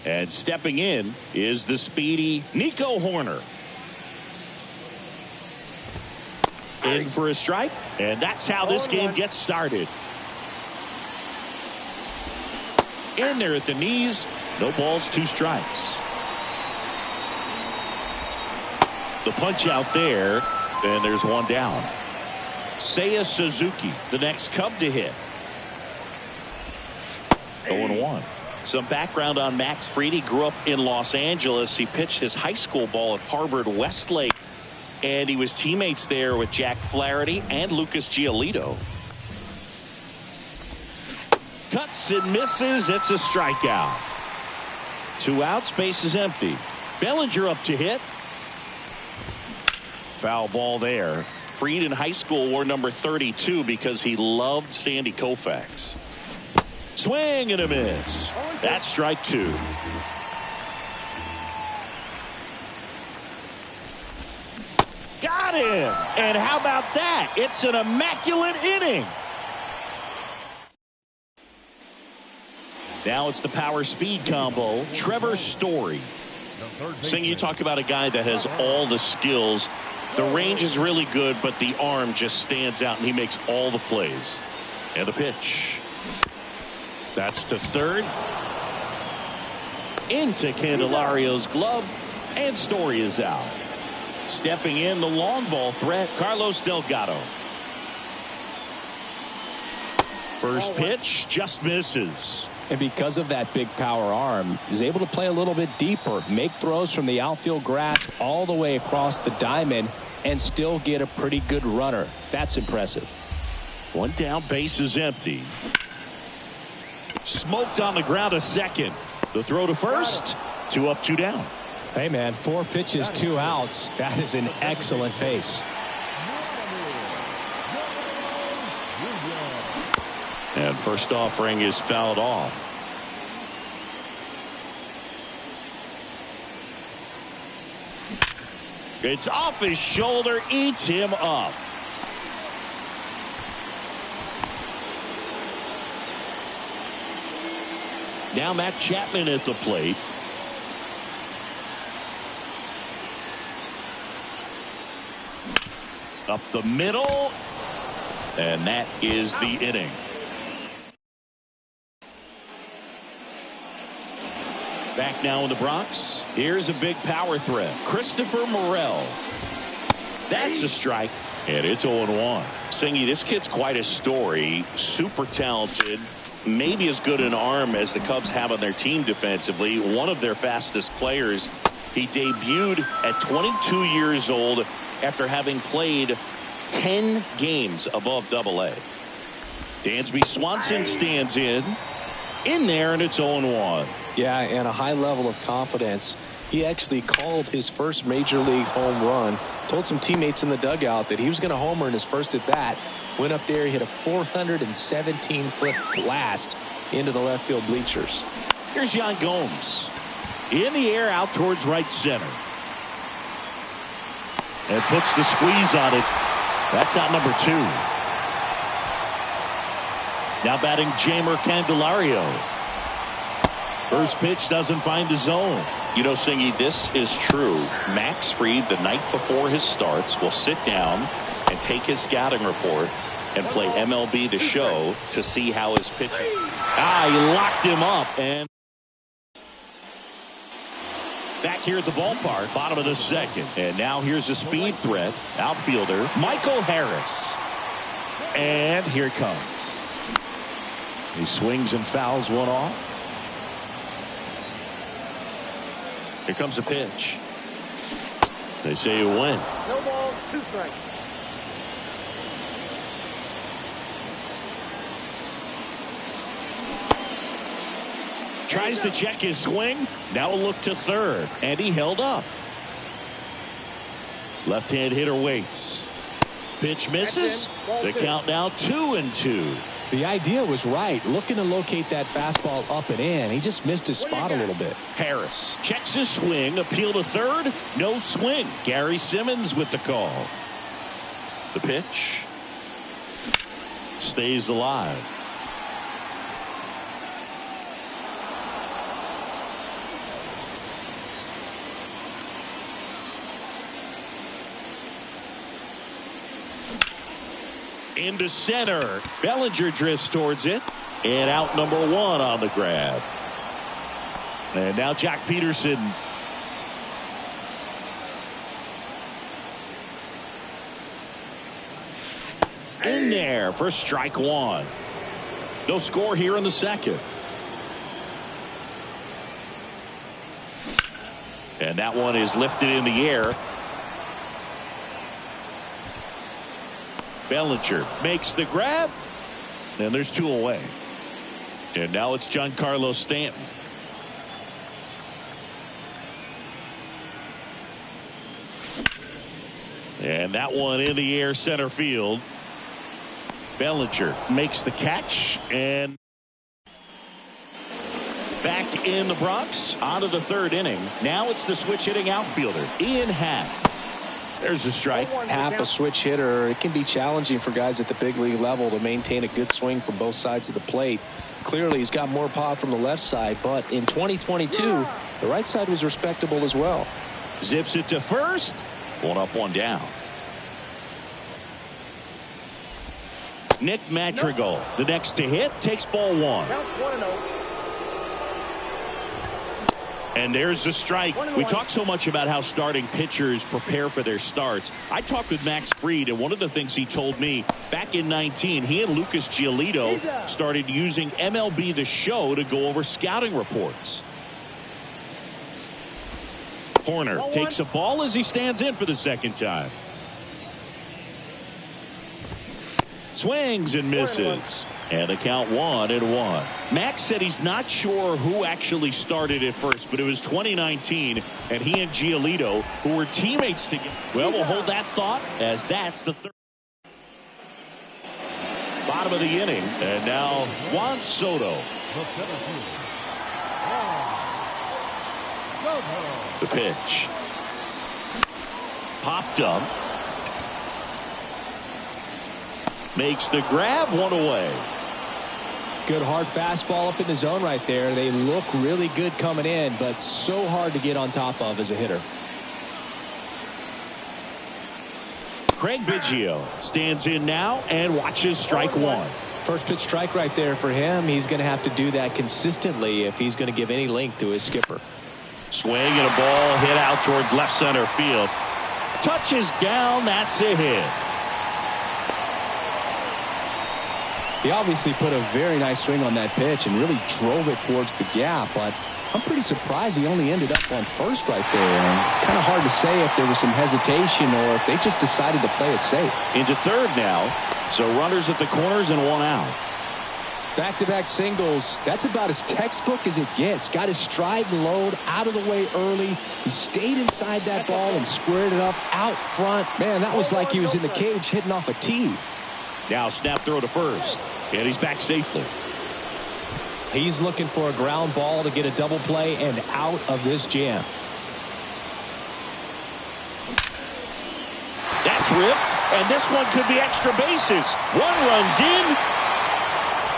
And stepping in is the speedy Nico Hoerner. In for a strike, and that's how this game gets started. In there at the knees, no balls, 2 strikes. The punch out there, and there's 1 down. Seiya Suzuki, the next Cub to hit. 0-1. Some background on Max Fried. He grew up in Los Angeles. He pitched his high school ball at Harvard Westlake, and he was teammates there with Jack Flaherty and Lucas Giolito. Cuts and misses. It's a strikeout. 2 outs. Base is empty. Bellinger up to hit. Foul ball there. Fried in high school wore number 32 because he loved Sandy Koufax. Swing and a miss. That's strike 2. Got him. And how about that? It's an immaculate inning. Now it's the power speed combo. Trevor Story. Sing, you talk about a guy that has all the skills. The range is really good, but the arm just stands out, and he makes all the plays. And the pitch. That's to third. Into Candelario's glove, and Story is out. Stepping in, the long ball threat, Carlos Delgado. First pitch just misses. And because of that big power arm, he's able to play a little bit deeper, make throws from the outfield grass all the way across the diamond, and still get a pretty good runner. That's impressive. 1 down, base is empty. Smoked on the ground to second. The throw to first. 2 up, 2 down. Hey, man, 4 pitches, 2 outs. That is an excellent pace. And first offering is fouled off. It's off his shoulder, eats him up. Now Matt Chapman at the plate. Up the middle. And that is the inning. Back now in the Bronx. Here's a big power threat. Christopher Morel. That's a strike. And it's 0-1. Singy, this kid's quite a story. Super talented. Maybe as good an arm as the Cubs have on their team defensively. One of their fastest players. He debuted at 22 years old after having played 10 games above Double-A. Dansby Swanson stands in there, and it's 0-1. Yeah, and a high level of confidence. He actually called his first major league home run. Told some teammates in the dugout that he was going to homer in his first at bat. Went up there, hit a 417-foot blast into the left field bleachers. Here's Yan Gomes. In the air out towards right center. And puts the squeeze on it. That's out number 2. Now batting Jeimer Candelario. First pitch doesn't find the zone. You know, Singy, this is true. Max Fried, the night before his starts, will sit down and take his scouting report and play MLB The Show to see how his pitching. He locked him up. And back here at the ballpark, bottom of the second. And now here's a speed threat. Outfielder Michael Harris. And here it comes. He swings and fouls one off. Here comes a pitch. They say you win. No balls, 2 strikes. Tries to check his swing. Now a look to third. And he held up. Left-hand hitter waits. Pitch misses. The count now 2-2. The idea was right. Looking to locate that fastball up and in. He just missed his spot a little bit. Harris checks his swing. Appeal to third. No swing. Gary Simmons with the call. The pitch. Stays alive. Into center. Bellinger drifts towards it. And out number 1 on the grab. And now Jack Peterson. In there for strike 1. No score here in the second. And that one is lifted in the air. Bellinger makes the grab. And there's 2 away. And now it's Giancarlo Stanton. And that one in the air center field. Bellinger makes the catch. And back in the Bronx. On to the 3rd inning. Now it's the switch hitting outfielder, Ian Happ. There's a strike. Happ, a switch hitter. It can be challenging for guys at the big league level to maintain a good swing from both sides of the plate. Clearly, he's got more power from the left side, but in 2022, the right side was respectable as well. Zips it to first. 1 up, 1 down. Nick Madrigal, the next to hit, takes ball 1. Count 1-0. And there's the strike. We talk so much about how starting pitchers prepare for their starts. I talked with Max Fried, and one of the things he told me back in 19, he and Lucas Giolito started using MLB The Show to go over scouting reports. Horner takes a ball as he stands in for the second time. Swings and misses. And the count 1-1. Max said he's not sure who actually started at first, but it was 2019, and he and Giolito, who were teammates together. Well, we'll hold that thought, as that's the 3rd. Bottom of the inning, and now Juan Soto. The pitch. Popped up. Makes the grab, 1 away. Good hard fastball up in the zone right there. They look really good coming in, but so hard to get on top of as a hitter. Craig Biggio stands in now and watches strike one. First pitch strike right there for him. He's going to have to do that consistently if he's going to give any length to his skipper. Swing and a ball hit out towards left center field. Touches down. That's a hit. He obviously put a very nice swing on that pitch and really drove it towards the gap, but I'm pretty surprised he only ended up on first right there. And it's kind of hard to say if there was some hesitation or if they just decided to play it safe. Into third now. So runners at the corners and one out. Back-to-back singles. That's about as textbook as it gets. Got his stride and load out of the way early. He stayed inside that ball and squared it up out front. Man, that was like he was in the cage hitting off a tee. Now snap throw to first. And he's back safely. He's looking for a ground ball to get a double play and out of this jam. That's ripped, and this one could be extra bases. One runs in,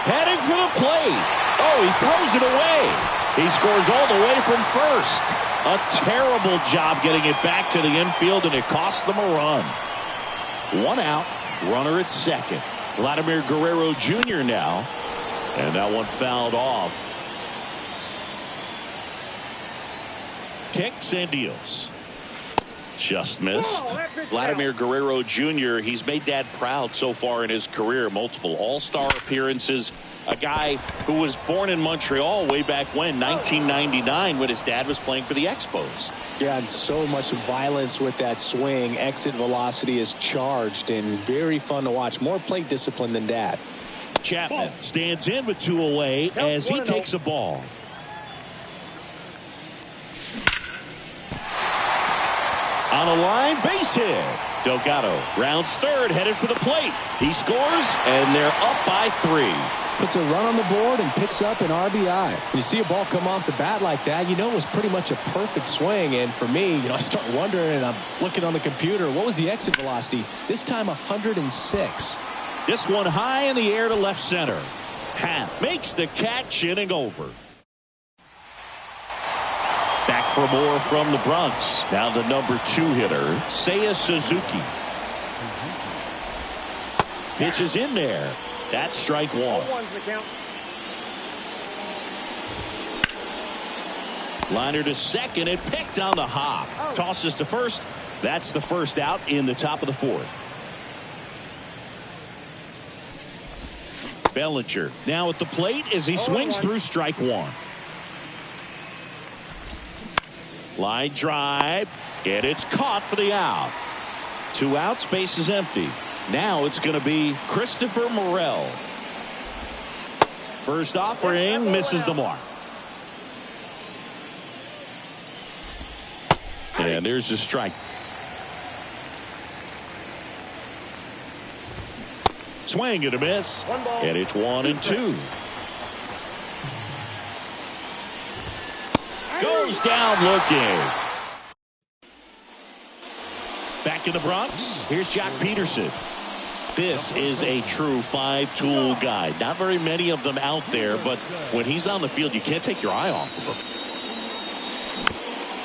heading for the plate. Oh, he throws it away. He scores all the way from first. A terrible job getting it back to the infield, and it cost them a run. One out, runner at second. Vladimir Guerrero Jr. now, and that one fouled off. Kicks and deals. Just missed. Vladimir Guerrero Jr., he's made Dad proud so far in his career. Multiple all-star appearances. A guy who was born in Montreal way back when, 1999, when his dad was playing for the Expos. Yeah, and so much violence with that swing. Exit velocity is charged and very fun to watch. More plate discipline than Dad. Chapman stands in with two away as he takes a ball. On a line, base hit. Delgado rounds third, headed for the plate. He scores, and they're up by 3. Puts a run on the board and picks up an RBI. When you see a ball come off the bat like that, you know it was pretty much a perfect swing. And for me, I start wondering, and I'm looking on the computer, what was the exit velocity? This time 106. This one high in the air to left center. Happ makes the catch, inning over. Back for more from the Bronx. Now the number 2 hitter, Seiya Suzuki. Pitches in there. That's strike one. Liner to second and picked on the hop. Tosses to first. That's the first out in the top of the 4th. Bellinger now at the plate as he swings through strike one. Line drive, and it's caught for the out. 2 outs, base is empty. Now it's going to be Christopher Morel. First offering misses the mark. And there's the strike. Swing and a miss. And it's 1-2. Goes down looking. Back in the Bronx, here's Jock Peterson. This is a true 5-tool guy. Not very many of them out there, but when he's on the field, you can't take your eye off of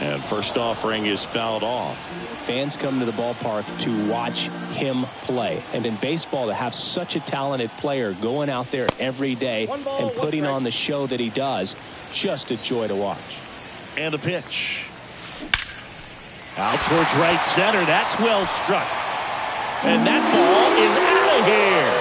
him. And first offering is fouled off. Fans come to the ballpark to watch him play. And in baseball, to have such a talented player going out there every day and putting on the show that he does, just a joy to watch. And the pitch. Out towards right center. That's well struck. And that ball is out of here.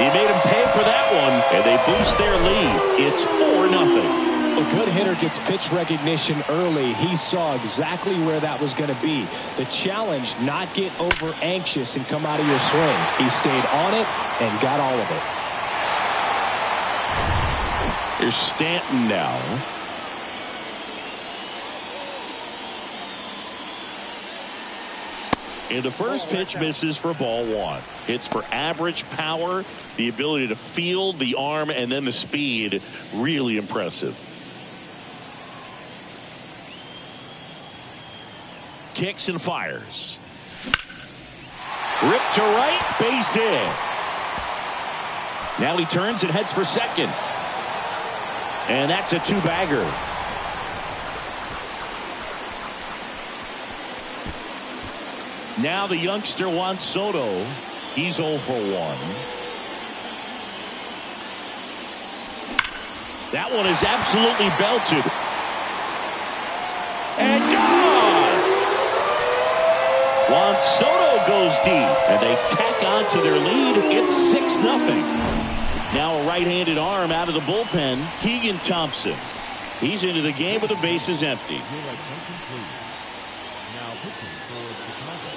He made him pay for that one, and they boost their lead. It's 4-0. A good hitter gets pitch recognition early. He saw exactly where that was going to be. The challenge, not get over anxious and come out of your swing. He stayed on it and got all of it. Here's Stanton now. And the first pitch misses for ball 1. Hits for average power, the ability to field the arm, and then the speed. Really impressive. Kicks and fires. Ripped to right, base hit. Now he turns and heads for second. And that's a two-bagger. Now the youngster Juan Soto. He's 0 for 1. That one is absolutely belted. And gone! Juan Soto goes deep. And they tack on to their lead. It's 6-0. Now a right-handed arm out of the bullpen. Keegan Thompson. He's into the game with the bases empty. Now pitching for Chicago,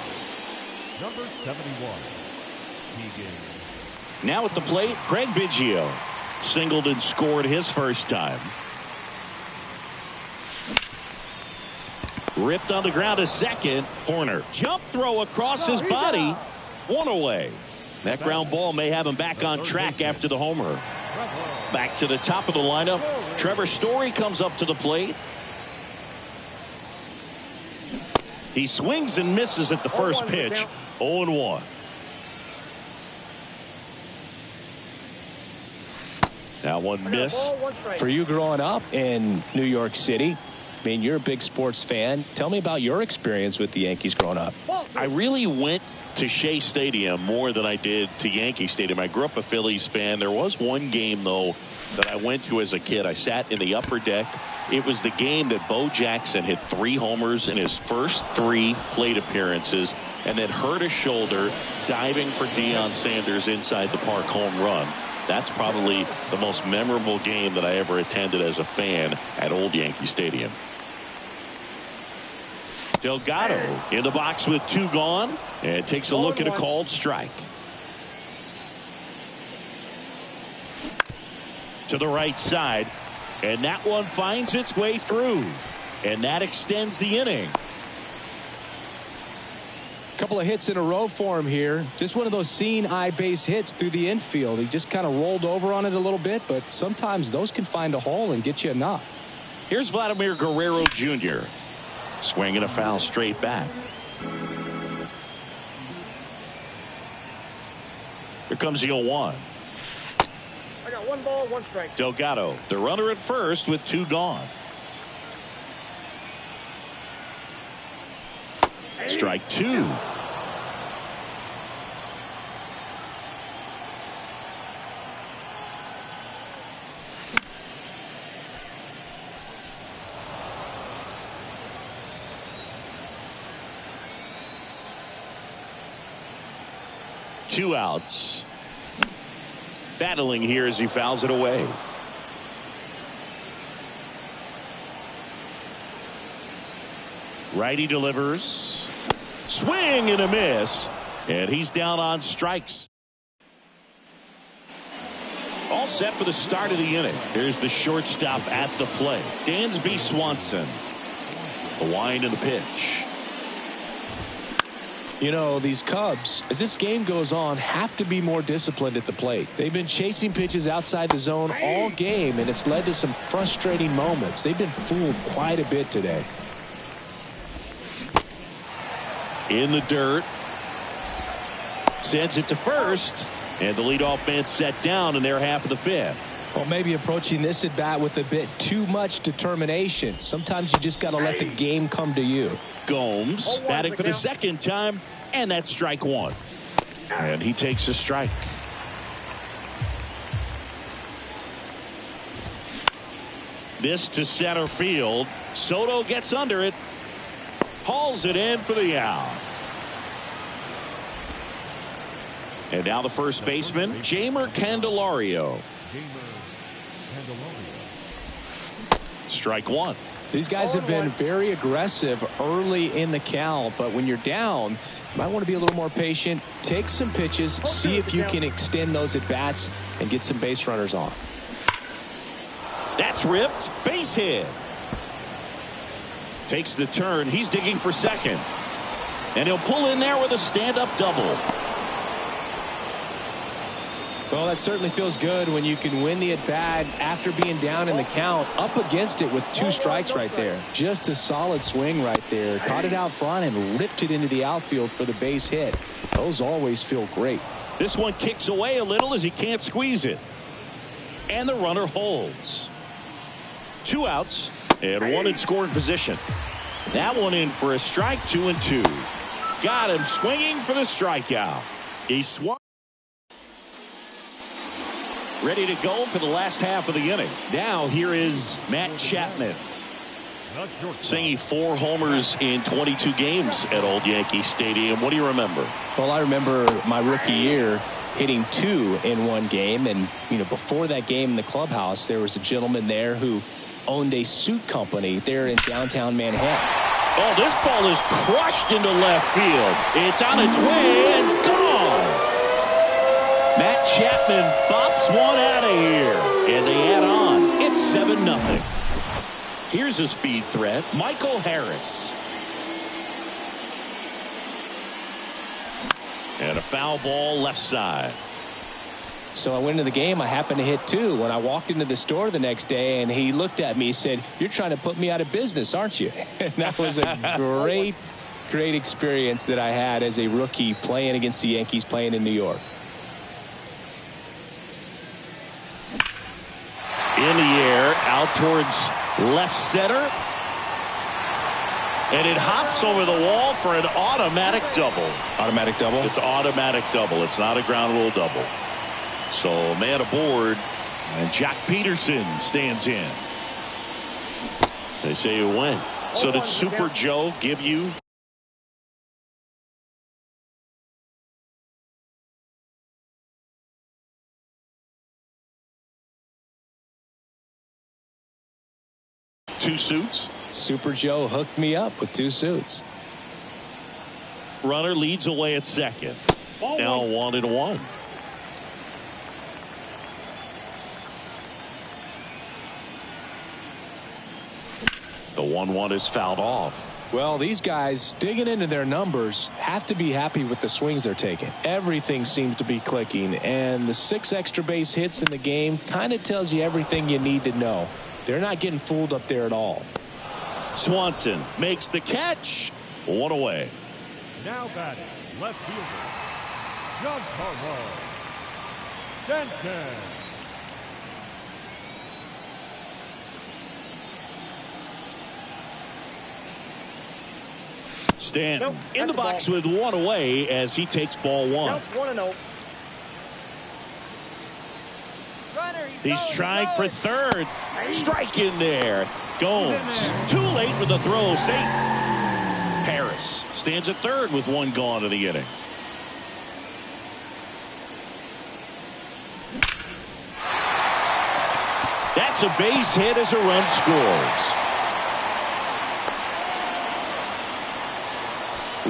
number 71, Keegan. Now at the plate, Craig Biggio. Singled and scored his first time. Ripped on the ground to second. Horner. Jump throw across his body. One away. That ground ball may have him back on track after the homer. Back to the top of the lineup. Trevor Story comes up to the plate. He swings and misses at the first pitch. 0-1. That one missed. For you growing up in New York City, I mean, you're a big sports fan. Tell me about your experience with the Yankees growing up. I really went to Shea Stadium more than I did to Yankee Stadium. I grew up a Phillies fan. There was one game, though, that I went to as a kid. I sat in the upper deck. It was the game that Bo Jackson hit 3 homers in his first 3 plate appearances and then hurt his shoulder diving for Deion Sanders inside the park home run. That's probably the most memorable game that I ever attended as a fan at Old Yankee Stadium. Delgado in the box with 2 gone and takes a look at a called strike. To the right side, and that one finds its way through, and that extends the inning. Couple of hits in a row for him here. Just one of those seeing eye base hits through the infield. He just kind of rolled over on it a little bit, but sometimes those can find a hole and get you a knock. Here's Vladimir Guerrero Jr. Swinging a foul straight back. Here comes the 0-1. I got 1 ball, 1 strike. Delgado, the runner at first with 2 gone. Strike 2. Two outs. Battling here as he fouls it away. Righty delivers. Swing and a miss. And he's down on strikes. All set for the start of the inning. Here's the shortstop at the plate. Dansby Swanson. The wind and the pitch. You know, these Cubs, as this game goes on, have to be more disciplined at the plate. They've been chasing pitches outside the zone all game, and it's led to some frustrating moments. They've been fooled quite a bit today. In the dirt. Sends it to first, and the leadoff man set down in their half of the 5th. Well, maybe approaching this at bat with a bit too much determination. Sometimes you just got to let the game come to you. Gomes batting for the second time, and that's strike 1. And he takes a strike. This to center field. Soto gets under it. Hauls it in for the out. And now the first baseman, Jeimer Candelario. Strike 1. These guys have been very aggressive early in the count, but when you're down, you might want to be a little more patient. Take some pitches, see if you can extend those at bats and get some base runners on. That's ripped. Base hit. Takes the turn. He's digging for second. And he'll pull in there with a stand-up double. Well, that certainly feels good when you can win the at-bat after being down in the count, up against it with 2 strikes right there. Just a solid swing right there. Caught it out front and ripped it into the outfield for the base hit. Those always feel great. This one kicks away a little as he can't squeeze it. And the runner holds. 2 outs and 1 in scoring position. That one in for a strike, 2-2. Got him swinging for the strikeout. He swung. Ready to go for the last half of the inning. Now here is Matt Chapman. Singing 4 homers in 22 games at Old Yankee Stadium. What do you remember? Well, I remember my rookie year hitting 2 in one game. And, before that game in the clubhouse, there was a gentleman there who owned a suit company there in downtown Manhattan. Oh, this ball is crushed into left field. It's on its way and gone. Matt Chapman bops one out of here. And they add on. It's 7-0. Here's a speed threat, Michael Harris. And a foul ball left side. So I went into the game. I happened to hit 2 when I walked into the store the next day, and he looked at me and said, "You're trying to put me out of business, aren't you?" And that was a great experience that I had as a rookie playing against the Yankees, playing in New York. In the air, out towards left center. And it hops over the wall for an automatic double. Automatic double? It's automatic double. It's not a ground rule double. So man aboard, and Jack Peterson stands in. They say you win. So did Super Joe give you? Two suits? Super Joe hooked me up with 2 suits. Runner leads away at second. Now 1-1. The 1-1 is fouled off. Well, these guys digging into their numbers have to be happy with the swings they're taking. Everything seems to be clicking, and the 6 extra base hits in the game kind of tells you everything you need to know. They're not getting fooled up there at all. Swanson makes the catch. 1 away. Now batting, left fielder, Giancarlo Stanton. Stanton in the box with 1 away as he takes ball 1. 1-0. He's trying for third. Strike in there. Gomes too late for the throw. Safe. Harris stands at third with 1 gone in the inning. That's a base hit as a run scores.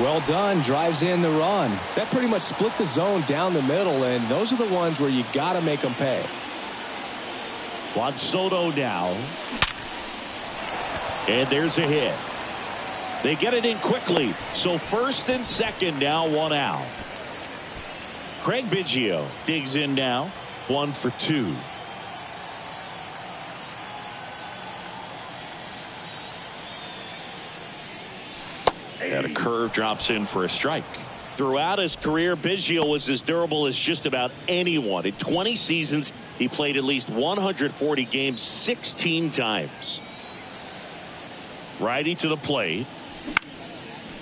Well done. Drives in the run. That pretty much split the zone down the middle, and those are the ones where you got to make them pay. Juan Soto now. And there's a hit. They get it in quickly. So first and second now, 1 out. Craig Biggio digs in now. 1 for 2. And a curve drops in for a strike. Throughout his career, Biggio was as durable as just about anyone. In 20 seasons, he played at least 140 games 16 times. Righty to the plate.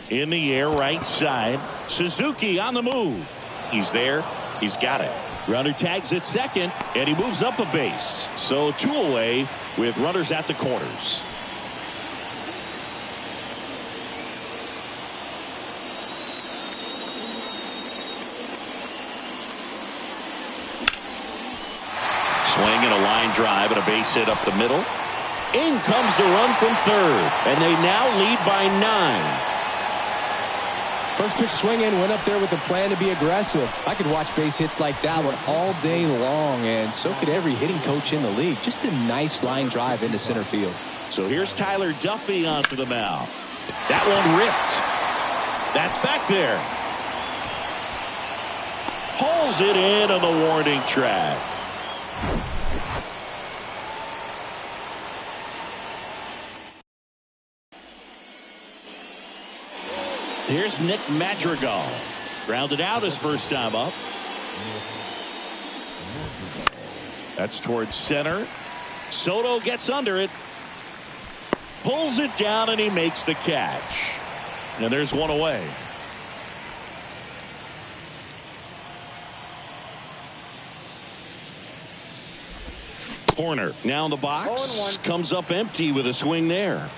In the air, right side. Suzuki on the move. He's there. He's got it. Runner tags at second, and he moves up a base. So 2 away with runners at the corners. Swing and a line drive and a base hit up the middle. In comes the run from third, and they now lead by 9. First pitch swinging, went up there with a plan to be aggressive. I could watch base hits like that one all day long, and so could every hitting coach in the league. Just a nice line drive into center field. So here's Tyler Duffy onto the mound. That one ripped. That's back there. Hauls it in on the warning track. Here's Nick Madrigal. Grounded out his first time up. That's towards center. Soto gets under it. Pulls it down and he makes the catch. And there's one away. Corner now in the box. Comes up empty with a swing there.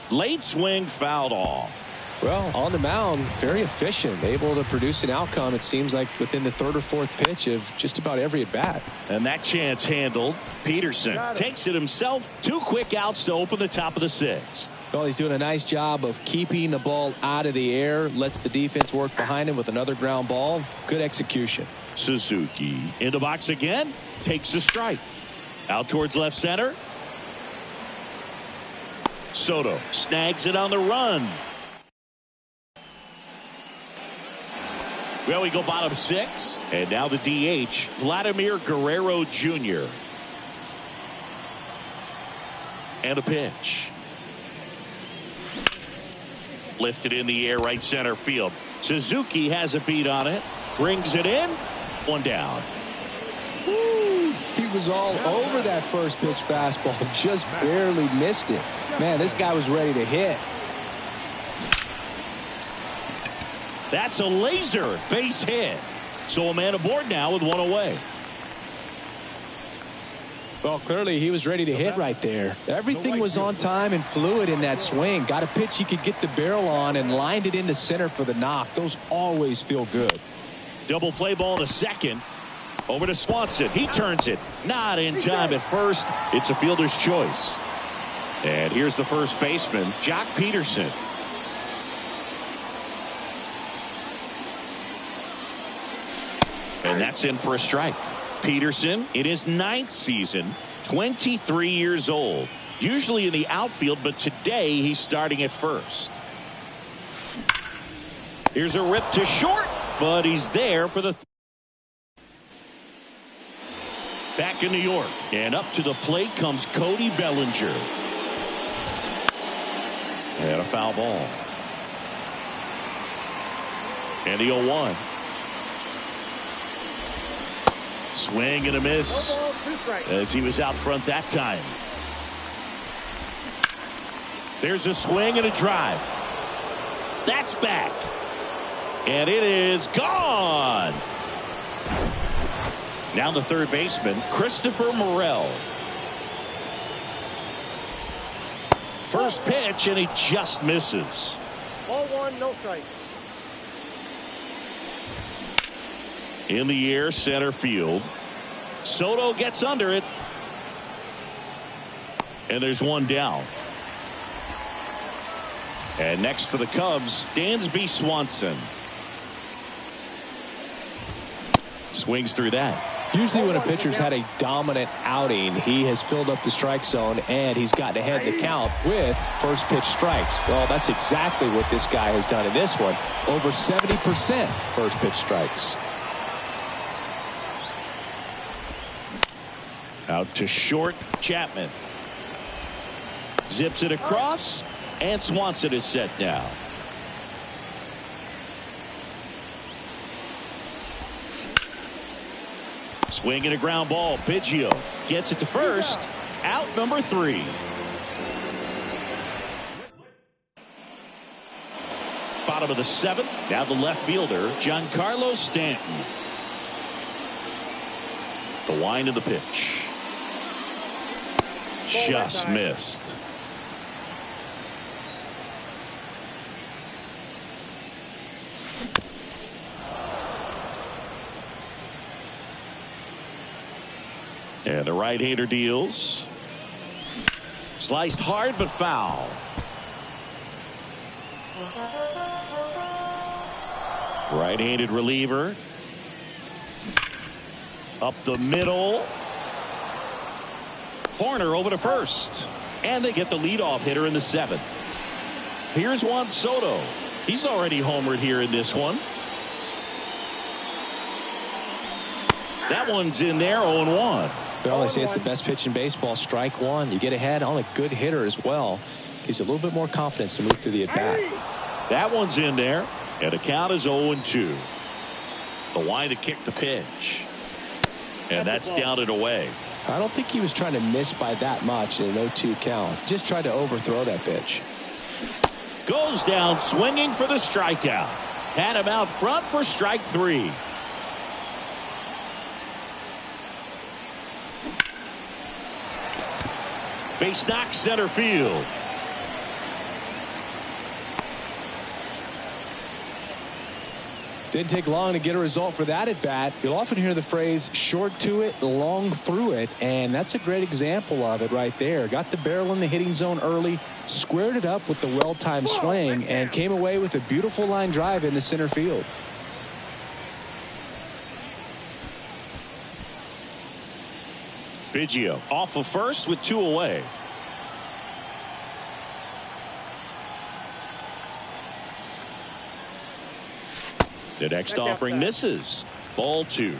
Late swing fouled off. Well, on the mound, very efficient, able to produce an outcome, it seems like, within the third or fourth pitch of just about every at-bat. And that chance handled. Peterson takes it himself. 2 quick outs to open the top of the 6th. Well, he's doing a nice job of keeping the ball out of the air, lets the defense work behind him with another ground ball. Good execution. Suzuki in the box again, takes a strike. Out towards left center. Soto snags it on the run. Well, we go bottom 6, and now the DH, Vladimir Guerrero Jr. And a pitch. Lifted in the air, right center field. Suzuki has a beat on it, brings it in, 1 down. Woo, he was all over that first pitch fastball, just barely missed it. Man, this guy was ready to hit. That's a laser base hit. So a man aboard now with 1 away. Well, clearly he was ready to hit right there. Everything was on time and fluid in that swing. Got a pitch he could get the barrel on and lined it into center for the knock. Those always feel good. Double play ball to second. Over to Swanson. He turns it. Not in time at first. It's a fielder's choice. And here's the first baseman, Jock Peterson. And that's in for a strike. Peterson in his 9th season, 23 years old. Usually in the outfield, but today he's starting at first. Here's a rip to short, but he's there for the back in New York. And up to the plate comes Cody Bellinger. And a foul ball. And the 0-1. Swing and a miss as he was out front that time. There's a swing and a drive. That's back. And it is gone. Now the third baseman, Christopher Morel. First pitch, and he just misses. Ball 1, no strike. In the air, center field. Soto gets under it. And there's 1 down. And next for the Cubs, Dansby Swanson. Swings through that. Usually when a pitcher's had a dominant outing, he has filled up the strike zone and he's gotten ahead in the count with first pitch strikes. Well, that's exactly what this guy has done in this one. Over 70% first pitch strikes. Out to short, Chapman. Zips it across, and Swanson is set down. Swing and a ground ball. Biggio gets it to first. Out number 3. Bottom of the 7th. Now the left fielder, Giancarlo Stanton. The wind of the pitch. Just missed. And the right-hander deals. Sliced hard but foul. Right-handed reliever. Up the middle. Horner over to first. And they get the leadoff hitter in the 7th. Here's Juan Soto. He's already homered here in this one. That one's in there, 0-1. Well, they say it's the best pitch in baseball. Strike 1. You get ahead on a good hitter as well. Gives you a little bit more confidence to move through the at-bat. That one's in there. And the count is 0-2. The line to kick the pitch. And that's down and away. I don't think he was trying to miss by that much in an 0-2 count. Just tried to overthrow that pitch. Goes down swinging for the strikeout. Had him out front for strike 3. Base knock center field. Didn't take long to get a result for that at bat. You'll often hear the phrase short to it, long through it, and that's a great example of it right there. Got the barrel in the hitting zone early, squared it up with the well-timed swing, and came away with a beautiful line drive into center field. Biggio off of first with 2 away. The next offering misses. Ball 2.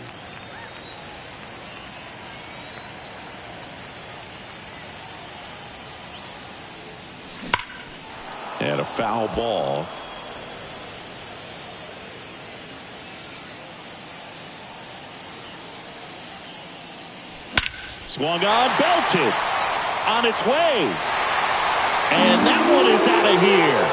And a foul ball. Swung on, belted. On its way. And that one is out of here.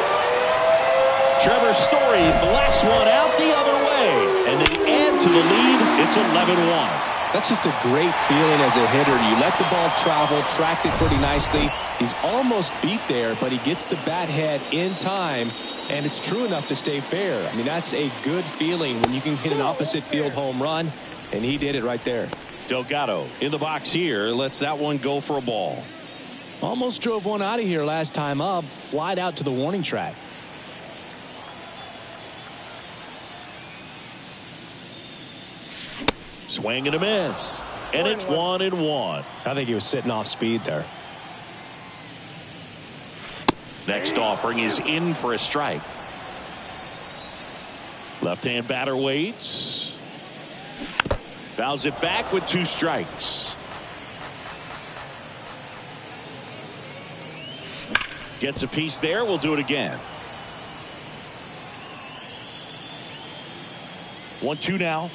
Trevor Story blasts one out the other way. And they add to the lead. It's 11-1. That's just a great feeling as a hitter. You let the ball travel, tracked it pretty nicely. He's almost beat there, but he gets the bat head in time, and it's true enough to stay fair. I mean, that's a good feeling when you can hit an opposite field home run, and he did it right there. Delgado in the box here, lets that one go for a ball. Almost drove one out of here last time up, flied out to the warning track. Swing and a miss. And it's 1-1. I think he was sitting off speed there. Next offering is in for a strike. Left-hand batter waits. Fouls it back with 2 strikes. Gets a piece there. We'll do it again. 1-2 now.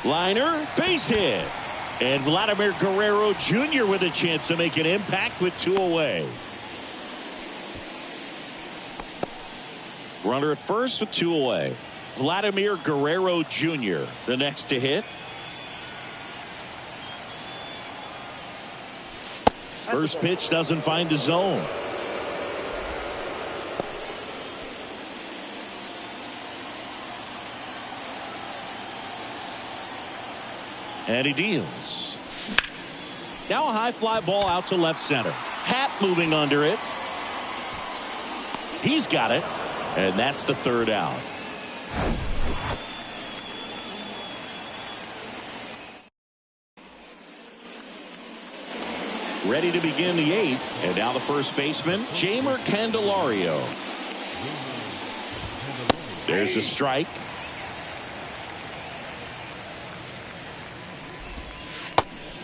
Liner, base hit. And Vladimir Guerrero Jr. with a chance to make an impact with 2 away. Runner at first with 2 away. Vladimir Guerrero Jr. the next to hit. First pitch doesn't find the zone. And he deals. Now a high fly ball out to left center. Happ moving under it. He's got it. And that's the 3rd out. Ready to begin the 8th. And now the first baseman, Jeimer Candelario. There's a strike.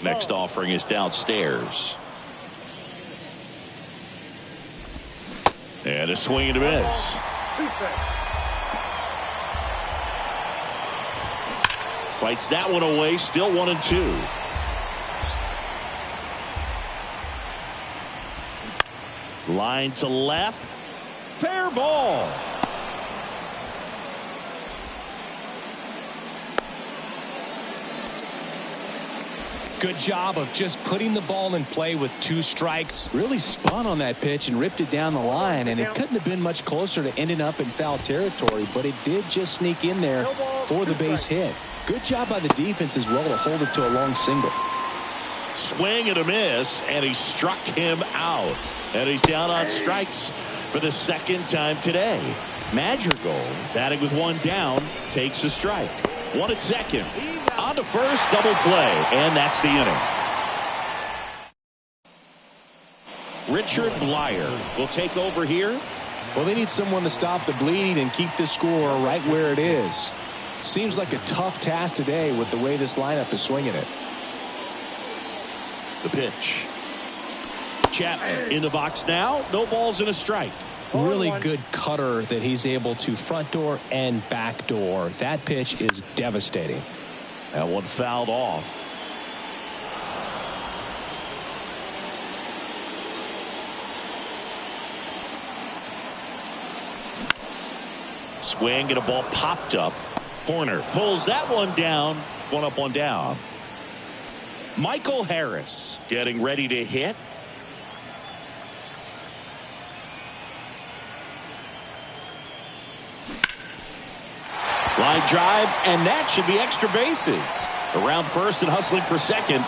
Next offering is downstairs. And a swing and a miss. Fights that one away. Still 1-2. Line to left. Fair ball. Good job of just putting the ball in play with 2 strikes. Really spun on that pitch and ripped it down the line, and it couldn't have been much closer to ending up in foul territory, but it did just sneak in there for the base hit. Good job by the defense as well to hold it to a long single. Swing and a miss, and he struck him out. And he's down on strikes for the 2nd time today. Madrigal, batting with 1 down, takes a strike. 1 at second. On to first, double play, and that's the inning. Richard Bleier will take over here. Well, they need someone to stop the bleeding and keep the score right where it is. Seems like a tough task today with the way this lineup is swinging it. The pitch. Chapman in the box now. No balls and a strike. Really good cutter that he's able to front door and back door. That pitch is devastating. That one fouled off. Swing and a ball popped up. Horner pulls that one down. One up, one down. Michael Harris getting ready to hit. Line drive, and that should be extra bases. Around first and hustling for second.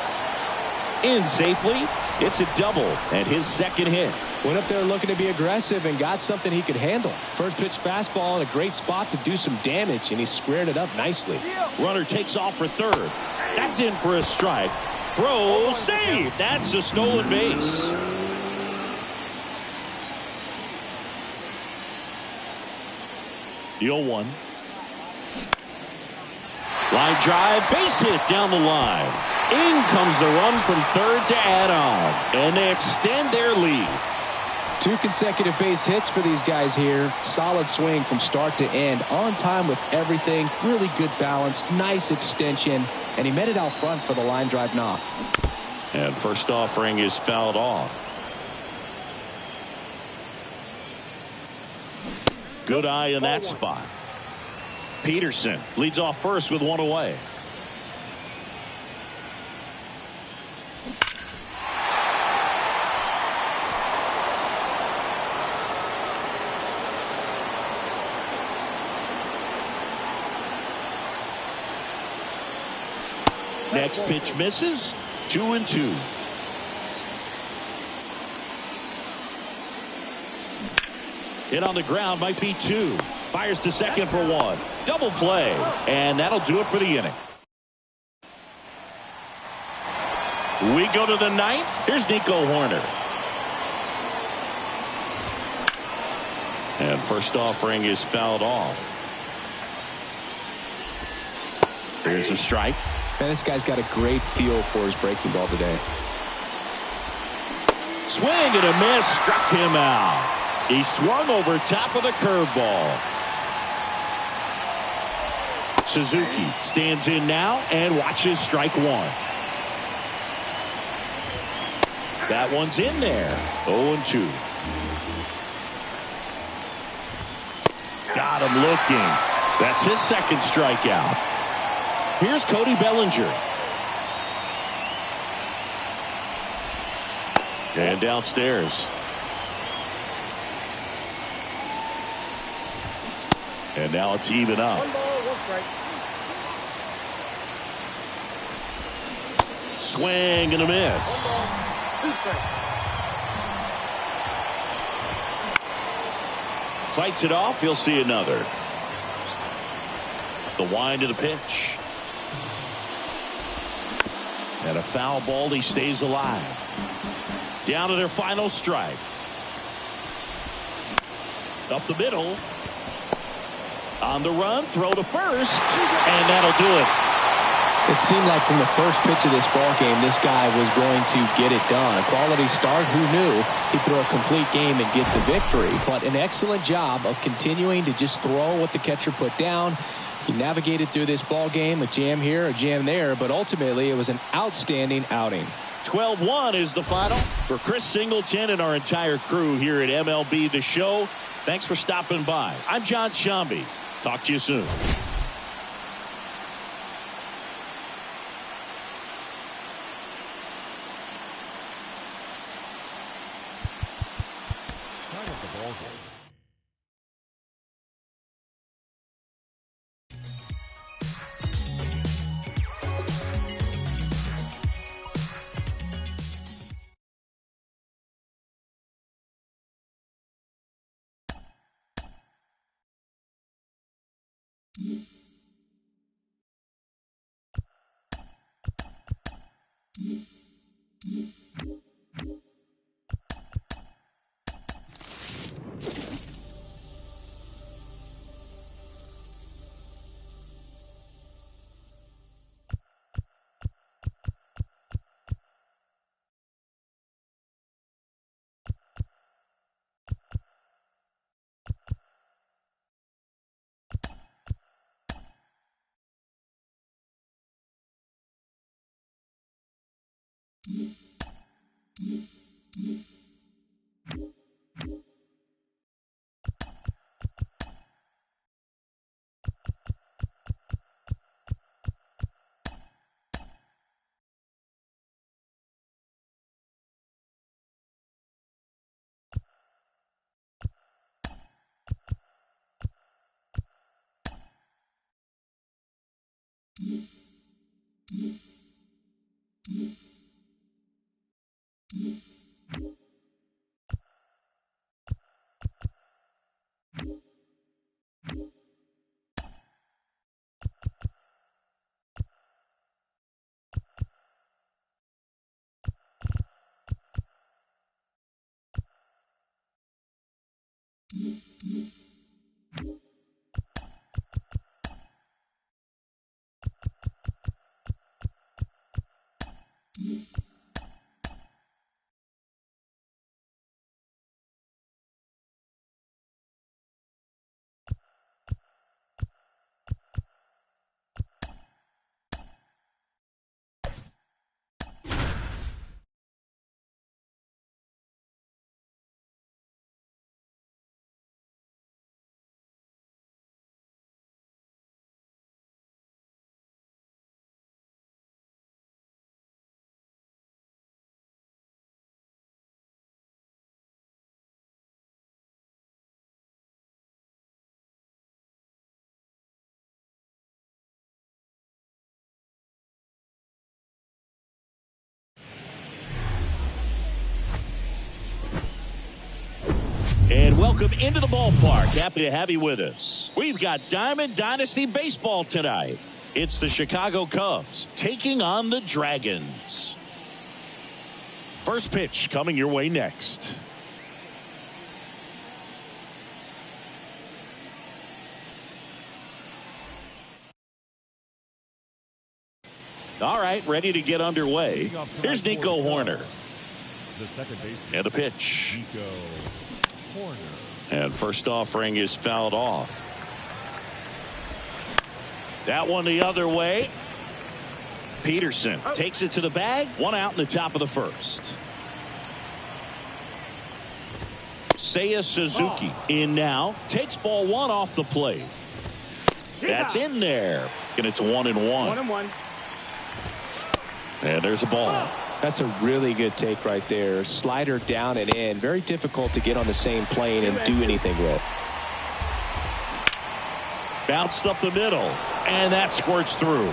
In safely. It's a double and his second hit. Went up there looking to be aggressive and got something he could handle. First pitch fastball in a great spot to do some damage, and he squared it up nicely. Runner takes off for third. That's in for a strike. Throw, save. That's a stolen base. The 0-1. Line drive, base hit down the line. In comes the run from third to add on, and they extend their lead. 2 consecutive base hits for these guys here. Solid swing from start to end. On time with everything. Really good balance. Nice extension. And he met it out front for the line drive knock. And first offering is fouled off. Good eye in that spot. Peterson leads off first with one away. Next pitch misses. 2-2. Hit on the ground, might be 2. Fires to second for 1. Double play, and that'll do it for the inning. We go to the 9th. Here's Nico Horner. And first offering is fouled off. Here's a strike. Man, this guy's got a great feel for his breaking ball today. Swing and a miss, struck him out. He swung over top of the curveball. Suzuki stands in now and watches strike 1. That one's in there. 0-2. Got him looking. That's his second strikeout. Here's Cody Bellinger. And downstairs. And now it's even up. 1 ball, 1 strike. Swing and a miss. 2 strikes. Fights it off. He'll see another. The wind of the pitch. And a foul ball. He stays alive. Down to their final strike. Up the middle. On the run, throw to first, and that'll do it. It seemed like from the first pitch of this ball game, this guy was going to get it done. A quality start. Who knew he'd throw a complete game and get the victory? But an excellent job of continuing to just throw what the catcher put down. He navigated through this ball game, a jam here, a jam there, but ultimately it was an outstanding outing. 12-1 is the final. For Chris Singleton and our entire crew here at MLB The Show, thanks for stopping by. I'm John Shambi. Talk to you soon. Time of the ball game. And welcome into the ballpark. Happy to have you with us. We've got Diamond Dynasty Baseball tonight. It's the Chicago Cubs taking on the Dragons. First pitch coming your way next. All right, ready to get underway. Here's Nico Hoerner. The second baseman. And a pitch. Nico Hoerner. And first offering is fouled off. That one the other way. Peterson takes it to the bag. One out in the top of the first. Seiya Suzuki in now. Takes ball one off the plate. That's in there. And it's 1-1. 1-1. And there's a ball. That's a really good take right there. Slider down and in. Very difficult to get on the same plane and do anything with. Bounced up the middle. And that squirts through.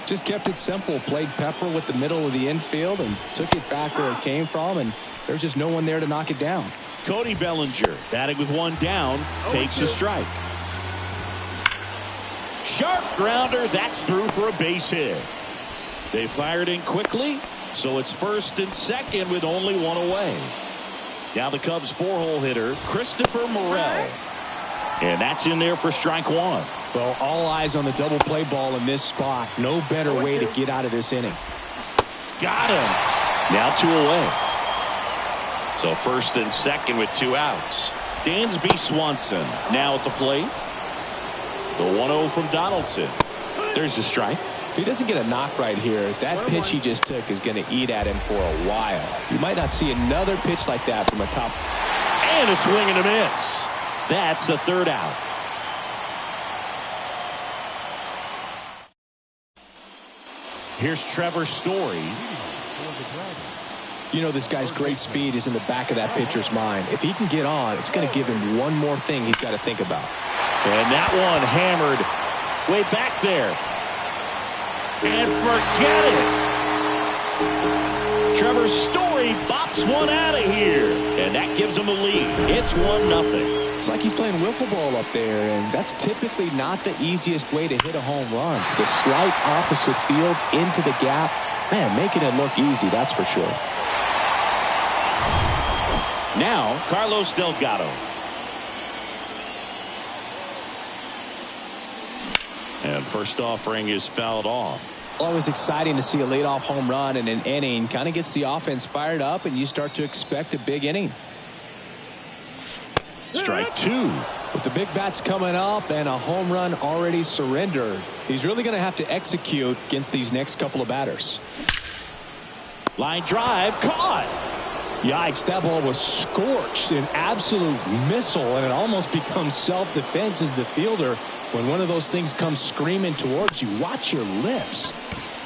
Just kept it simple. Played pepper with the middle of the infield and took it back where it came from. And there's just no one there to knock it down. Cody Bellinger batting with one down. Takes a strike. Sharp grounder. That's through for a base hit. They fired in quickly, so it's first and second with only one away. Now the Cubs' four-hole hitter, Christopher Morel. And that's in there for strike one. Well, all eyes on the double play ball in this spot. No better way to get out of this inning. Got him. Now two away. So first and second with two outs. Dansby Swanson now at the plate. The 1-0 from Donaldson. There's the strike. If he doesn't get a knock right here, that pitch he just took is going to eat at him for a while. You might not see another pitch like that from a top. And a swing and a miss. That's the third out. Here's Trevor Story. You know, this guy's great speed is in the back of that pitcher's mind. If he can get on, it's going to give him one more thing he's got to think about. And that one hammered way back there. And forget it. Trevor Story bops one out of here. And that gives him a lead. It's 1-0. It's like he's playing wiffle ball up there, and that's typically not the easiest way to hit a home run. To the slight opposite field, into the gap. Man, making it look easy, that's for sure. Now, Carlos Delgado. And first offering is fouled off. Always exciting to see a leadoff home run in an inning. Kind of gets the offense fired up, and you start to expect a big inning. Strike two. With the big bats coming up and a home run already surrendered, he's really going to have to execute against these next couple of batters. Line drive, caught. Yikes, that ball was scorched, an absolute missile, and it almost becomes self-defense as the fielder. When one of those things comes screaming towards you, watch your lips.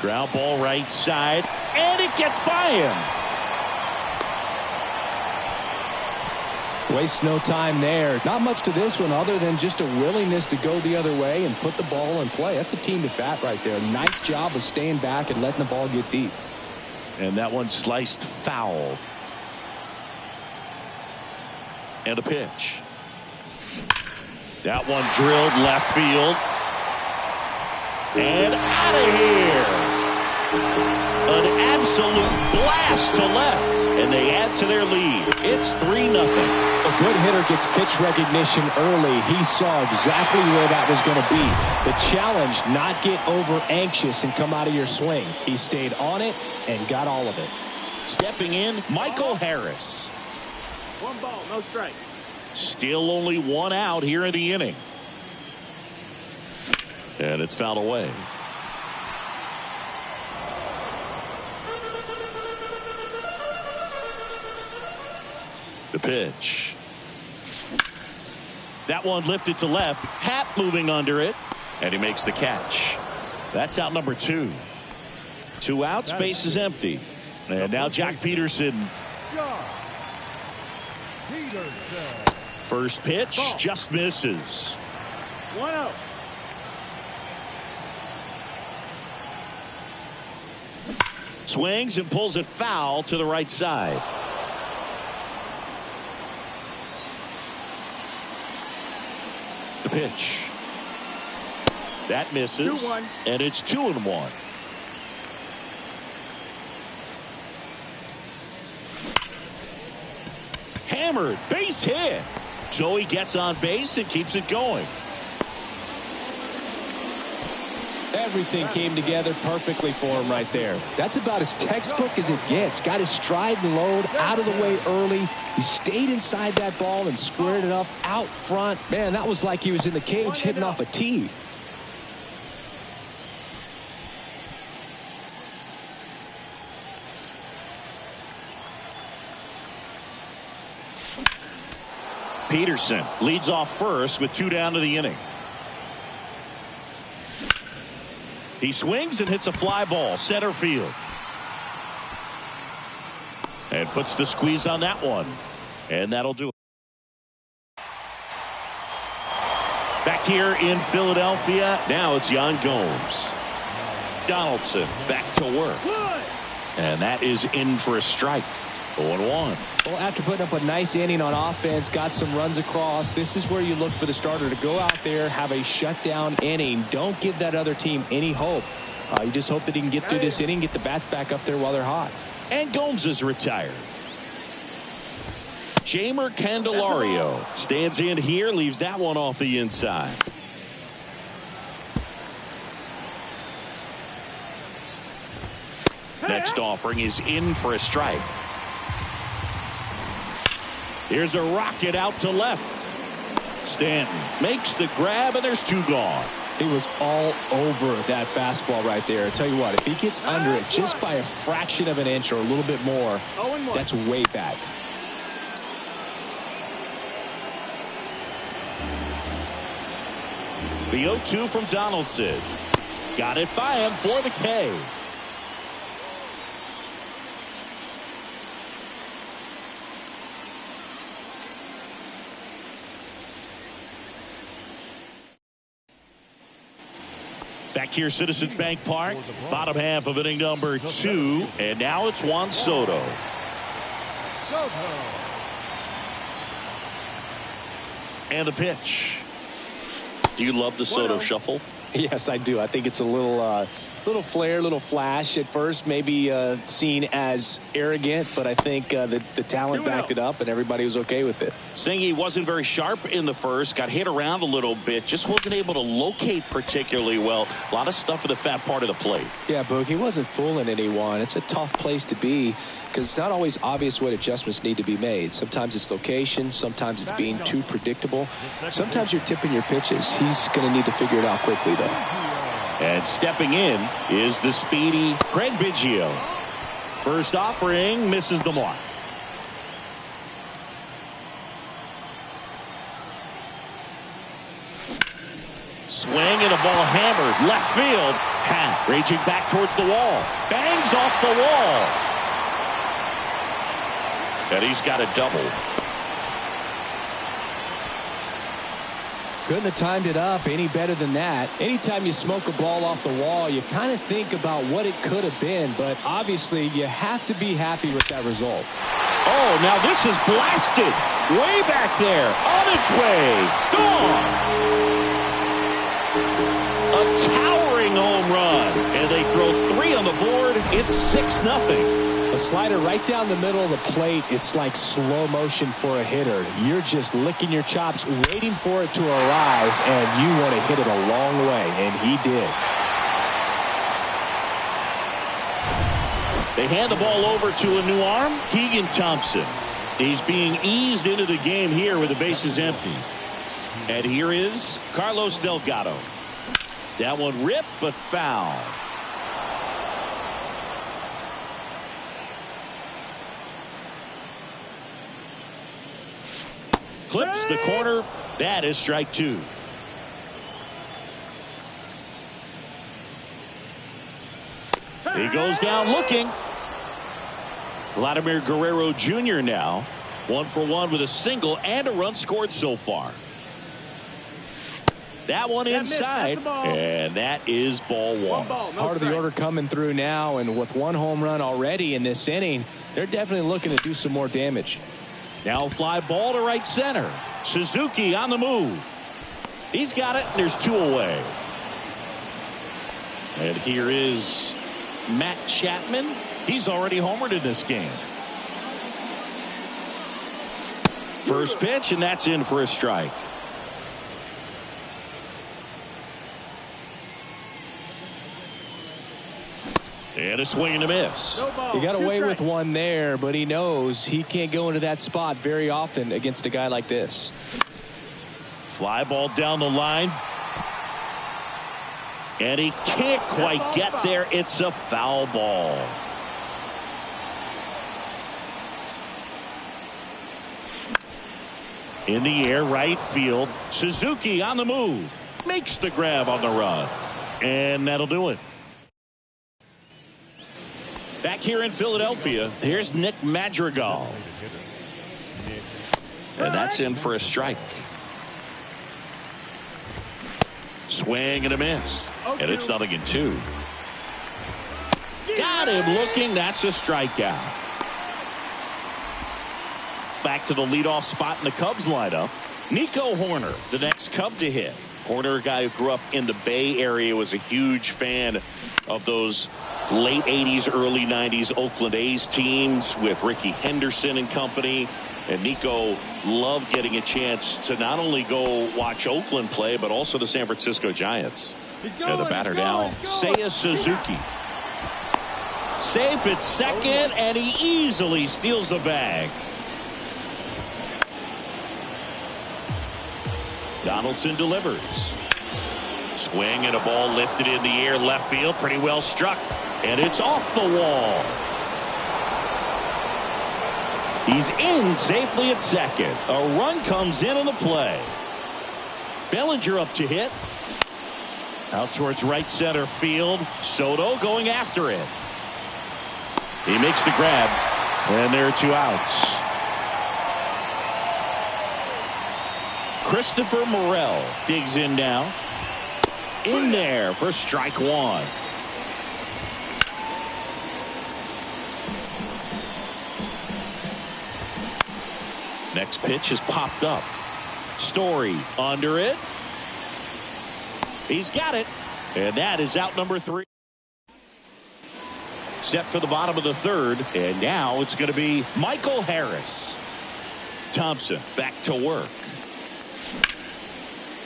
Ground ball right side, and it gets by him. Waste no time there. Not much to this one other than just a willingness to go the other way and put the ball in play. That's a team at bat right there. Nice job of staying back and letting the ball get deep. And that one sliced foul. And a pitch. That one drilled left field. And out of here. An absolute blast to left. And they add to their lead. It's 3-0. A good hitter gets pitch recognition early. He saw exactly where that was going to be. The challenge, not get over anxious and come out of your swing. He stayed on it and got all of it. Stepping in, Michael Harris. 1 ball, no strike. Still only 1 out here in the inning. And it's fouled away. The pitch. That one lifted to left. Happ moving under it. And he makes the catch. That's out number 2. 2 outs, base is empty. And now Joc Pederson. First pitch just misses. 1-0. Swings and pulls it foul to the right side. The pitch. That misses. 2-1. And it's 2-1. Hammered, base hit. So he gets on base and keeps it going. Everything came together perfectly for him right there. That's about as textbook as it gets. Got his stride and load out of the way early. He stayed inside that ball and squared it up out front. Man, that was like he was in the cage hitting off a tee. Pederson leads off first with 2 down to the inning. He swings and hits a fly ball center field. And puts the squeeze on that one. And that'll do it. Back here in Philadelphia, now it's Yan Gomes. Donaldson back to work. And that is in for a strike. 0-1. Well, after putting up a nice inning on offense, got some runs across, this is where you look for the starter to go out there, have a shutdown inning. Don't give that other team any hope. You just hope that he can get through this inning, get the bats back up there while they're hot. And Gomes is retired. Jeimer Candelario stands in here, leaves that one off the inside. Next offering is in for a strike. Here's a rocket out to left. Stanton makes the grab, and there's 2 gone. He was all over that fastball right there. I tell you what, if he gets under it just by a fraction of an inch or a little bit more, that's way back. The 0-2 from Donaldson. Got it by him for the K. Back here, Citizens Bank Park, bottom half of inning number 2, and now it's Juan Soto. And a pitch. Do you love the Soto shuffle? Yes, I do. I think it's a little Little flair, little flash at first, maybe seen as arrogant, but I think the talent backed it up and everybody was okay with it. Singy wasn't very sharp in the first, got hit around a little bit, just wasn't able to locate particularly well. A lot of stuff in the fat part of the plate. Yeah, Boog, he wasn't fooling anyone. It's a tough place to be because it's not always obvious what adjustments need to be made. Sometimes it's location, sometimes it's being too predictable. Sometimes you're tipping your pitches. He's going to need to figure it out quickly, though. And stepping in is the speedy Craig Biggio. First offering misses the mark. Swing and a ball hammered left field. Pat raging back towards the wall. Bangs off the wall. And he's got a double. Couldn't have timed it up any better than that. Anytime you smoke a ball off the wall, you kind of think about what it could have been, but obviously you have to be happy with that result. Oh, now this is blasted. Way back there. On its way. Gone. A towering home run. And they throw 3 on the board. It's 6-0. A slider right down the middle of the plate. It's like slow motion for a hitter. You're just licking your chops, waiting for it to arrive, and you want to hit it a long way, and he did. They hand the ball over to a new arm, Keegan Thompson. He's being eased into the game here with the bases empty. And here is Carlos Delgado. That one ripped, but foul. Clips the corner. That is strike 2. He goes down looking. Vladimir Guerrero Jr. now 1 for 1 with a single and a run scored so far. That one inside, and that is ball 1. Part of the order coming through now, and with 1 home run already in this inning, they're definitely looking to do some more damage. Now fly ball to right center. Suzuki on the move. He's got it, and there's 2 away. And here is Matt Chapman. He's already homered in this game. First pitch, and that's in for a strike. And a swing and a miss. He got away with 1 there, but he knows he can't go into that spot very often against a guy like this. Fly ball down the line. And he can't quite get there. It's a foul ball. In the air, right field. Suzuki on the move. Makes the grab on the run. And that'll do it. Back here in Philadelphia, here's Nick Madrigal. And that's in for a strike. Swing and a miss. And it's 0-2. Got him looking. That's a strikeout. Back to the leadoff spot in the Cubs lineup. Nico Hoerner, the next Cub to hit. Hoerner, a guy who grew up in the Bay Area, was a huge fan of those late 80s, early 90s Oakland A's teams with Rickey Henderson and company. And Nico loved getting a chance to not only go watch Oakland play, but also the San Francisco Giants. And the batter now, Seiya Suzuki. Safe at second, and he easily steals the bag. Donaldson delivers. Swing and a ball lifted in the air, left field, pretty well struck. And it's off the wall. He's in safely at second. A run comes in on the play. Bellinger up to hit. Out towards right center field. Soto going after it. He makes the grab. And there are 2 outs. Christopher Morel digs in now. In there for strike 1. Next pitch is popped up. Story under it. He's got it. And that is out number 3. Set for the bottom of the third, and now it's going to be Michael Harris. Thompson back to work.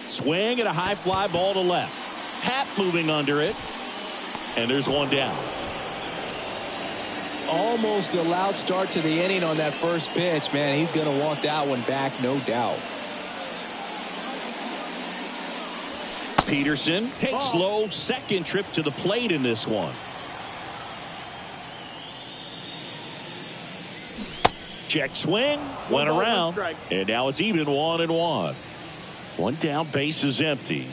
Swing and a high fly ball to left. Happ moving under it, and there's one down. Almost a loud start to the inning on that first pitch. Man, he's going to want that one back, no doubt. Peterson takes low, second trip to the plate in this one. Check swing, went around, and now it's even 1-1. One down, base is empty.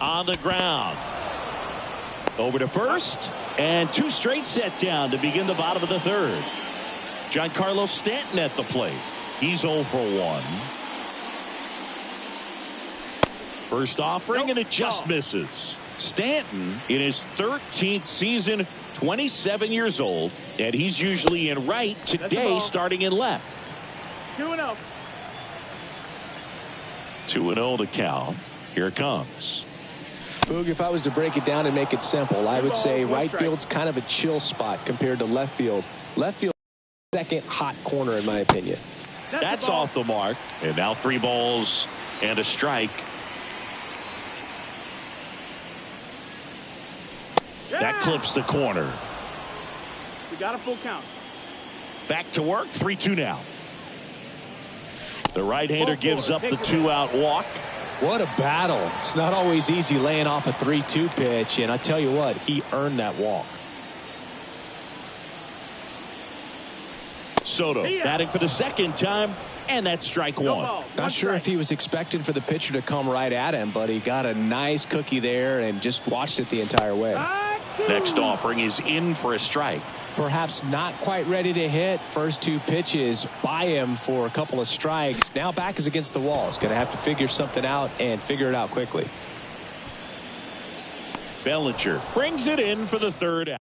On the ground. Over to first, and two straight set down to begin the bottom of the third. Giancarlo Stanton at the plate. He's 0 for 1. First offering, and it just misses. Stanton in his 13th season, 27 years old, and he's usually in right, today starting in left. 2-0. 2-0 to count. Here it comes. Boog, if I was to break it down and make it simple, I would say right field's kind of a chill spot compared to left field. Left field, second hot corner in my opinion. That's off the mark. And now 3 balls and a strike. That clips the corner. We got a full count. Back to work. 3-2 now. The right-hander gives up the 2-out walk. What a battle. It's not always easy laying off a 3-2 pitch, and I tell you what, he earned that walk. Soto batting for the second time, and that's strike one. Not sure if he was expecting for the pitcher to come right at him, but he got a nice cookie there and just watched it the entire way. Next offering is in for a strike. Perhaps not quite ready to hit. First 2 pitches by him for a couple of strikes. Now back is against the wall. He's going to have to figure something out and figure it out quickly. Bellinger brings it in for the third out.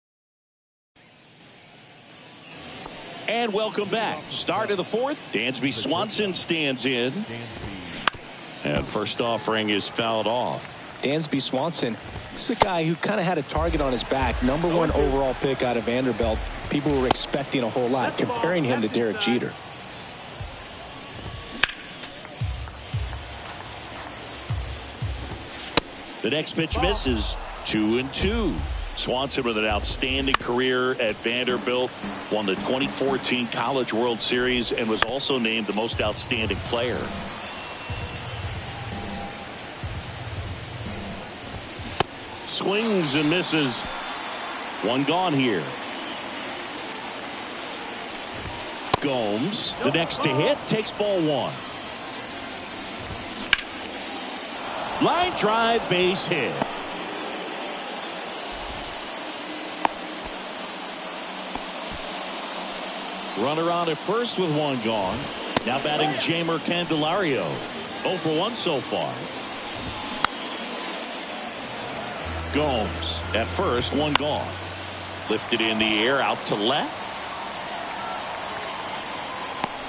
And welcome back. Start of the fourth. Dansby Swanson stands in. And first offering is fouled off. Dansby Swanson, this is a guy who kind of had a target on his back. #1 overall pick out of Vanderbilt. People were expecting a whole lot, comparing him to Derek Jeter. The next pitch misses. 2-2. Swanson with an outstanding career at Vanderbilt. Won the 2014 College World Series and was also named the most outstanding player. Swings and misses. One gone here. Gomes, the next to hit, takes ball 1. Line drive, base hit. Runner on at first with 1 gone. Now batting Jeimer Candelario. 0 for 1 so far. Gomes at first, 1 gone. Lifted in the air, out to left.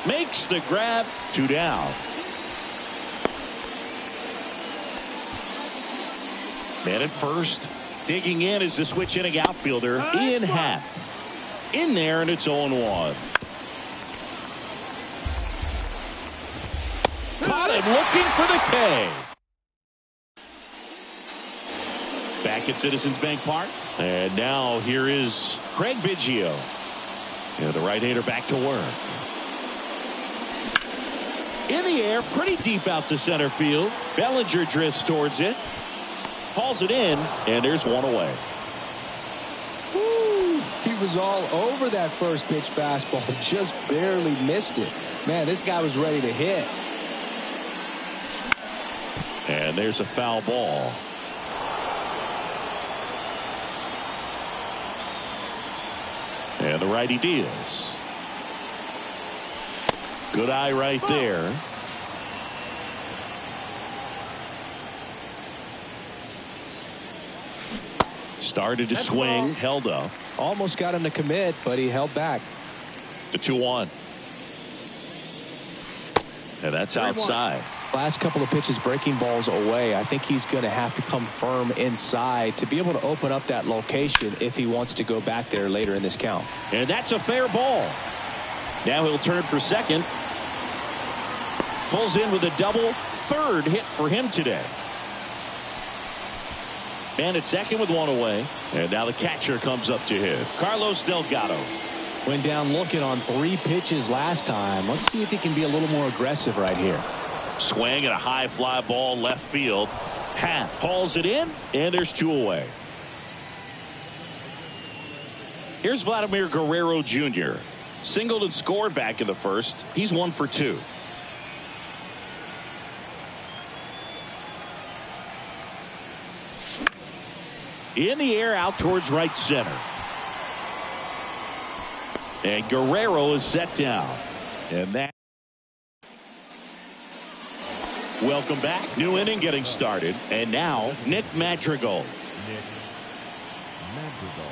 Makes the grab, 2 down. Man at first, digging in is the switch inning outfielder, Ian Happ. In there, and it's 0-1. Caught him looking for the K. Back at Citizens Bank Park. And now here is Craig Biggio. And the right-hander back to work. In the air, pretty deep out to center field. Bellinger drifts towards it. Hauls it in, and there's 1 away. Woo, he was all over that first pitch fastball. Just barely missed it. Man, this guy was ready to hit. And there's a foul ball. And the righty deals. Good eye right there. Started to swing, held up. Almost got him to commit, but he held back. The 2-1. And that's outside. Last couple of pitches breaking balls away. I think he's going to have to come firm inside to be able to open up that location if he wants to go back there later in this count. And that's a fair ball. Now he'll turn for second. Pulls in with a double. Third hit for him today. And at second with one away. And now the catcher comes up to hit. Carlos Delgado. Went down looking on 3 pitches last time. Let's see if he can be a little more aggressive right here. Swing and a high fly ball left field. Happ hauls it in, and there's 2 away. Here's Vladimir Guerrero Jr. Singled and scored back in the first. He's 1 for 2. In the air out towards right center. And Guerrero is set down. And that. Welcome back. New inning getting started. And now Nick Madrigal. Nick Madrigal.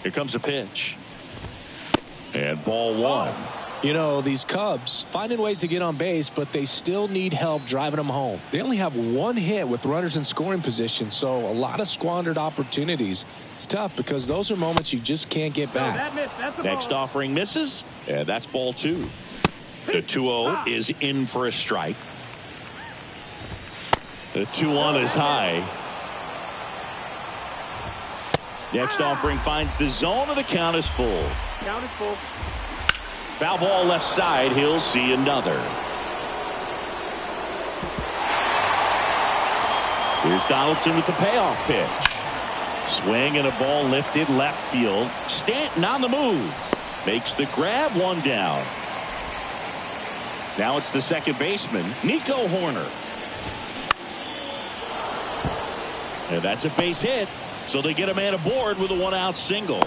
Here comes a pitch. And ball 1. You know, these Cubs finding ways to get on base, but they still need help driving them home. They only have 1 hit with runners in scoring position, so a lot of squandered opportunities. It's tough because those are moments you just can't get back. That missed. That's a Next ball. offering misses. And that's ball 2. The 2-0 is in for a strike. The 2-1 is high. Next offering finds the zone, and the count is full. Count is full. Foul ball left side. He'll see another. Here's Donaldson with the payoff pitch. Swing and a ball lifted left field. Stanton on the move. Makes the grab, 1 down. Now it's the second baseman, Nico Hoerner. And that's a base hit. So they get a man aboard with a 1-out single.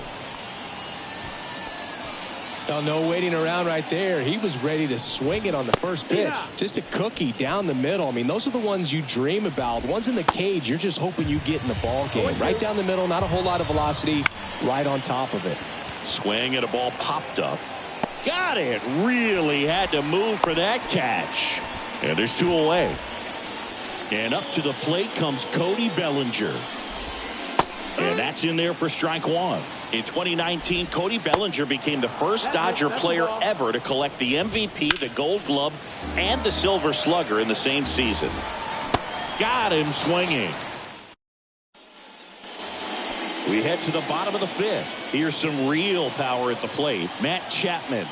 No waiting around right there. He was ready to swing it on the first pitch. Yeah. Just a cookie down the middle. I mean, those are the ones you dream about. Ones in the cage, you're just hoping you get in the ball game. Right down the middle, not a whole lot of velocity, right on top of it. Swing and a ball popped up. Got it. Really had to move for that catch. And there's 2 away. And up to the plate comes Cody Bellinger. And that's in there for strike 1. In 2019, Cody Bellinger became the first Dodger player ever to collect the MVP, the Gold Glove, and the Silver Slugger in the same season. Got him swinging. We head to the bottom of the 5th. Here's some real power at the plate. Matt Chapman.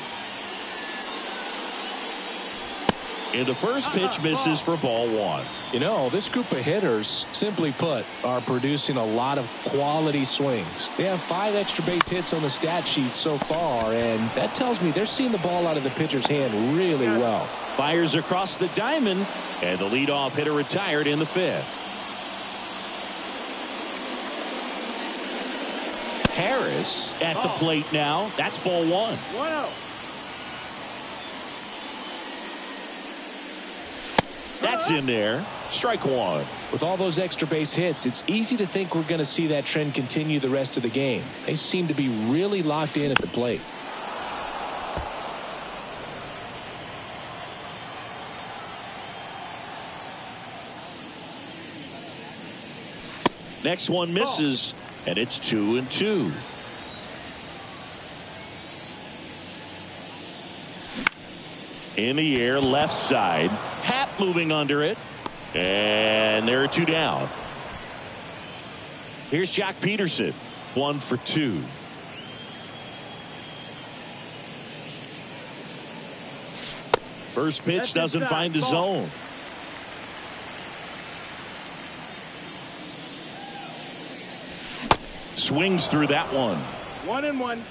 And the first pitch misses for ball 1. You know, this group of hitters, simply put, are producing a lot of quality swings. They have 5 extra base hits on the stat sheet so far, and that tells me they're seeing the ball out of the pitcher's hand really well. Fires across the diamond, and the leadoff hitter retired in the 5th. Harris at the plate now. That's ball 1. 1-0. That's in there. Strike 1. With all those extra base hits, it's easy to think we're going to see that trend continue the rest of the game. They seem to be really locked in at the plate. Next one misses, and it's 2-2. In the air, left side. Happ moving under it. And there are 2 down. Here's Jock Peterson. 1 for 2. First pitch doesn't find the zone. Swings through that one. 1-1.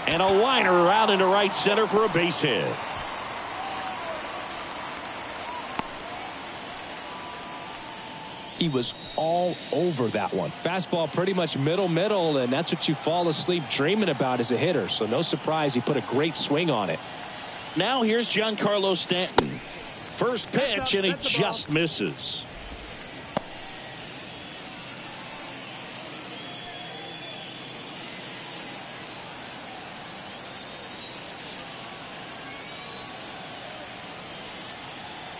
And a liner around into right center for a base hit. He was all over that one. Fastball pretty much middle, and that's what you fall asleep dreaming about as a hitter. So no surprise he put a great swing on it. Now here's Giancarlo Stanton. First pitch, and he just misses.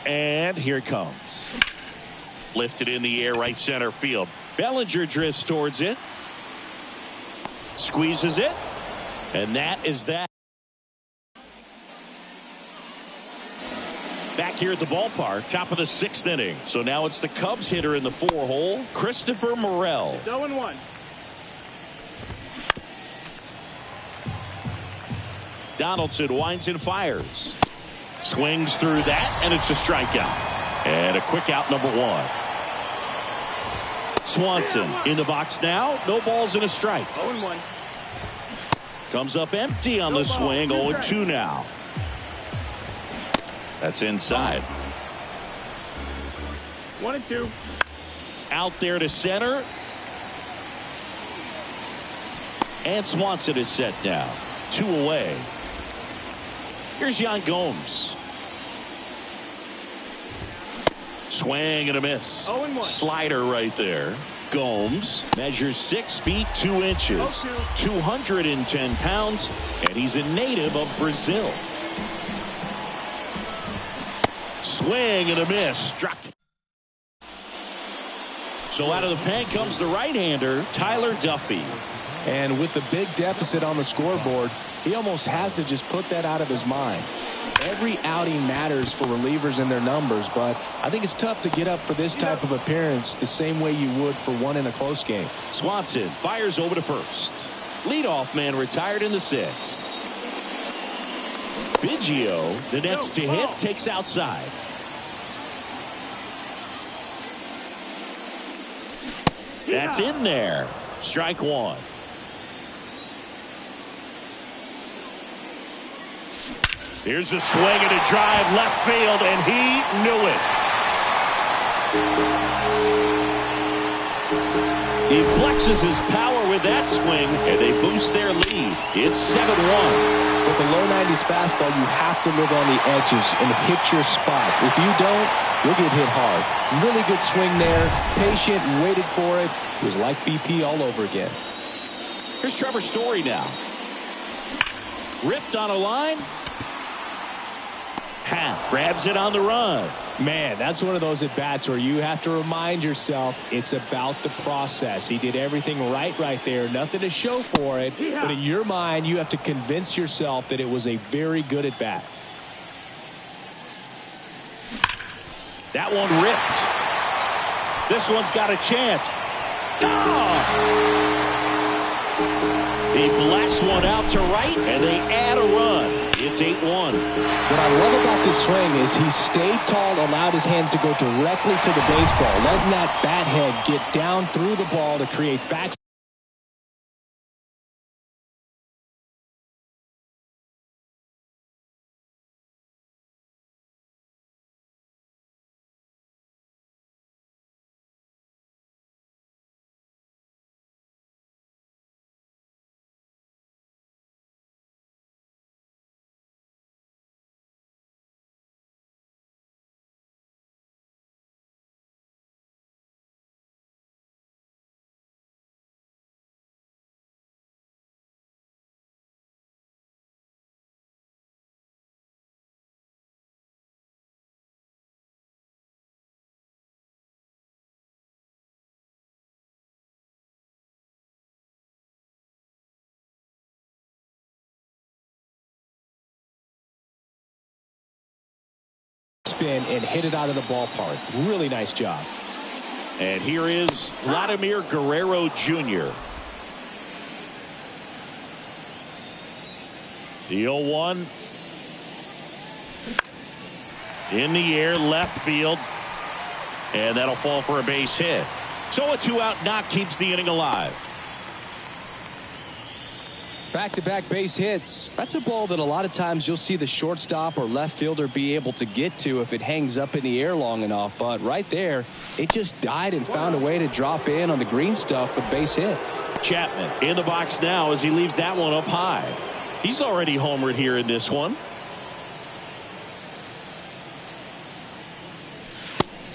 And here it comes. Lifted in the air, right center field. Bellinger drifts towards it. Squeezes it. And that is that. Back here at the ballpark, top of the 6th inning. So now it's the Cubs hitter in the 4-hole, Christopher Morel. 0-1. Donaldson winds and fires. Swings through that, and it's a strikeout. And a quick out, number 1. Swanson in the box now. No balls and a strike. 0-1. Comes up empty on the swing. 0-2 now. That's inside. 1-2. Out there to center. And Swanson is set down. 2 away. Here's Yan Gomes. Swing and a miss. 0-1. Slider right there. Gomes measures 6 feet 2 inches. 0-2. 210 pounds. And he's a native of Brazil. Swing and a miss. Struck. So out of the pen comes the right-hander, Tyler Duffy. And with the big deficit on the scoreboard, he almost has to just put that out of his mind. Every outing matters for relievers and their numbers, but I think it's tough to get up for this type of appearance the same way you would for one in a close game. Swanson fires over to first. Leadoff man retired in the 6th. Biggio, the next to hit, takes outside. That's in there. Strike 1. Here's a swing and a drive left field, and he knew it. He flexes his power with that swing, and they boost their lead. It's 7-1. With a low 90s fastball, you have to live on the edges and hit your spots. If you don't, you'll get hit hard. Really good swing there. Patient, waited for it. It was like BP all over again. Here's Trevor Story now. Ripped on a line. Grabs it on the run. Man, that's one of those at-bats where you have to remind yourself it's about the process. He did everything right there. Nothing to show for it. Yeah. But in your mind, you have to convince yourself that it was a very good at-bat. That one ripped. This one's got a chance. Oh! He blasts one out to right, and they add a run. It's 8-1. What I love about this swing is he stayed tall, allowed his hands to go directly to the baseball, letting that bat head get down through the ball to create back. Spin and hit it out of the ballpark. Really nice job. And here is Vladimir Guerrero Jr. The 0-1. In the air, left field. And that'll fall for a base hit. So a 2-out knock keeps the inning alive. Back-to-back base hits. That's a ball that a lot of times you'll see the shortstop or left fielder be able to get to if it hangs up in the air long enough. But right there, it just died and found a way to drop in on the green stuff with base hit. Chapman in the box now as he leaves that one up high. He's already homered here in this one.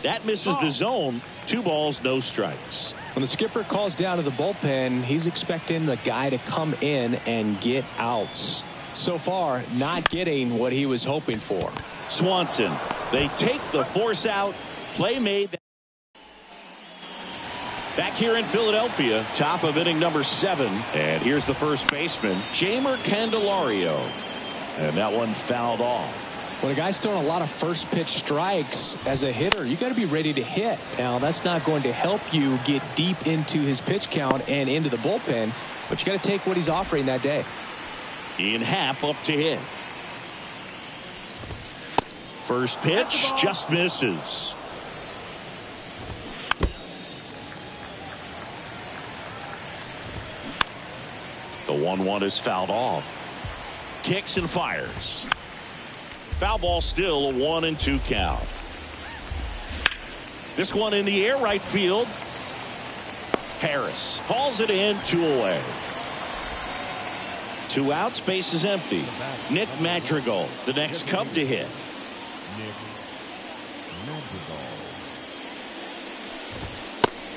That misses the zone. 2 balls, no strikes. When the skipper calls down to the bullpen, he's expecting the guy to come in and get outs. So far, not getting what he was hoping for. Swanson, they take the force out. Play made. Back here in Philadelphia, top of inning number 7. And here's the first baseman, Jeimer Candelario. And that one fouled off. When a guy's throwing a lot of first pitch strikes as a hitter, you got to be ready to hit. Now, that's not going to help you get deep into his pitch count and into the bullpen, but you got to take what he's offering that day. Ian Happ up to hit. First pitch just misses. The 1-1 is fouled off. Kicks and fires. Foul ball, still a 1-2 count. This one in the air, right field. Harris hauls it in, 2 away. 2 outs, base is empty. Nick Madrigal, the next Cub to hit.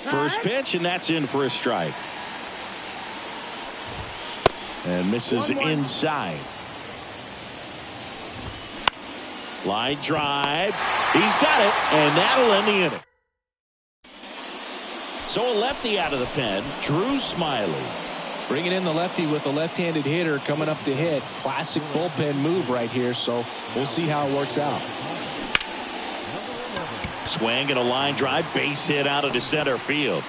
First pitch, and that's in for a strike. And misses inside. Line drive. He's got it, and that'll end the inning. So a lefty out of the pen, Drew Smiley. Bringing in the lefty with a left-handed hitter coming up to hit. Classic bullpen move right here, so we'll see how it works out. Swing and a line drive, base hit out into center field.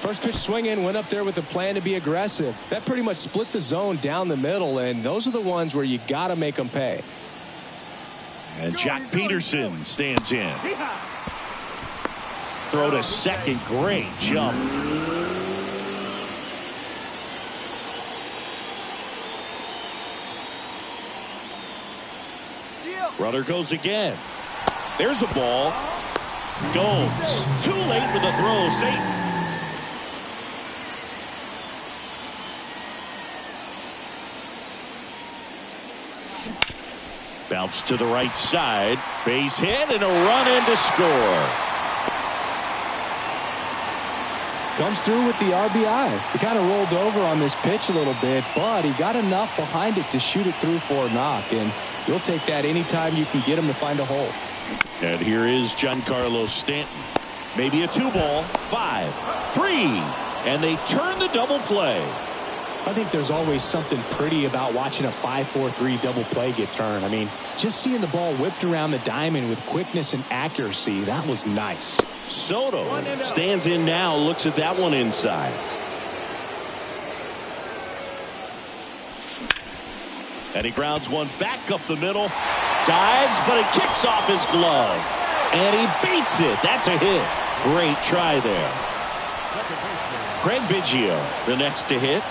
First pitch swinging, went up there with a plan to be aggressive. That pretty much split the zone down the middle, and those are the ones where you got to make them pay. And Jack Peterson stands in. Throw to second, great jump. Runner goes again. There's a ball. Gomes too late with the throw, safe. Bounce to the right side. Base hit and a run in to score. Comes through with the RBI. He kind of rolled over on this pitch a little bit, but he got enough behind it to shoot it through for a knock. And you'll take that anytime you can get him to find a hole. And here is Giancarlo Stanton. Maybe a 2-ball, 5, 3. And they turn the double play. I think there's always something pretty about watching a 5-4-3 double play get turned. I mean, just seeing the ball whipped around the diamond with quickness and accuracy, that was nice. Soto stands in now, looks at that one inside. And he grounds one back up the middle. Dives, but it kicks off his glove. And he beats it. That's a hit. Great try there. Craig Biggio, the next to hit.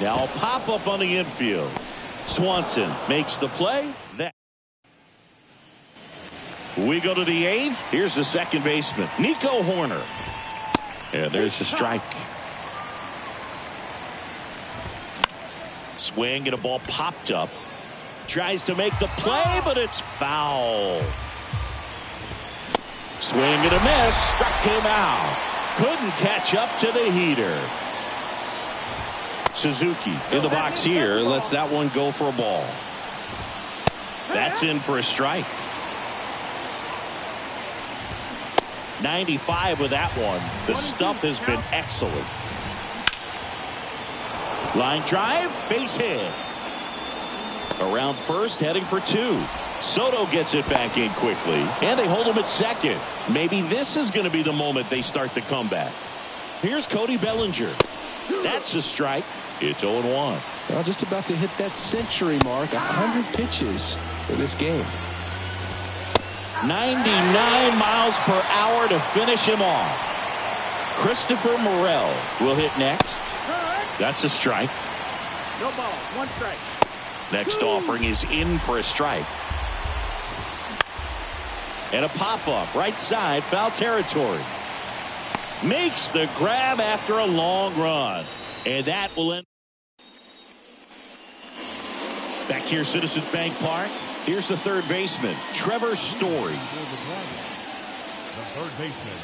Now a pop-up on the infield. Swanson makes the play. We go to the 8th. Here's the second baseman, Nico Horner. And there's the strike. Swing and a ball popped up. Tries to make the play, but it's foul. Swing and a miss. Struck him out. Couldn't catch up to the heater. Suzuki in the box here lets that one go for a ball. That's in for a strike. 95 with that one. The stuff has been excellent. Line drive, base hit. Around first, heading for 2. Soto gets it back in quickly, and they hold him at second. Maybe this is going to be the moment they start the comeback. Here's Cody Bellinger. That's a strike. It's 0-1. Well, just about to hit that century mark. 100 pitches for this game. 99 miles per hour to finish him off. Christopher Morel will hit next. That's a strike. No ball. One strike. Next offering is in for a strike. And a pop-up right side, foul territory. Makes the grab after a long run. And that will end. Back here, Citizens Bank Park. Here's the third baseman, Trevor Story. The third baseman,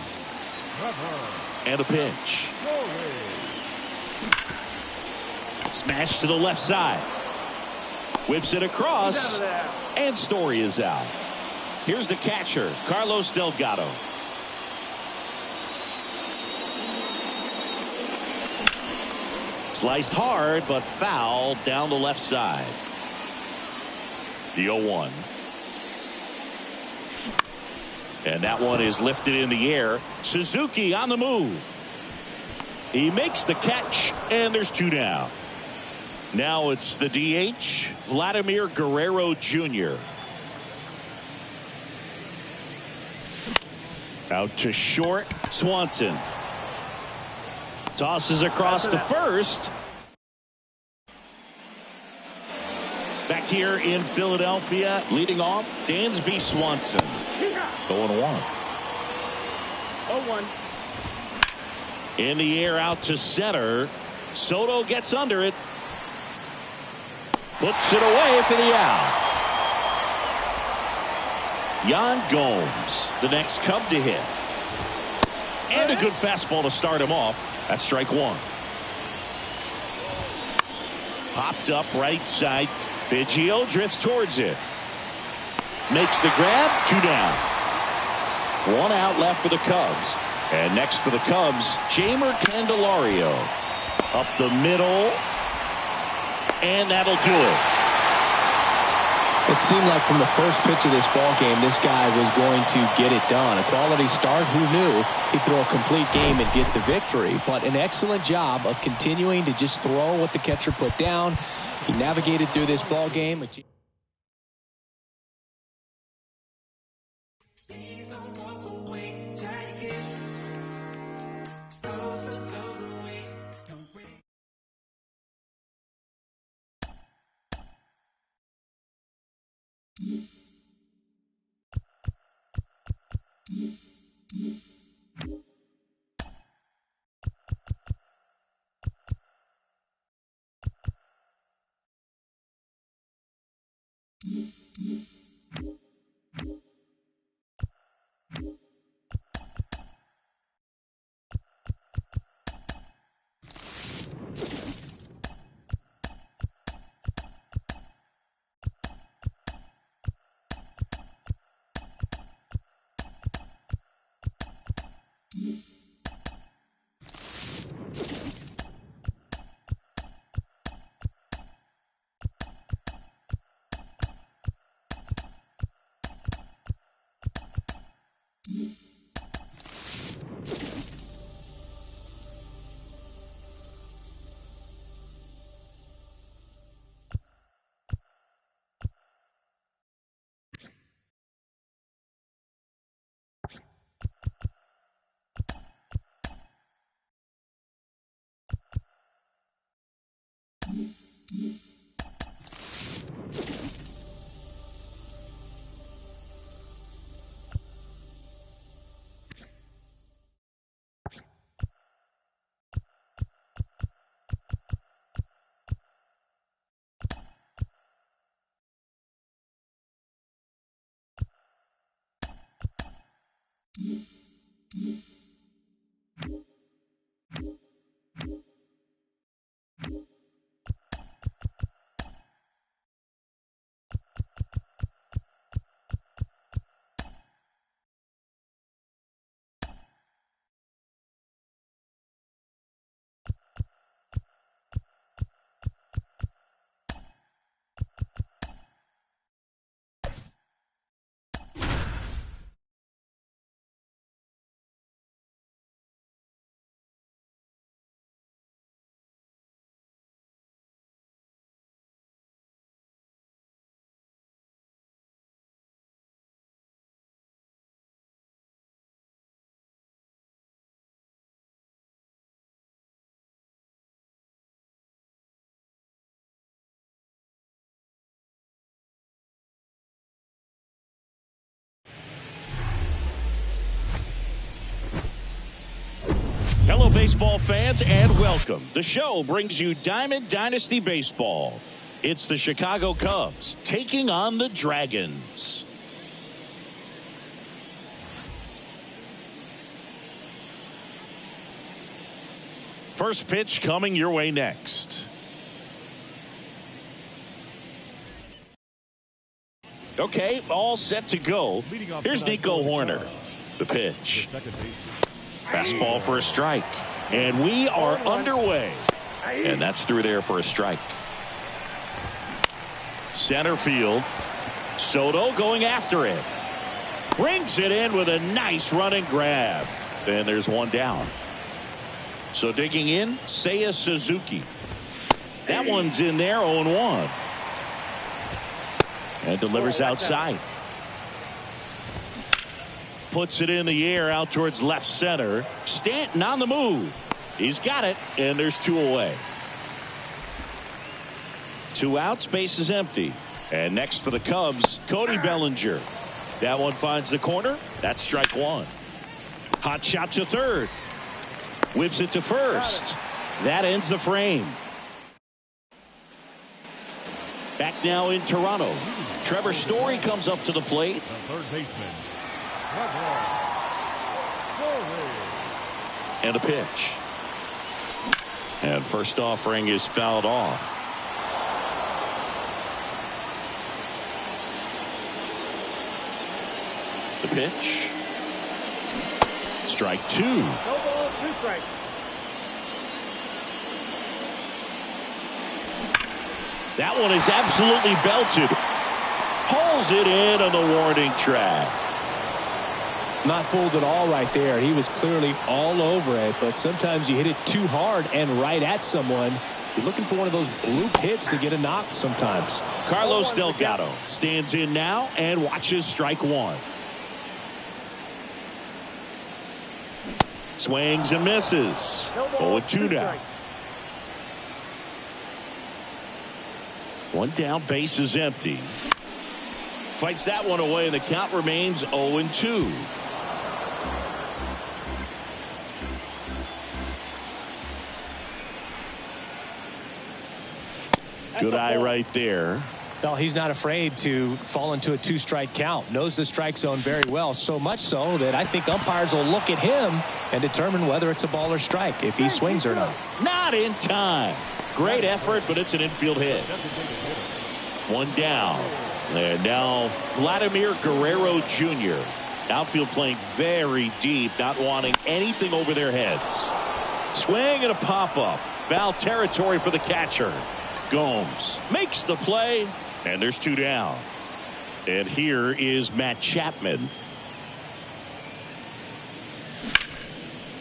Trevor. And a pitch. Smash to the left side. Whips it across. And Story is out. Here's the catcher, Carlos Delgado. Sliced hard, but foul down the left side. The 0-1. And that one is lifted in the air. Suzuki on the move. He makes the catch, and there's two down. Now it's the DH, Vladimir Guerrero Jr. Out to short, Swanson. Tosses across to first. Back here in Philadelphia, leading off, Dansby Swanson. 0-1. 0-1. In the air out to center. Soto gets under it. Puts it away for the out. Yan Gomes, the next Cub to hit. And a good fastball to start him off. That's strike one. Popped up right side. Biggio drifts towards it. Makes the grab. Two down. One out left for the Cubs. And next for the Cubs, Jeimer Candelario. Up the middle. And that'll do it. It seemed like from the first pitch of this ball game, this guy was going to get it done. A quality start. Who knew he'd throw a complete game and get the victory? But an excellent job of continuing to just throw what the catcher put down. He navigated through this ball game. Hello, baseball fans, and welcome. The show brings you Diamond Dynasty Baseball. It's the Chicago Cubs taking on the Dragons. First pitch coming your way next. Okay, all set to go. Here's Nico Hoerner. The pitch. Fastball for a strike. And we are underway. And that's through there for a strike. Center field. Soto going after it. Brings it in with a nice running grab. And there's one down. So digging in, Seiya Suzuki. That one's in there, 0-1. And delivers outside. Puts it in the air out towards left center. Stanton on the move. He's got it, and there's two away. 2 outs, base is empty. And next for the Cubs, Cody Bellinger. That one finds the corner. That's strike one. Hot shot to third. Whips it to first. That ends the frame. Back now in Toronto. Trevor Story comes up to the plate. The third baseman, Trevor Story. And a pitch. And first offering is fouled off. The pitch. Strike two. No ball, 2 strikes. That one is absolutely belted. Pulls it in on the warning track. Not fooled at all right there. He was clearly all over it, but sometimes you hit it too hard and right at someone. You're looking for one of those bloop hits to get a knock sometimes. Carlos Delgado stands in now and watches strike one. Swings and misses. 0-2 now. One down, base is empty. Fights that one away, and the count remains 0-2. Good eye right there. Well, he's not afraid to fall into a 2-strike count. Knows the strike zone very well, so much so that I think umpires will look at him and determine whether it's a ball or strike, if he swings or not. Not in time. Great effort, but it's an infield hit. One down. And now Vladimir Guerrero Jr. Outfield playing very deep, not wanting anything over their heads. Swing and a pop-up. Foul territory for the catcher. Gomes makes the play, and there's 2 down. And here is Matt Chapman.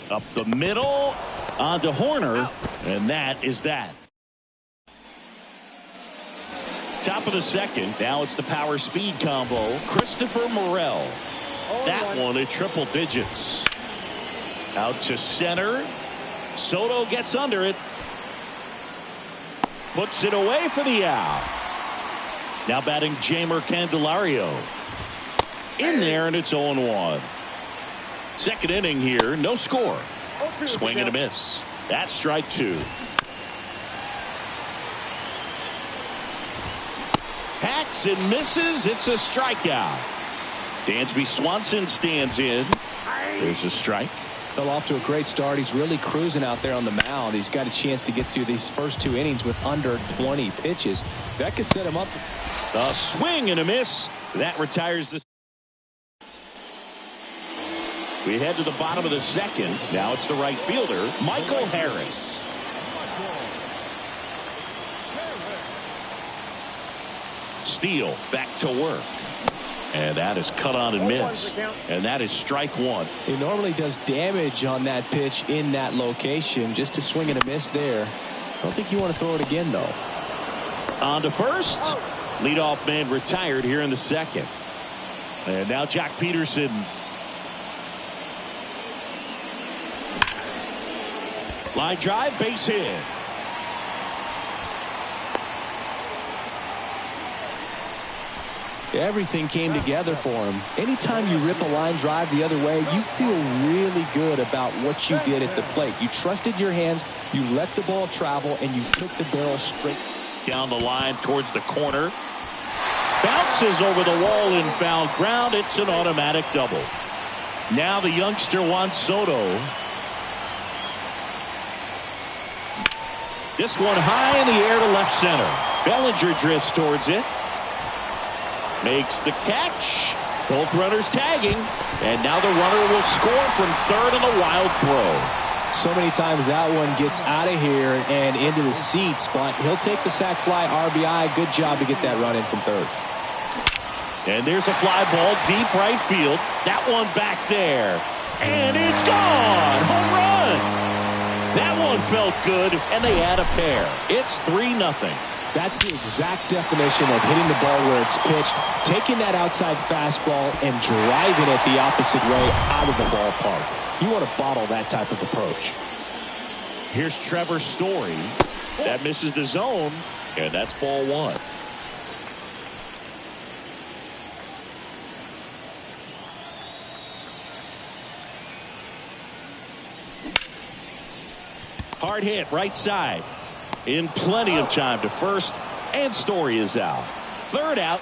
Up the middle, onto Hoerner, and that is that. Top of the second, now it's the power speed combo. Christopher Morel. That one at triple digits. Out to center. Soto gets under it. Puts it away for the out. Now batting Jeimer Candelario. In there, and it's 0-1. Second inning here, no score. Swing and a miss. That's strike two. Hacks and misses. It's a strikeout. Dansby Swanson stands in. There's a strike. Fell off to a great start. He's really cruising out there on the mound. He's got a chance to get through these first 2 innings with under 20 pitches. That could set him up. A swing and a miss. That retires the. We head to the bottom of the second. Now it's the right fielder, Michael Harris. Steele back to work. And that is cut on and missed. And that is strike one. He normally does damage on that pitch in that location. Just to swing and a miss there. I don't think you want to throw it again, though. On to first. Leadoff man retired here in the second. And now Jock Peterson. Line drive, base hit. Everything came together for him. Anytime you rip a line drive the other way, you feel really good about what you did at the plate. You trusted your hands, you let the ball travel, and you took the barrel straight down the line towards the corner. Bounces over the wall in foul ground. It's an automatic double. Now the youngster Juan Soto. This one high in the air to left center. Bellinger drifts towards it. Makes the catch. Both runners tagging. And now the runner will score from third on a wild throw. So many times that one gets out of here and into the seats, but he'll take the sac fly RBI. Good job to get that run in from third. And there's a fly ball deep right field. That one back there. And it's gone. Home run. That one felt good, and they add a pair. It's 3-0. That's the exact definition of hitting the ball where it's pitched, taking that outside fastball and driving it the opposite way out of the ballpark. You want to bottle that type of approach. Here's Trevor Story. That misses the zone, and that's ball one. Hard hit right side. In plenty of time to first, and Story is out. Third out.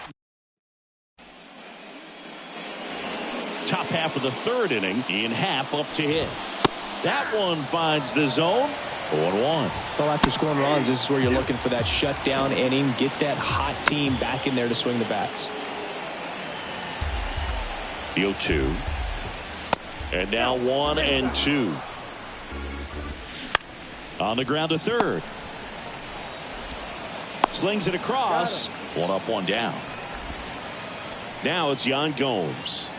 Top half of the third inning. Ian Happ up to hit. That one finds the zone. 0-1. Well, after scoring runs, this is where you're looking for that shutdown inning. Get that hot team back in there to swing the bats. The 0-2. And now 1-2. On the ground to third. Slings it across. One up, one down. Now it's Yan Gomes.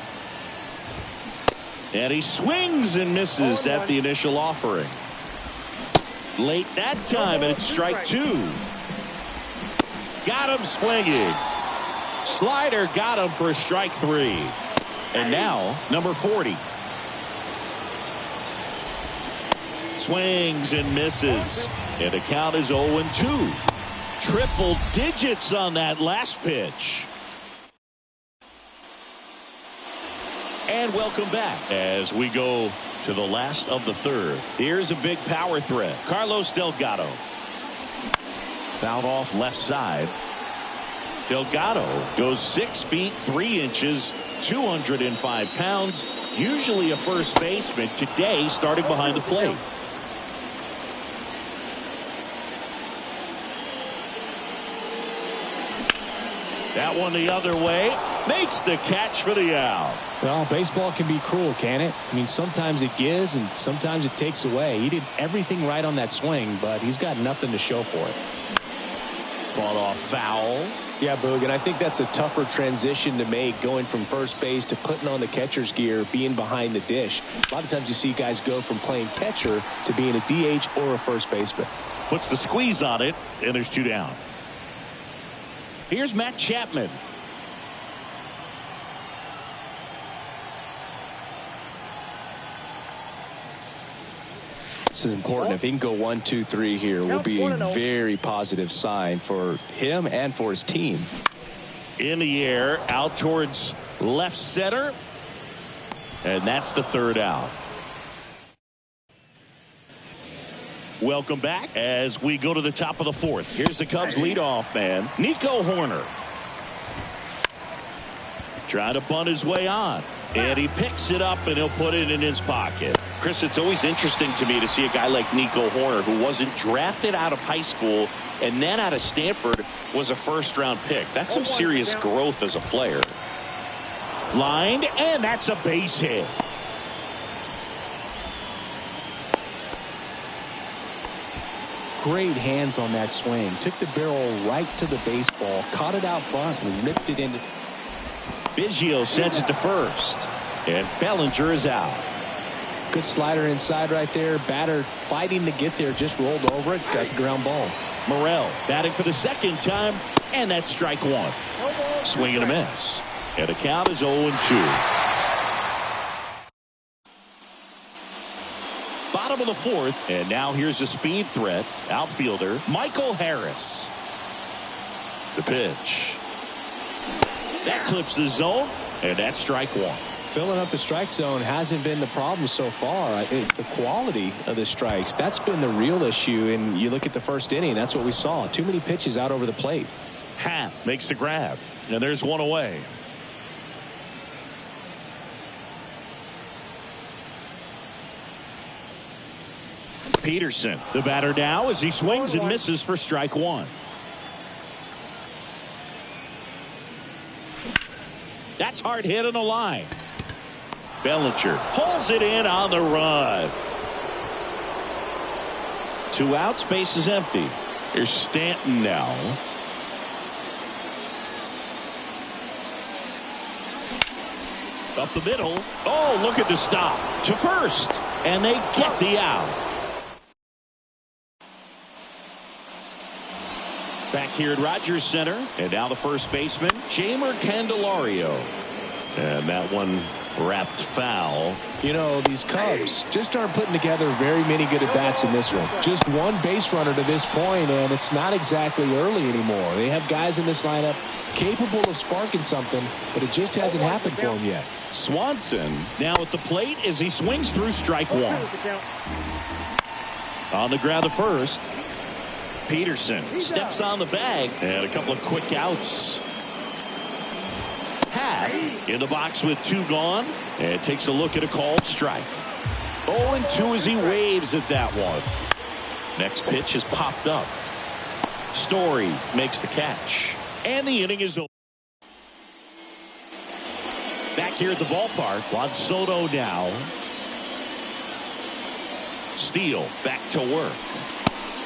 And he swings and misses at the initial offering. Late that time, and it's strike two. Got him swinging. Slider got him for strike three. And now, number 40. Swings and misses. And the count is 0-2. Triple digits on that last pitch. And welcome back as we go to the last of the third. Here's a big power threat. Carlos Delgado. Fouled off left side. Delgado goes 6 feet 3 inches, 205 pounds. Usually a first baseman. Today starting behind the plate. That one the other way. Makes the catch for the out. Well, baseball can be cruel, can it? I mean, sometimes it gives and sometimes it takes away. He did everything right on that swing, but he's got nothing to show for it. Fought off foul. Yeah, Boog, and I think that's a tougher transition to make, going from first base to putting on the catcher's gear, being behind the dish. A lot of times you see guys go from playing catcher to being a DH or a first baseman. Puts the squeeze on it, and there's 2 down. Here's Matt Chapman. This is important. If he can go 1, 2, 3 here, will be a very positive sign for him and for his team. In the air, out towards left center. And that's the third out. Welcome back as we go to the top of the fourth. Here's the Cubs leadoff man, Nico Hoerner. Trying to bunt his way on. And he picks it up and he'll put it in his pocket. Chris, it's always interesting to me to see a guy like Nico Hoerner, who wasn't drafted out of high school and then out of Stanford was a first-round pick. That's some serious growth as a player. Lined, and that's a base hit. Great hands on that swing. Took the barrel right to the baseball, caught it out front, and ripped it into. Biggio sends it to first, and Bellinger is out. Good slider inside right there. Batter fighting to get there, just rolled over it, got the ground ball. Morel batting for the second time, and that's strike one. Swing and a miss. And the count is 0-2. Bottom of the fourth, and now here's a speed threat. Outfielder Michael Harris. The pitch. That clips the zone, and that's strike one. Filling up the strike zone hasn't been the problem so far. It's the quality of the strikes. That's been the real issue. And you look at the first inning, that's what we saw. Too many pitches out over the plate. Happ makes the grab, and there's one away. Peterson, the batter now as he swings and misses for strike one. That's hard hit on the line. Bellinger pulls it in on the run. 2 outs, base is empty. Here's Stanton now. Up the middle. Oh, look at the stop. To first. And they get the out. Back here at Rogers Center. And now the first baseman, Jeimer Candelario. And that one wrapped foul. You know, these Cubs just aren't putting together very many good at-bats in this one. Just one base runner to this point, and it's not exactly early anymore. They have guys in this lineup capable of sparking something, but it just hasn't happened for them yet. Swanson now at the plate as he swings through strike one. On the ground to first. Peterson steps on the bag, and a couple of quick outs. Happ in the box with 2 gone, and takes a look at a called strike. 0-2 as he waves at that one. Next pitch is popped up. Story makes the catch, and the inning is over. Back here at the ballpark, Juan Soto now. Steele back to work.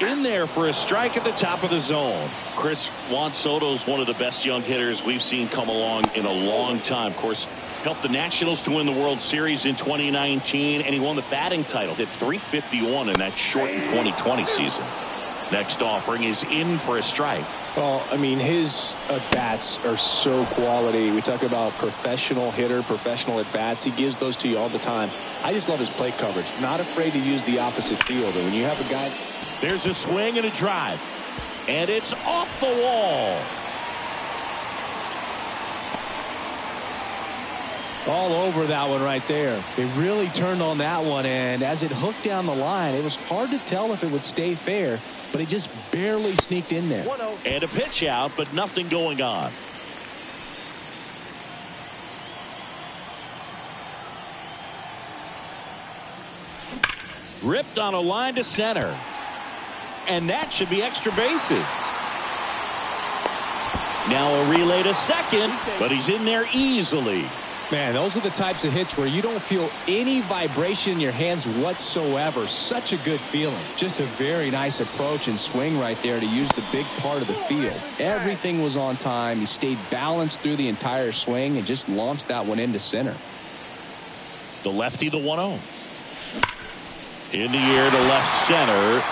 In there for a strike at the top of the zone. Chris, Juan Soto is one of the best young hitters we've seen come along in a long time. Of course, helped the Nationals to win the World Series in 2019, and he won the batting title. Hit .351 in that shortened 2020 season. Next offering is in for a strike. Well, I mean, his at-bats are so quality. We talk about professional hitter, professional at-bats. He gives those to you all the time. I just love his plate coverage. Not afraid to use the opposite field. And when you have a guy... There's a swing and a drive. And it's off the wall. All over that one right there. They really turned on that one, and as it hooked down the line, it was hard to tell if it would stay fair, but it just barely sneaked in there. And a pitch out, but nothing going on. Ripped on a line to center. And that should be extra bases. Now a relay to second, but he's in there easily. Man, those are the types of hits where you don't feel any vibration in your hands whatsoever. Such a good feeling. Just a very nice approach and swing right there to use the big part of the field. Everything was on time. He stayed balanced through the entire swing and just launched that one into center. The lefty, the 1-0. In the air to left center.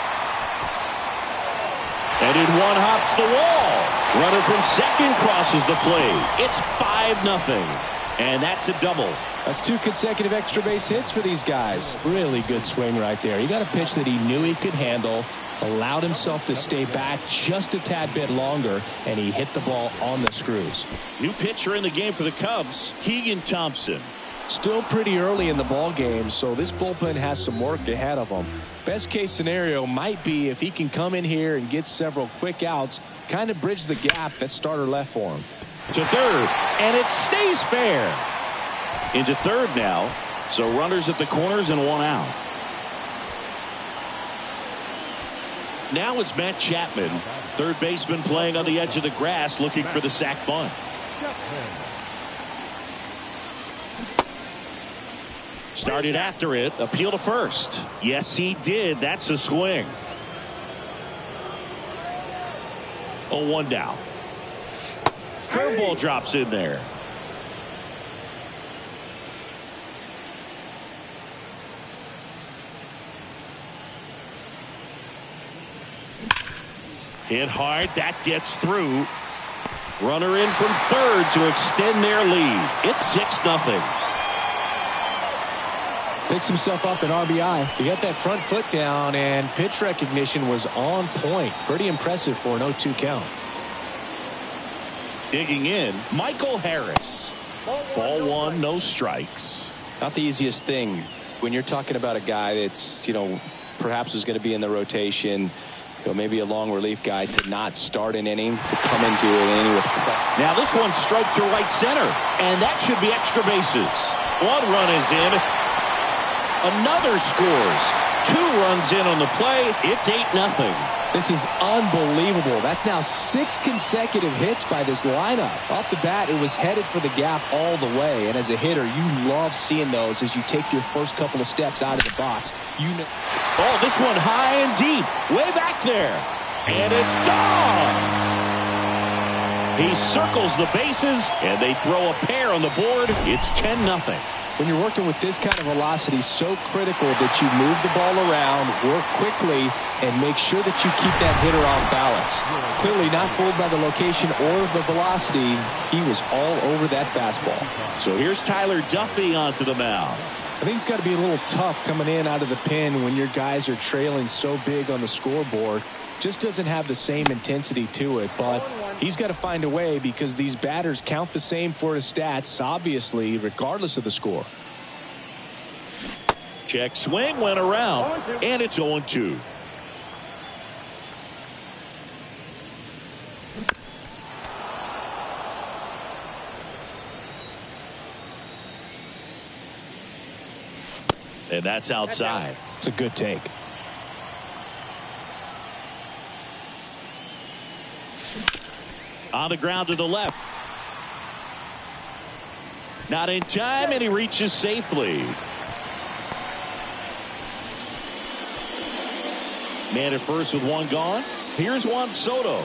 And in one hops the wall. Runner from second crosses the plate. It's 5-0. And that's a double. That's 2 consecutive extra base hits for these guys. Really good swing right there. He got a pitch that he knew he could handle, allowed himself to stay back just a tad bit longer, and he hit the ball on the screws. New pitcher in the game for the Cubs, Keegan Thompson. Still pretty early in the ball game, so this bullpen has some work ahead of him. Best case scenario might be if he can come in here and get several quick outs, kind of bridge the gap that starter left for him. To third, and it stays fair. Into third now, so runners at the corners and 1 out. Now it's Matt Chapman, third baseman playing on the edge of the grass looking for the sac bunt. Started after it, appeal to first. Yes, he did. That's a swing. 0-1 down. Curveball drops in there. Hit hard. That gets through. Runner in from third to extend their lead. It's 6-0. Picks himself up an RBI. He got that front foot down, and pitch recognition was on point. Pretty impressive for an 0-2 count. Digging in, Michael Harris. Ball one, no strikes. Not the easiest thing when you're talking about a guy that's, perhaps is going to be in the rotation, maybe a long relief guy, to not start an inning, to come into an inning with. Now this one strike to right center, and that should be extra bases. One run is in. Another scores. 2 runs in on the play. It's 8-0. This is unbelievable. That's now 6 consecutive hits by this lineup. Off the bat, it was headed for the gap all the way. And as a hitter, you love seeing those as you take your first couple of steps out of the box. Oh, this one high and deep. Way back there. And it's gone. He circles the bases, and they throw a pair on the board. It's 10-0. When you're working with this kind of velocity, so critical that you move the ball around, work quickly, and make sure that you keep that hitter off balance. Clearly not fooled by the location or the velocity. He was all over that fastball. So here's Tyler Duffy onto the mound. I think it's got to be a little tough coming in out of the pen when your guys are trailing so big on the scoreboard. Just doesn't have the same intensity to it, but he's got to find a way because these batters count the same for his stats, obviously, regardless of the score. Check swing, went around, and it's 0-2. And that's outside. It's a good take. On the ground to the left. Not in time, and he reaches safely. Man at first with one gone. Here's Juan Soto.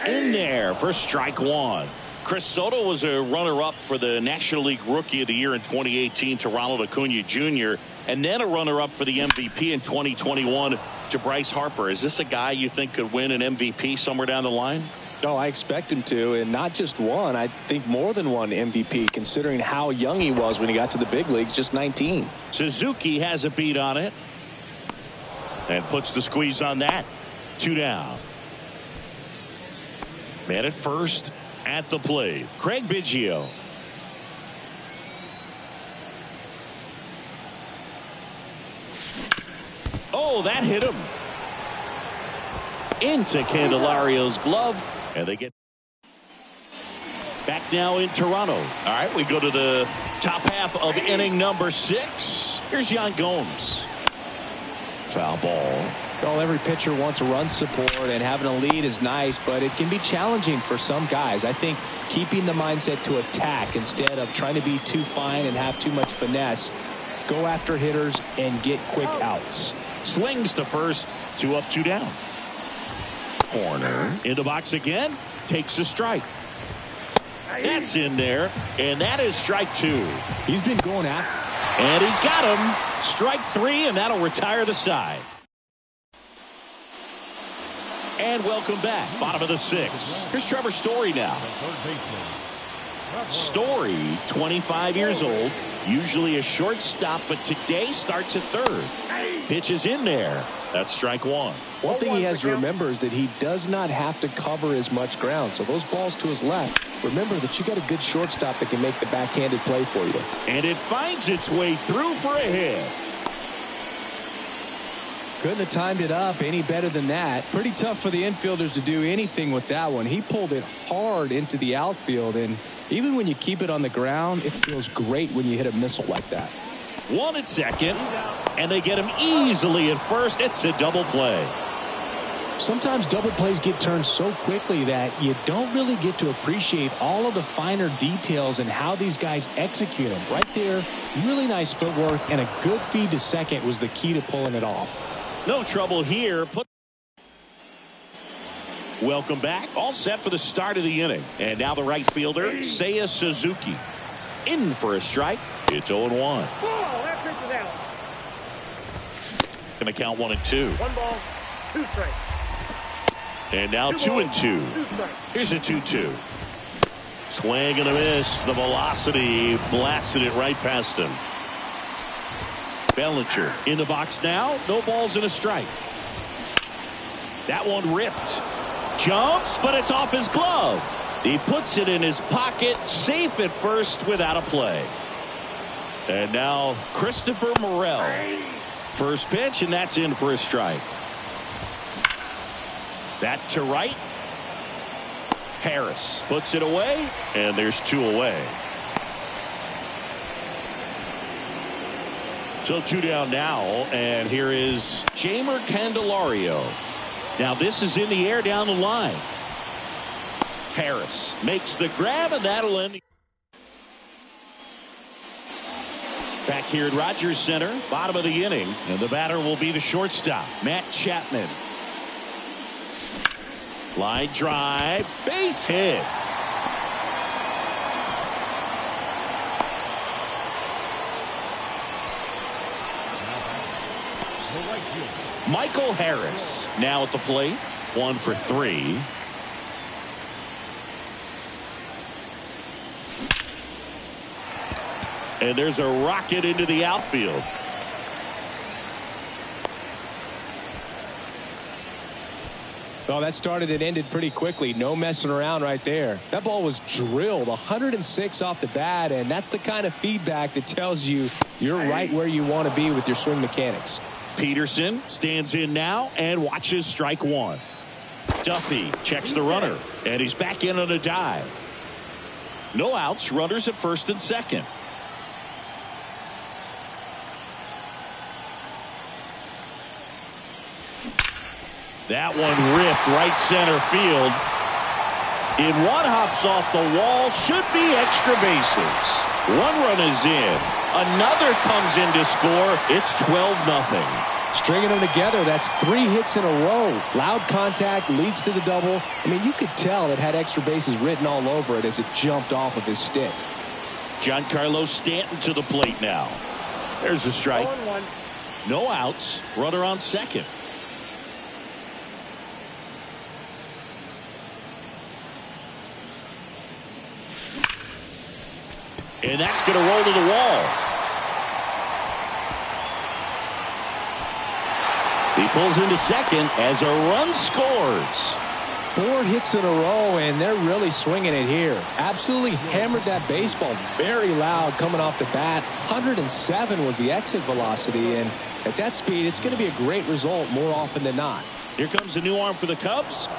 In there for strike one. Chris Soto was a runner-up for the National League Rookie of the Year in 2018 to Ronald Acuna Jr. and then a runner-up for the MVP in 2021 to Bryce Harper. Is this a guy you think could win an MVP somewhere down the line? No, I expect him to, and not just one. I think more than one MVP, considering how young he was when he got to the big leagues, just 19. Suzuki has a beat on it and puts the squeeze on that. 2 down. Man at first. At the plate, Craig Biggio. Oh, that hit him. Into Candelario's glove, and they get back now in Toronto. All right, we go to the top half of inning number 6. Here's Yan Gomes. Foul ball. Well, every pitcher wants a run support, and having a lead is nice, but it can be challenging for some guys. I think keeping the mindset to attack instead of trying to be too fine and have too much finesse. Go after hitters and get quick outs. Slings to first. 2 up, 2 down. Corner. In the box again. Takes a strike. That's in there, and that is strike 2. He's been going after. And he got him. Strike 3, and that'll retire the side. And welcome back. Bottom of the 6th. Here's Trevor Story now. Story, 25 years old. Usually a shortstop, but today starts at third. Pitch is in there. That's strike 1. One thing he has to remember is that he does not have to cover as much ground. So those balls to his left, remember that you got a good shortstop that can make the backhanded play for you. And it finds its way through for a hit. Couldn't have timed it up any better than that. Pretty tough for the infielders to do anything with that one. He pulled it hard into the outfield, and even when you keep it on the ground, it feels great when you hit a missile like that. 1 at second, and they get him easily at first. It's a double play. Sometimes double plays get turned so quickly that you don't really get to appreciate all of the finer details and how these guys execute them. Right there, really nice footwork, and a good feed to second was the key to pulling it off. No trouble here. Welcome back. All set for the start of the inning. And now the right fielder, Seiya Suzuki. In for a strike. It's 0-1. That pitch is out. Going to count 1 and 2. 1 ball, 2 strikes. And now 2 and 2. Here's a 2-2. Swing and a miss. The velocity blasted it right past him. Bellinger in the box now. No balls and a strike. That one ripped. Jumps, but it's off his glove. He puts it in his pocket, safe at first without a play. And now Christopher Morel. First pitch, and that's in for a strike. That to right. Harris puts it away, and there's 2 away. So 2 down now, and here is Jeimer Candelario. Now this is in the air down the line. Harris makes the grab, and that'll end. Back here at Rogers Center, bottom of the inning, and the batter will be the shortstop, Matt Chapman. Line drive, base hit. Michael Harris now at the plate, 1 for 3. And there's a rocket into the outfield. Oh, that started and ended pretty quickly. No messing around right there. That ball was drilled 106 off the bat, and that's the kind of feedback that tells you you're right where you want to be with your swing mechanics. Peterson stands in now and watches strike 1. Duffy checks the runner, and he's back in on a dive. No outs, runners at first and second. That one ripped right center field. If one hops off the wall, should be extra bases. 1 run is in. Another comes in to score. It's 12-0. Stringing them together, that's 3 hits in a row. Loud contact leads to the double. I mean, you could tell it had extra bases written all over it as it jumped off of his stick. Giancarlo Stanton to the plate now. There's a strike. 0-1. No outs. Runner on second. And that's going to roll to the wall. He pulls into second as a run scores. 4 hits in a row, and they're really swinging it here. Absolutely hammered that baseball very loud coming off the bat. 107 was the exit velocity, and at that speed, it's going to be a great result more often than not. Here comes a new arm for the Cubs.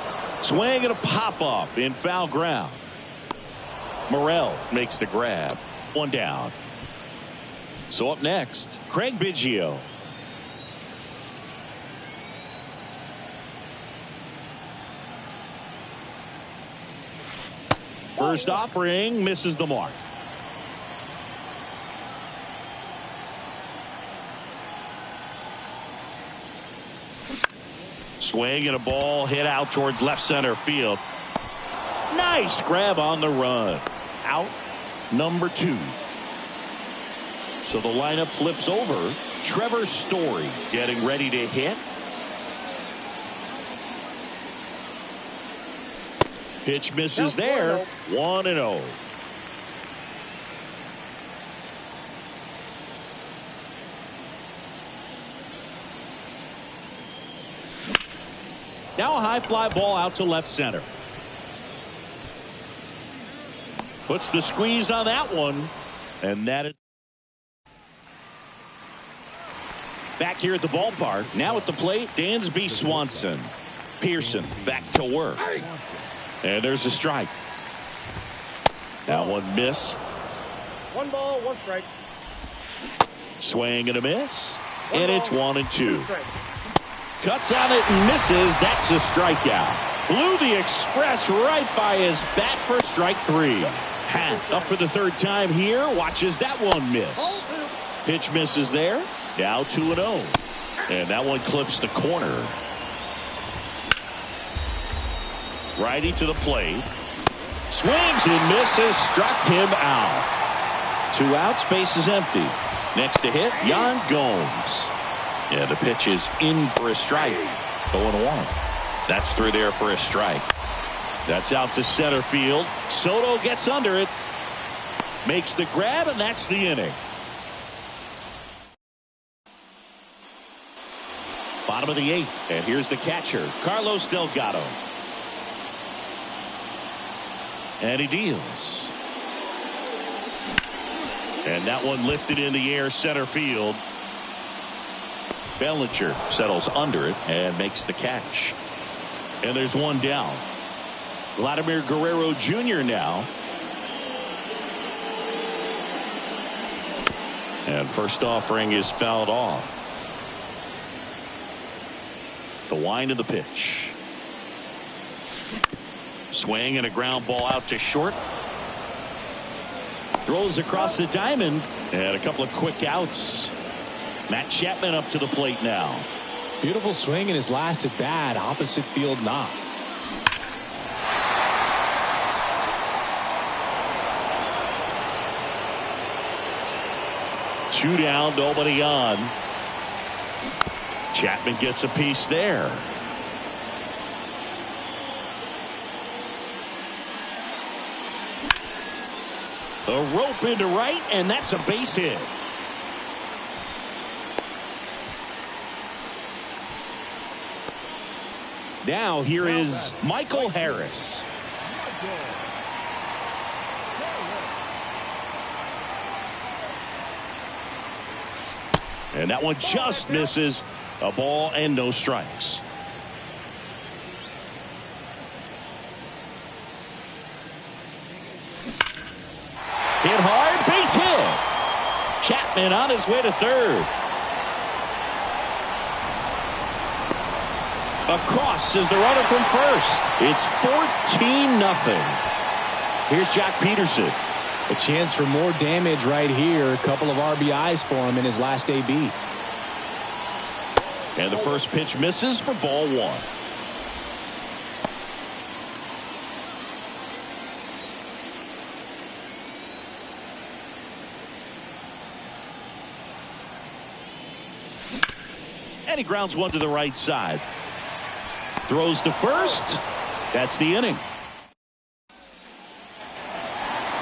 Swing and a pop-up in foul ground. Morel makes the grab. 1 down. So up next, Craig Biggio. First offering misses the mark. Swing and a ball hit out towards left center field. Nice grab on the run. Out number 2. So the lineup flips over. Trevor Story getting ready to hit. Pitch misses there. 1-0. Now a high fly ball out to left center. Puts the squeeze on that one, and that is back here at the ballpark. Now at the plate, Dansby Swanson. Pearson back to work. And there's a strike. That one missed. 1 ball, 1 strike. Swing and a miss. And it's 1-2. Strike. Cuts on it and misses. That's a strikeout. Blew the express right by his bat for strike 3. Happ up for the 3rd time here. Watches that one miss. Pitch misses there. Now 2-0. And that one clips the corner. Righty to the plate. Swings and misses. Struck him out. 2 outs. Base is empty. Next to hit, Yan Gomes. Yeah, the pitch is in for a strike. 0-1. That's through there for a strike. That's out to center field. Soto gets under it. Makes the grab, and that's the inning. Bottom Bottom of the 8th. And here's the catcher, Carlos Delgado. And he deals. And that one lifted in the air center field. Bellinger settles under it and makes the catch. And there's one down. Vladimir Guerrero Jr. now. And first offering is fouled off. The wind of the pitch. Swing and a ground ball out to short. Throws across the diamond. And a couple of quick outs. Matt Chapman up to the plate now. Beautiful swing in his last at bat. Opposite field knock. Two down, nobody on. Chapman gets a piece there. A rope into right, and that's a base hit. Now here is Michael Harris. And that one just misses. A ball and no strikes. Hit hard, base hit. Chapman on his way to third. Across is the runner from first. It's 14-0. Here's Jock Peterson. A chance for more damage right here. A couple of RBIs for him in his last AB. And the first pitch misses for ball one. And he grounds one to the right side. Throws to first. That's the inning.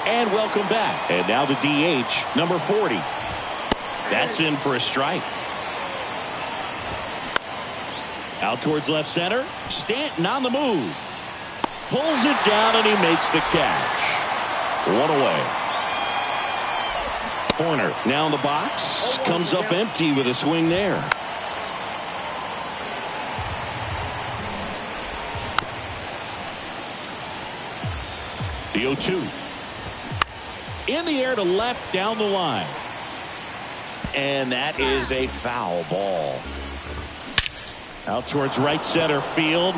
And welcome back. And now the DH, number 40. That's in for a strike. Out towards left center. Stanton on the move. Pulls it down and he makes the catch. One away. Corner now in the box. Comes up empty with a swing there. The 0-2. In the air to left down the line. And that is a foul ball. Out towards right center field.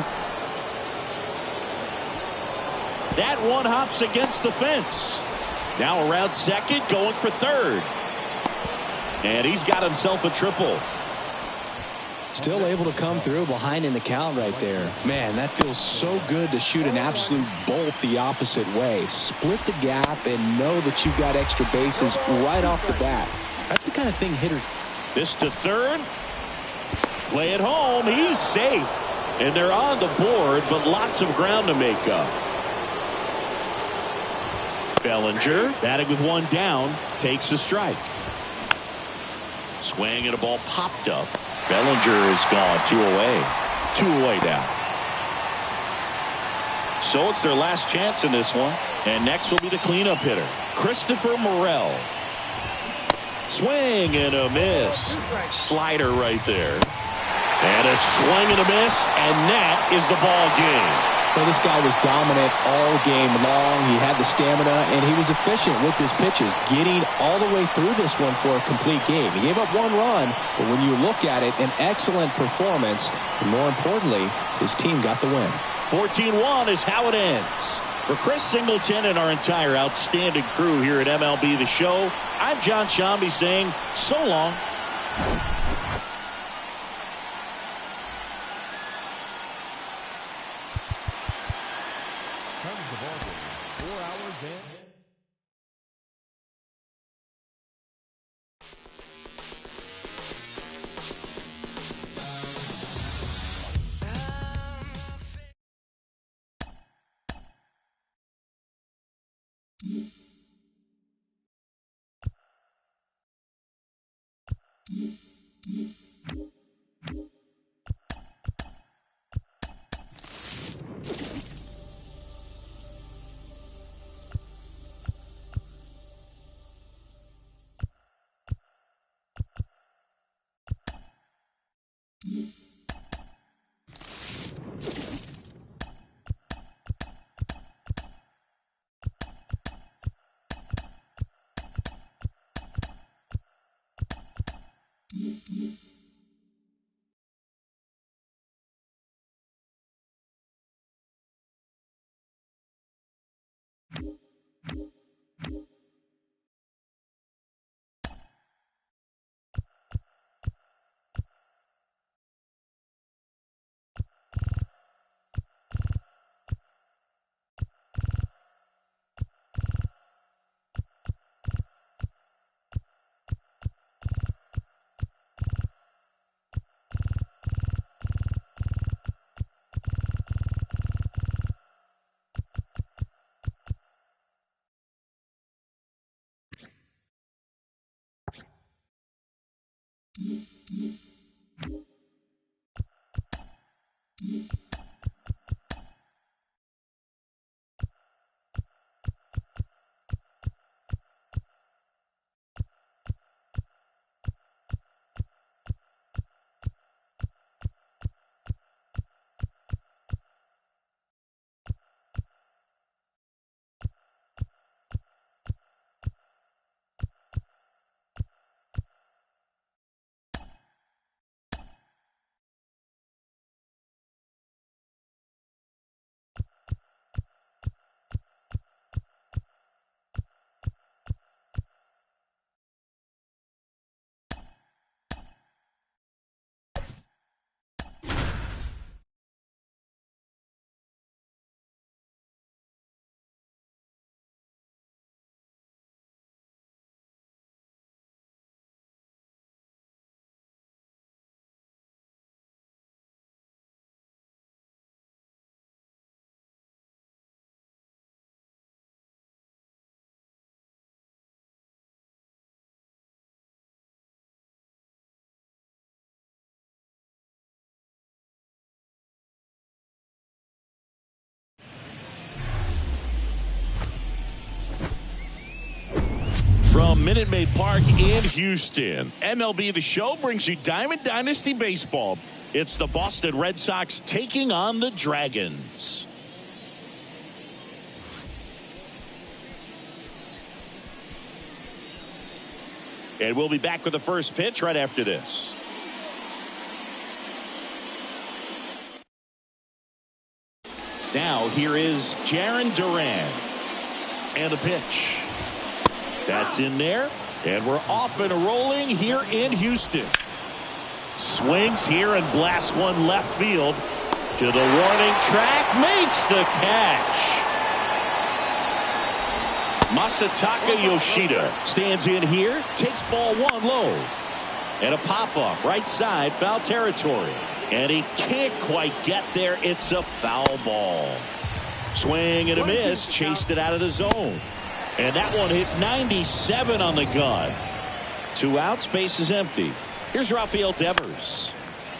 That one hops against the fence. Now around second, going for third. And he's got himself a triple. Still able to come through behind in the count right there. Man, that feels so good to shoot an absolute bolt the opposite way. Split the gap and know that you've got extra bases right off the bat. That's the kind of thing hitters. This to third. Play it home. He's safe. And they're on the board, but lots of ground to make up. Bellinger, batting with one down, takes a strike. Swing and a ball popped up. Bellinger is gone. 2 away. 2 away now. So it's their last chance in this one. And next will be the cleanup hitter, Christopher Morel. Swing and a miss. Slider right there. And a swing and a miss, and that is the ball game. Well, this guy was dominant all game long. He had the stamina, and he was efficient with his pitches, getting all the way through this one for a complete game. He gave up 1 run, but when you look at it, an excellent performance. And more importantly, his team got the win. 14-1 is how it ends. For Chris Singleton and our entire outstanding crew here at MLB The Show, I'm John Shambi saying so long. From Minute Maid Park in Houston, MLB The Show brings you Diamond Dynasty Baseball. It's the Boston Red Sox taking on the Dragons. And we'll be back with the first pitch right after this. Now here is Jarren Duran. And the pitch. That's in there. And we're off and rolling here in Houston. Swings here and blasts one left field to the warning track. Makes the catch. Masataka Yoshida stands in here. Takes ball one low. And a pop-up right side, foul territory. And he can't quite get there. It's a foul ball. Swing and a miss. Chased it out of the zone. And that one hit 97 on the gun. 2 outs, base is empty. Here's Rafael Devers.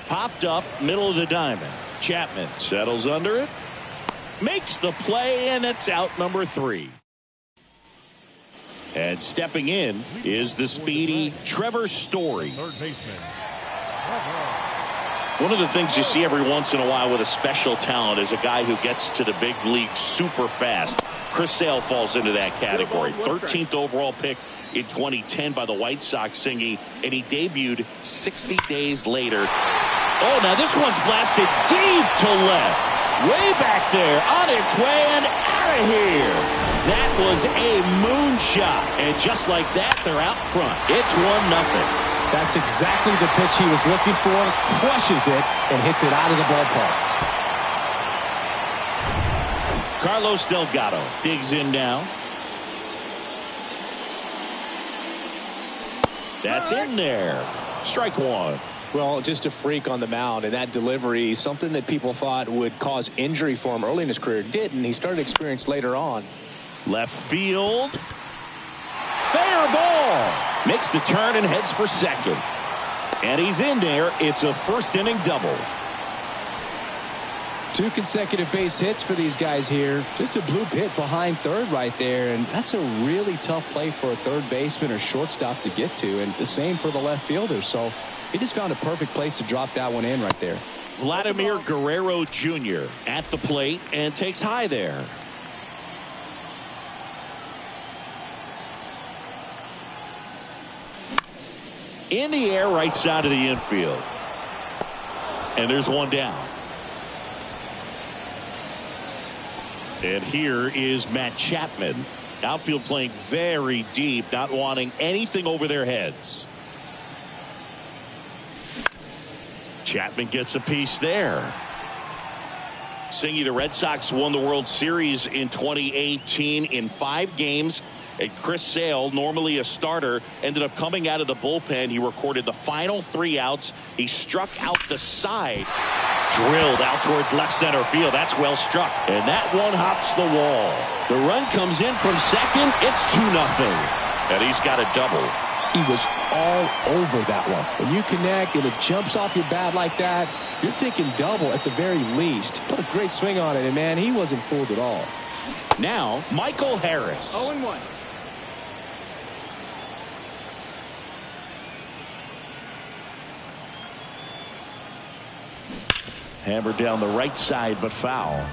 Popped up, middle of the diamond. Chapman settles under it. Makes the play, and it's out number 3. And stepping in is the speedy Trevor Story. Third baseman. One of the things you see every once in a while with a special talent is a guy who gets to the big league super fast. Chris Sale falls into that category. 13th overall pick in 2010 by the White Sox, singing, and he debuted 60 days later. Oh, now this one's blasted deep to left. Way back there, on its way and out of here. That was a moonshot. And just like that, they're out front. It's 1-0. That's exactly the pitch he was looking for. Crushes it and hits it out of the ballpark. Carlos Delgado digs in now. That's in there. Strike one. Well, just a freak on the mound, and that delivery, something that people thought would cause injury for him early in his career, didn't. He started to experience later on. Left field. Fair ball. Makes the turn and heads for second. And he's in there. It's a first inning double. 2 consecutive base hits for these guys here. Just a bloop hit behind third right there, and that's a really tough play for a third baseman or shortstop to get to, and the same for the left fielder. So he just found a perfect place to drop that one in right there. Vladimir Guerrero Jr. at the plate and takes high there. In the air, right side of the infield. And there's one down. And here is Matt Chapman. Outfield playing very deep, not wanting anything over their heads. Chapman gets a piece there. Singy, the Red Sox won the World Series in 2018 in 5 games. And Chris Sale, normally a starter, ended up coming out of the bullpen. He recorded the final 3 outs. He struck out the side. Drilled out towards left center field. That's well struck. And that one hops the wall. The run comes in from second. It's 2-0. And he's got a double. He was all over that one. When you connect and it jumps off your bat like that, you're thinking double at the very least. Put a great swing on it, and man, he wasn't fooled at all. Now, Michael Harris. 0-1. Hammered down the right side, but foul.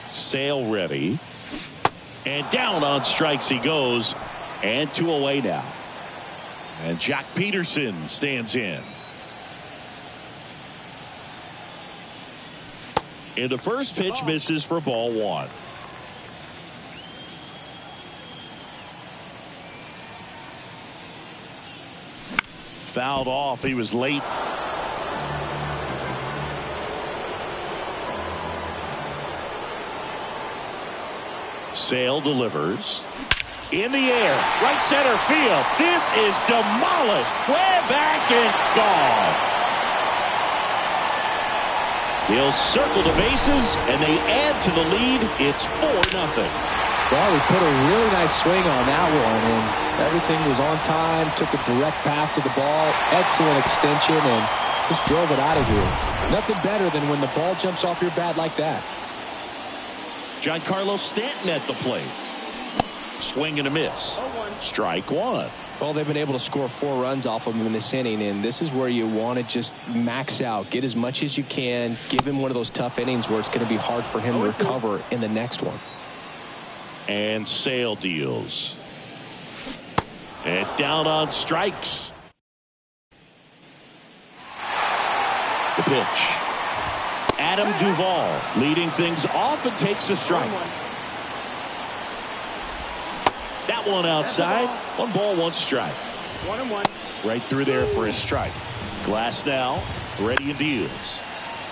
Sale ready. And down on strikes he goes. And 2 away now. And Jack Peterson stands in. In the first pitch, misses for ball 1. Fouled off. He was late. Sale delivers. In the air. Right center field. This is demolished. Way back and gone. He'll circle the bases, and they add to the lead. It's 4-0. Well, he put a really nice swing on that one, and everything was on time, took a direct path to the ball, excellent extension, and just drove it out of here. Nothing better than when the ball jumps off your bat like that. Giancarlo Stanton at the plate. Swing and a miss. Strike 1. Well, they've been able to score 4 runs off of him in this inning, and this is where you want to just max out, get as much as you can, give him one of those tough innings where it's going to be hard for him to recover in the next one. And Sale deals. And down on strikes. The pitch. Adam Duvall leading things off and takes a strike. That one outside. 1 ball, 1 strike. 1-1. Right through there for a strike. Glass now. Ready and deals.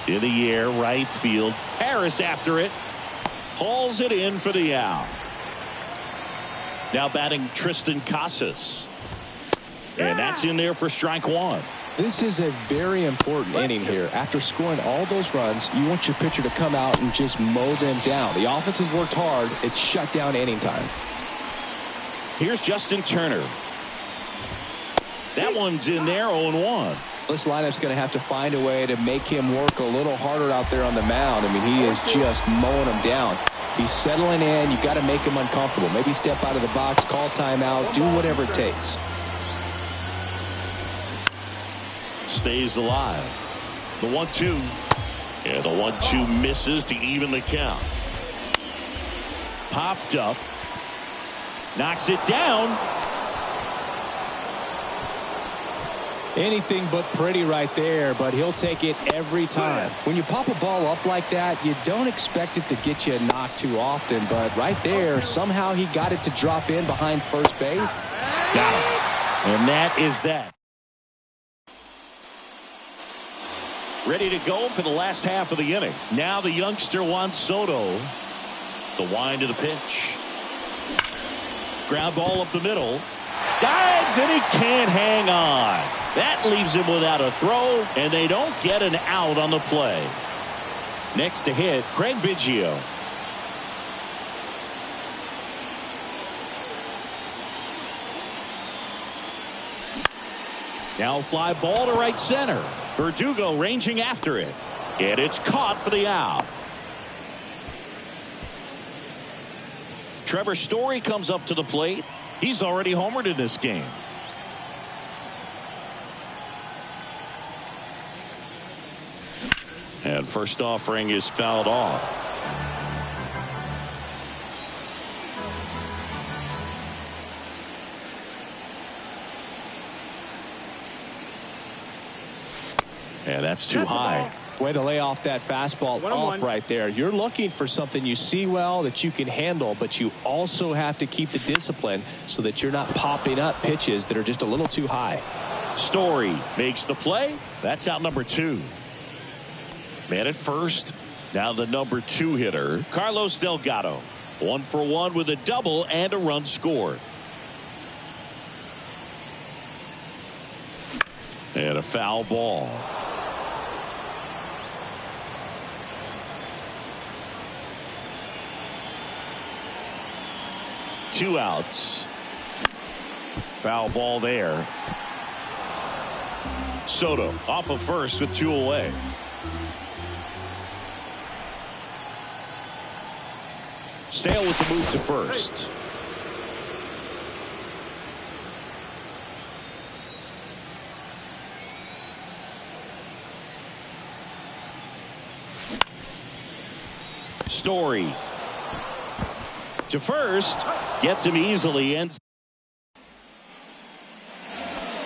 In the air, right field. Harris after it. Hauls it in for the out. Now batting Tristan Casas. And that's in there for strike 1. This is a very important inning here. After scoring all those runs, you want your pitcher to come out and just mow them down. The offense has worked hard. It's shut down inning time. Here's Justin Turner. That one's in there, 0-1. This lineup's going to have to find a way to make him work a little harder out there on the mound. I mean, he is just mowing them down. He's settling in. You got to make him uncomfortable. Maybe step out of the box, call timeout, do whatever it takes. Stays alive. The 1-2. Yeah, the 1-2 misses to even the count. Popped up. Knocks it down. Anything but pretty right there, but he'll take it every time. When you pop a ball up like that, you don't expect it to get you a knock too often, but right there, somehow he got it to drop in behind first base. Got it. And that is that. Ready to go for the last half of the inning. Now the youngster Juan Soto. The wind of the pitch. Ground ball up the middle. Dives and he can't hang on. That leaves him without a throw, and they don't get an out on the play. Next to hit, Craig Biggio. Now fly ball to right center. Verdugo ranging after it. And it's caught for the out. Trevor Story comes up to the plate. He's already homered in this game. And first offering is fouled off. And that's too high. Way to lay off that fastball up right there. You're looking for something you see well that you can handle, but you also have to keep the discipline so that you're not popping up pitches that are just a little too high. Story makes the play. That's out number 2. Man at first. Now the number 2 hitter, Carlos Delgado. 1 for 1 with a double and a run scored. And a foul ball. 2 outs. Foul ball there. Soto off of first with 2 away. Sale with the move to first. Story to first, gets him easily, and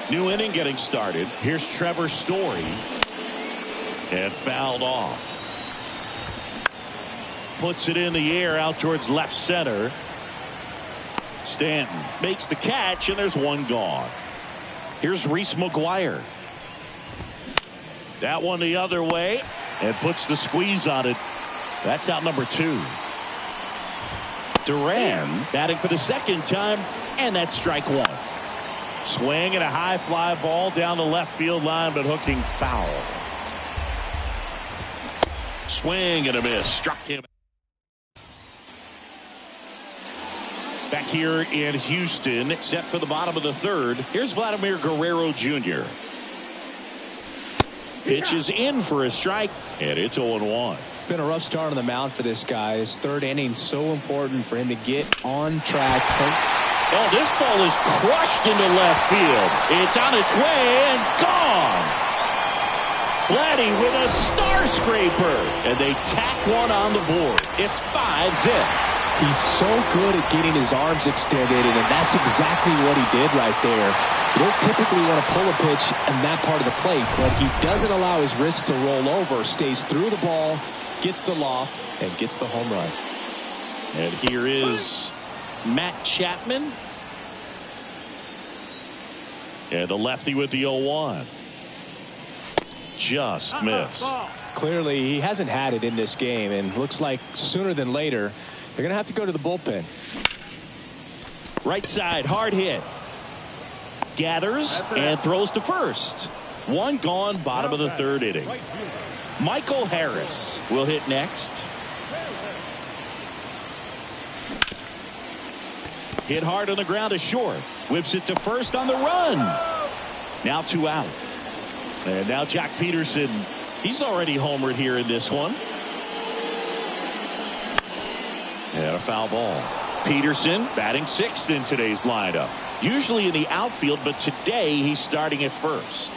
new inning getting started. Here's Trevor Story, and fouled off. Puts it in the air out towards left center. Stanton makes the catch, and there's 1 gone. Here's Reese McGuire. That one the other way, and puts the squeeze on it. That's out number 2. Duran batting for the 2nd time, and that's strike 1. Swing and a high fly ball down the left field line, but hooking foul. Swing and a miss. Struck him. Back here in Houston, set for the bottom of the 3rd. Here's Vladimir Guerrero Jr. Pitch is in for a strike, and it's 0-1. Been a rough start on the mound for this guy. His 3rd inning so important for him to get on track. Oh, this ball is crushed into left field. It's on its way and gone. Vladdy with a star scraper, and they tack one on the board. It's 5-zip. He's so good at getting his arms extended, and that's exactly what he did right there. You don't typically want to pull a pitch in that part of the plate, but he doesn't allow his wrist to roll over, stays through the ball, gets the loft, and gets the home run. And here is Matt Chapman. And the lefty with the 0-1. Just missed. Clearly, he hasn't had it in this game, and looks like sooner than later, they're going to have to go to the bullpen. Right side, hard hit. Gathers and throws to first. 1 gone, bottom of the 3rd inning. Michael Harris will hit next. Hit hard on the ground to short. Whips it to first on the run. Now 2 out. And now Jock Peterson. He's already homered here in this one. And a foul ball. Peterson batting 6th in today's lineup. Usually in the outfield, but today he's starting at first.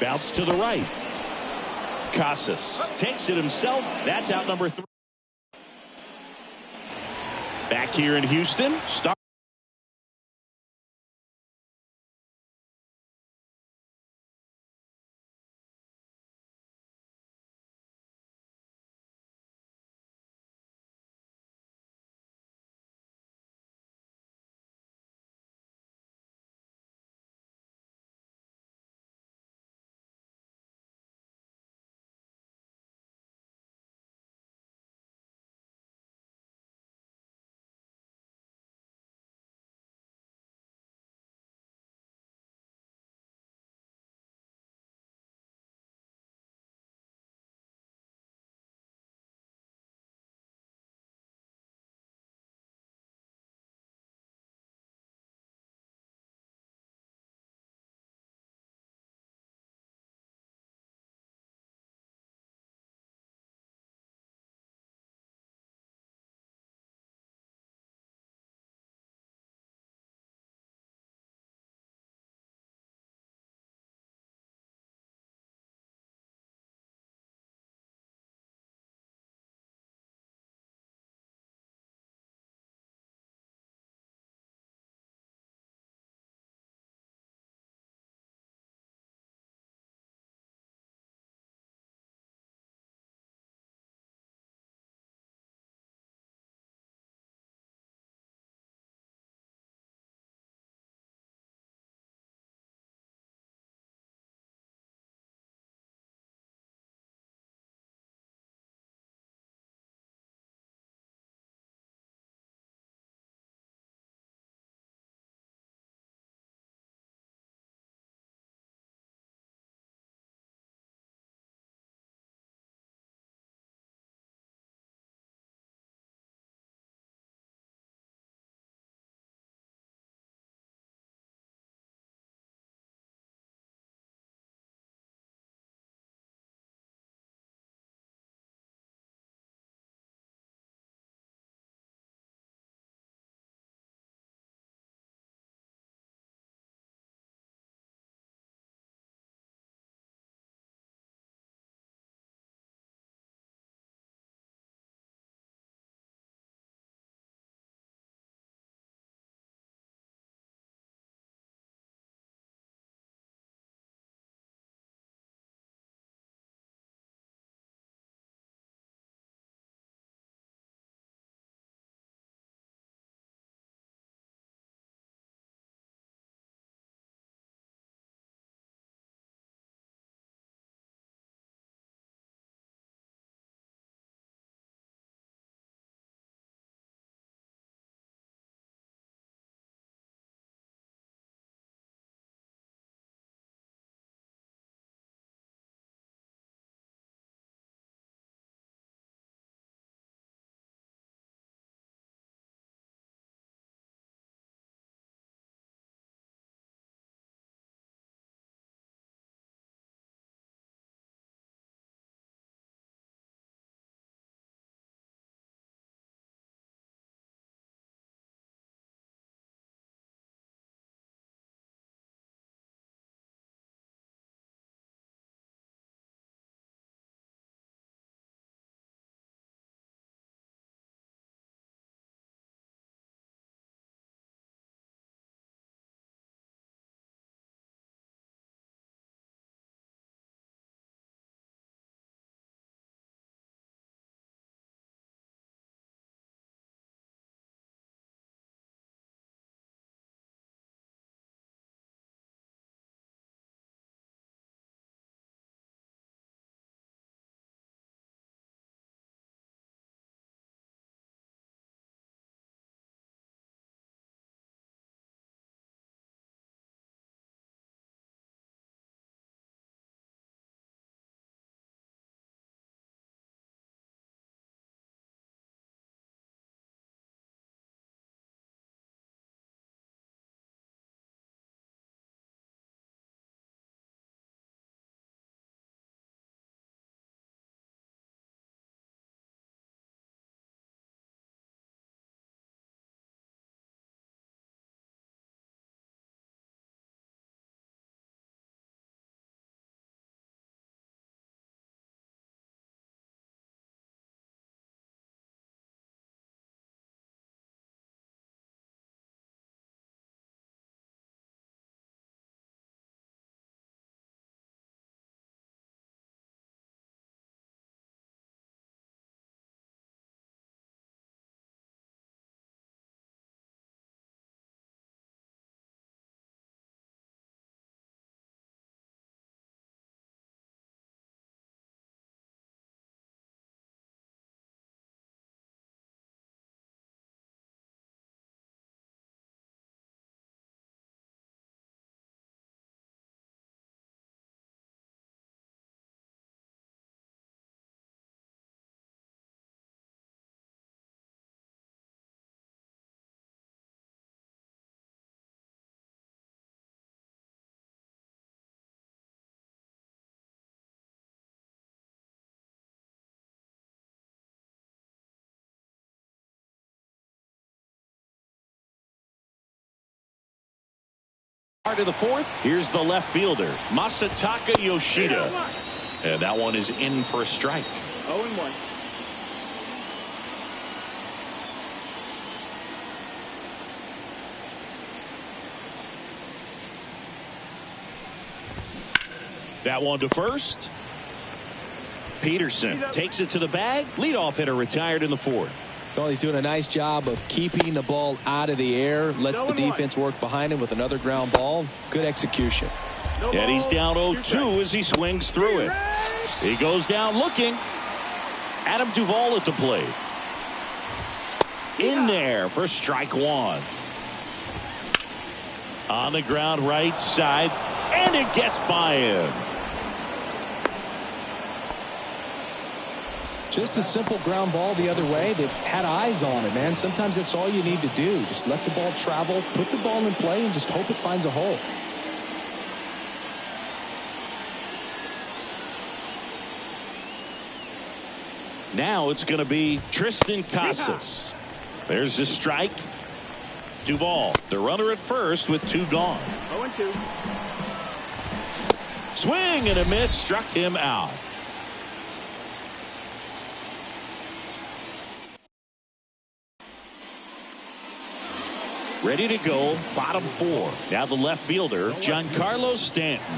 Bounce to the right. Casas takes it himself. That's out number 3. Back here in Houston. Part of the fourth, here's the left fielder, Masataka Yoshida. And that one is in for a strike. 0-1. That one to first. Peterson takes it to the bag. Leadoff hitter retired in the fourth. Well, he's doing a nice job of keeping the ball out of the air. Lets the defense work behind him with another ground ball. Good execution. And he's down 0-2 as he swings through it. He goes down looking. Adam Duvall at the plate. In there for strike one. On the ground right side. And it gets by him. Just a simple ground ball the other way that had eyes on it, man. Sometimes that's all you need to do. Just let the ball travel, put the ball in play, and just hope it finds a hole. Now it's going to be Triston Casas. There's the strike. Duvall, the runner at first with 2 gone. 0-2. Swing and a miss, struck him out. Ready to go, bottom 4. Now the left fielder, Giancarlo Stanton.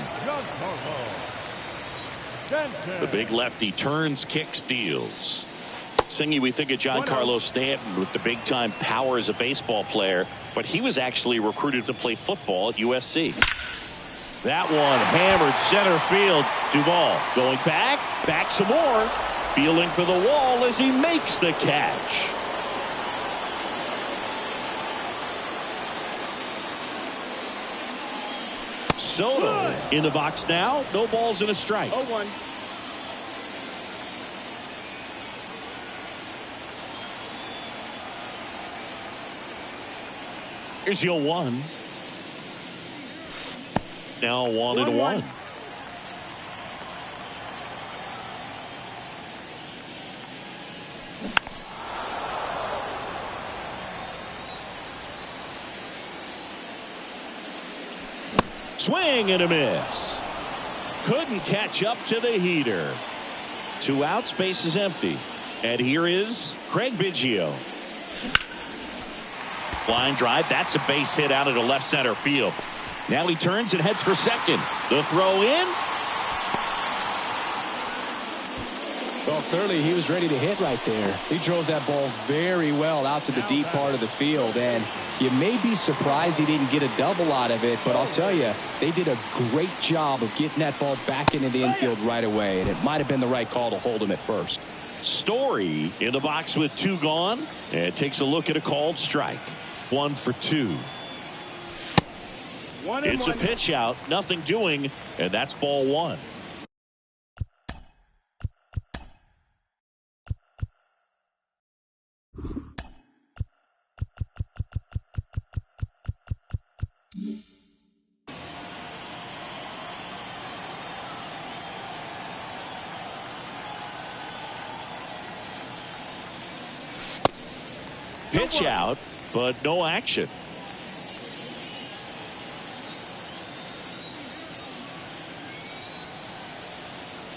The big lefty turns, kicks, deals. Singy, we think of Giancarlo Stanton with the big-time power as a baseball player, but he was actually recruited to play football at USC. That one hammered center field. Duvall going back some more. Feeling for the wall as he makes the catch. Soto in the box now. No balls and a strike. 0-1. Here's your 1. Now 1-1. Swing and a miss. Couldn't catch up to the heater. 2 outs, base is empty. And here is Craig Biggio. Flying drive. That's a base hit out of the left center field. Now he turns and heads for second. The throw in. Well, clearly he was ready to hit right there. He drove that ball very well out to the deep part of the field, and you may be surprised he didn't get a double out of it, but I'll tell you, they did a great job of getting that ball back into the infield right away, and it might have been the right call to hold him at first. Story in the box with 2 gone, and takes a look at a called strike. 1 for 2. It's a pitch out, nothing doing, and that's ball 1. Pitch out, but no action.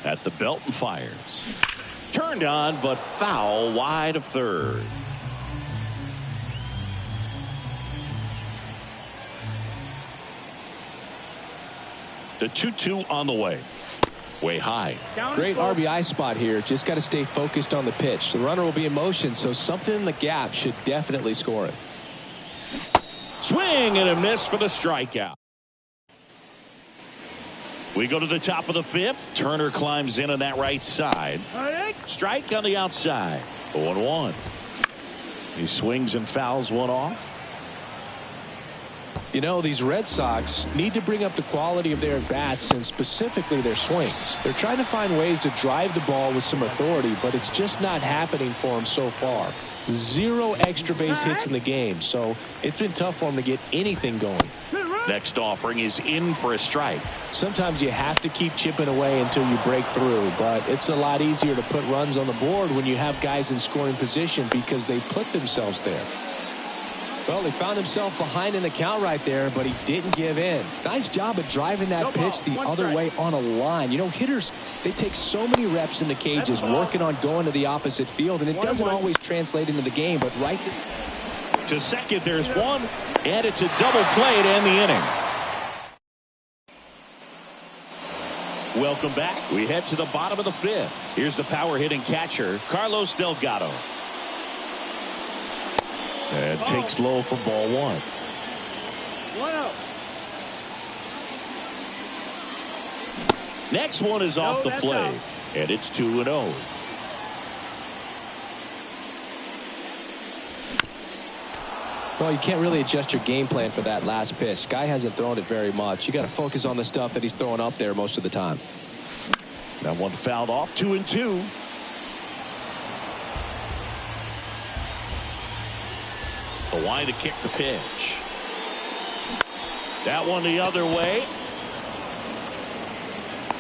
At the belt and fires. Turned on, but foul wide of third. The 2-2 on the way. Way high. Great RBI spot here. Just got to stay focused on the pitch. The runner will be in motion, so something in the gap should definitely score it. Swing and a miss for the strikeout. We go to the top of the 5th. Turner climbs in on that right side. Strike on the outside. 0-1. He swings and fouls one off. You know, these Red Sox need to bring up the quality of their bats and specifically their swings. They're trying to find ways to drive the ball with some authority, but it's just not happening for them so far. 0 extra base hits in the game, so it's been tough for them to get anything going. Next offering is in for a strike. Sometimes you have to keep chipping away until you break through, but it's a lot easier to put runs on the board when you have guys in scoring position because they put themselves there. Well, he found himself behind in the count right there, but he didn't give in. Nice job of driving that pitch the other way on a line. You know, hitters, they take so many reps in the cages working on going to the opposite field, and it doesn't always translate into the game, but right to second, there's one, and it's a double play to end the inning. Welcome back. We head to the bottom of the fifth. Here's the power hitting catcher, Carlos Delgado. And takes low for ball one. 1-0. Next one is off the plate, and it's 2-0. Well, you can't really adjust your game plan for that last pitch. Guy hasn't thrown it very much. You got to focus on the stuff that he's throwing up there most of the time. That one fouled off, 2-2. The line to kick the pitch. That one the other way.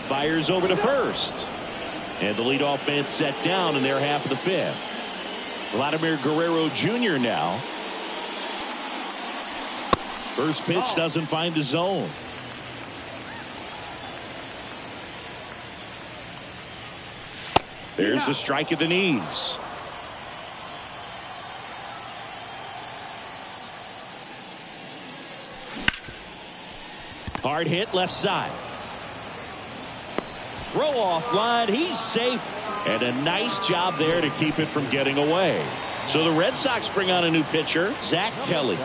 Fires over to first. And the leadoff man set down in their half of the fifth. Vladimir Guerrero Jr. now. First pitch doesn't find the zone. There's the strike at the knees. Hard hit left side. Throw off line. He's safe. And a nice job there to keep it from getting away. So the Red Sox bring on a new pitcher, Zach Kelly.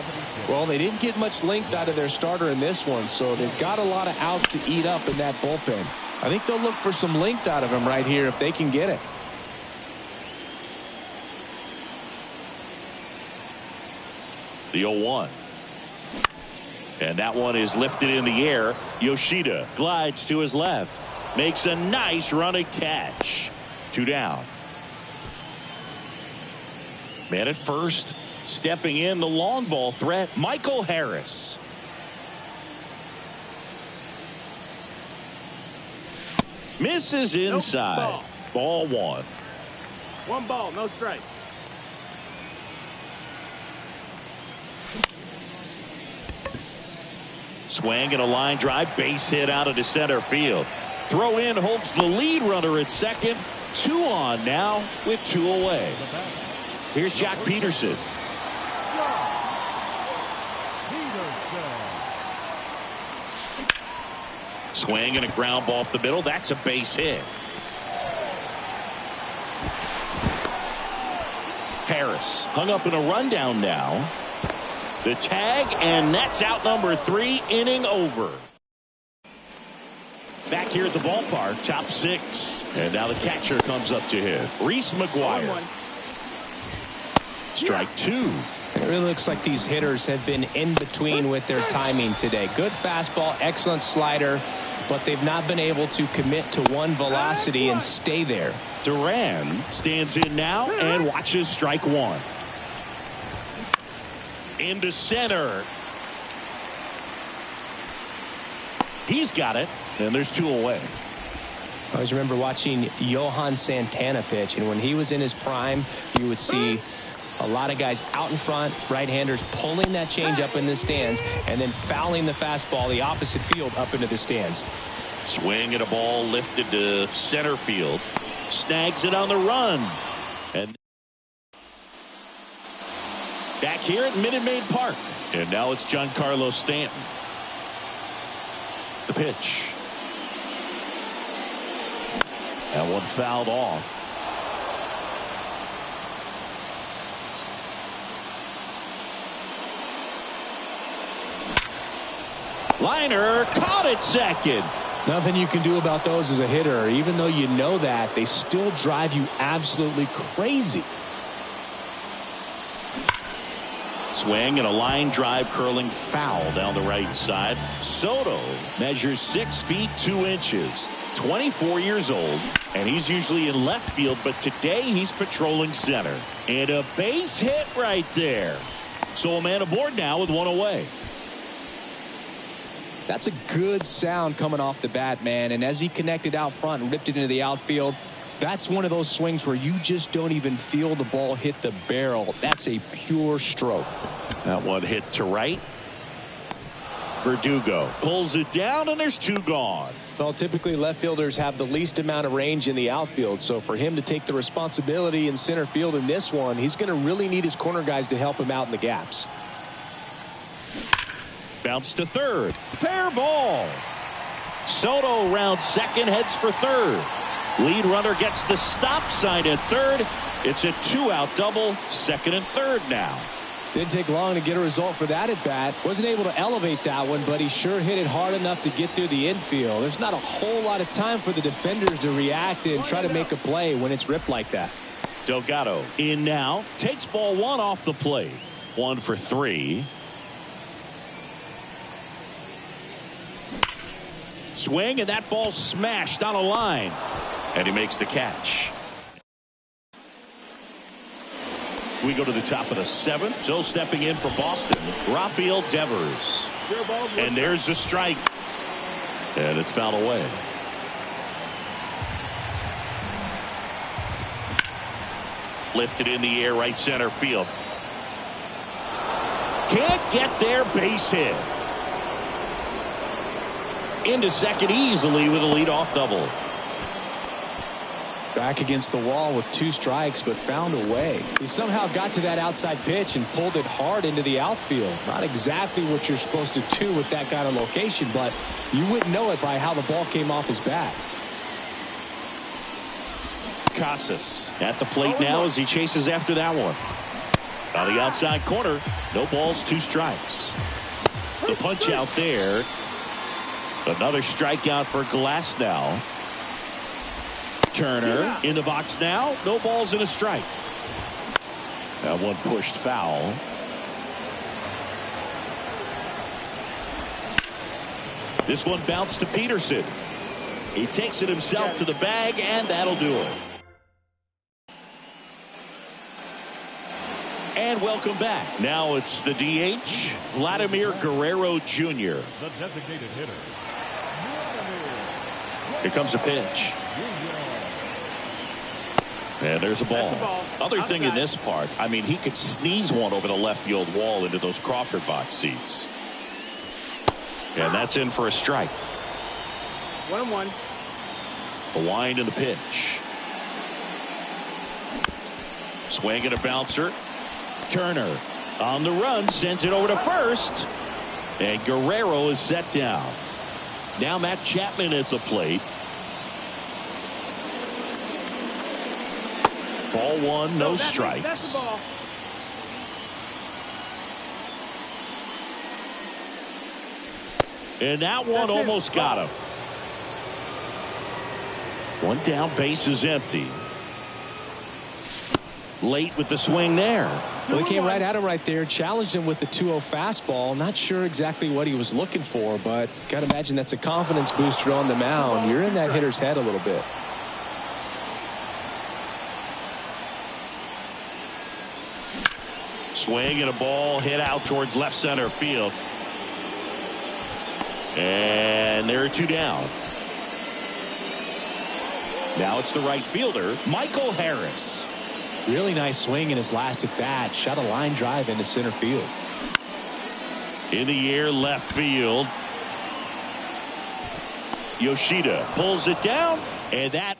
Well, they didn't get much length out of their starter in this one, so they've got a lot of outs to eat up in that bullpen. I think they'll look for some length out of him right here if they can get it. The 0-1. And that one is lifted in the air. Yoshida glides to his left. Makes a nice running catch. 2 down. Man at first. Stepping in the long ball threat, Michael Harris. Misses inside. Ball one. 1 ball, no strikes. Swing and a line drive, base hit out into center field. Throw in holds the lead runner at second. 2 on now with 2 away. Here's Jack Peterson. Swing and a ground ball up the middle. That's a base hit. Harris hung up in a rundown now. The tag, and that's out number 3, inning over. Back here at the ballpark, top 6. And now the catcher comes up to hit. Reese McGuire. Strike 2. It really looks like these hitters have been in between with their timing today. Good fastball, excellent slider, but they've not been able to commit to one velocity and stay there. Duran stands in now and watches strike 1. Into center. He's got it, and there's 2 away. I always remember watching Johan Santana pitch, and when he was in his prime, you would see a lot of guys out in front, right-handers pulling that change up in the stands and then fouling the fastball the opposite field up into the stands. Swing at a ball lifted to center field. Snags it on the run. And back here at Minute Maid Park. And now it's Giancarlo Stanton. The pitch. That one fouled off. Liner caught it second. Nothing you can do about those as a hitter. Even though you know that, they still drive you absolutely crazy. Swing and a line drive curling foul down the right side. Soto measures 6 feet 2 inches. 24 years old, and he's usually in left field, but today he's patrolling center. And a base hit right there. So a man aboard now with 1 away. That's a good sound coming off the bat, man. And as he connected out front and ripped it into the outfield, That's one of those swings where you just don't even feel the ball hit the barrel. That's a pure stroke. That one hit to right. Verdugo pulls it down, and there's 2 gone. Well, typically left fielders have the least amount of range in the outfield, so for him to take the responsibility in center field in this one, he's going to really need his corner guys to help him out in the gaps. Bounce to third. Fair ball. Soto rounds second, heads for third. Lead runner gets the stop sign at third. It's a 2-out double, second and third now. Didn't take long to get a result for that at bat. Wasn't able to elevate that one, but he sure hit it hard enough to get through the infield. There's not a whole lot of time for the defenders to react and try to make a play when it's ripped like that. Delgado in now, takes ball 1 off the plate. 1 for 3. Swing, and that ball smashed on a line, and he makes the catch. We go to the top of the 7th. So stepping in for Boston, Rafael Devers. And there's the strike. And it's fouled away. Lifted in the air, right center field. Can't get there, base hit. Into second easily with a leadoff double. Back against the wall with 2 strikes, but found a way. He somehow got to that outside pitch and pulled it hard into the outfield. Not exactly what you're supposed to do with that kind of location, but you wouldn't know it by how the ball came off his bat. Casas at the plate now as he chases after that one. On the outside corner, no balls, 2 strikes. The punch out there. Another strikeout for Glasnow. Turner in the box now. No balls and a strike. That one pushed foul. This one bounced to Peterson. He takes it himself to the bag, and that'll do it. And welcome back. Now it's the DH, Vladimir Guerrero Jr. The designated hitter. Here comes a pitch. And there's a ball. Other thing in this part, I mean, he could sneeze one over the left field wall into those Crawford box seats. And that's in for a strike. 1-1. The wind and the pitch. Swing and a bouncer. Turner on the run, sends it over to first. And Guerrero is set down. Now Matt Chapman at the plate. Ball 1, no strikes. That's the ball. And that one almost got him. One down, base is empty. Late with the swing there. Well, he came right at him right there, challenged him with the 2-0 fastball. Not sure exactly what he was looking for, but got to imagine that's a confidence booster on the mound. You're in that hitter's head a little bit. Swing and a ball hit out towards left center field. And there are 2 down. Now it's the right fielder, Michael Harris. Really nice swing in his last at bat. Shot a line drive into center field. In the air, left field. Yoshida pulls it down, and that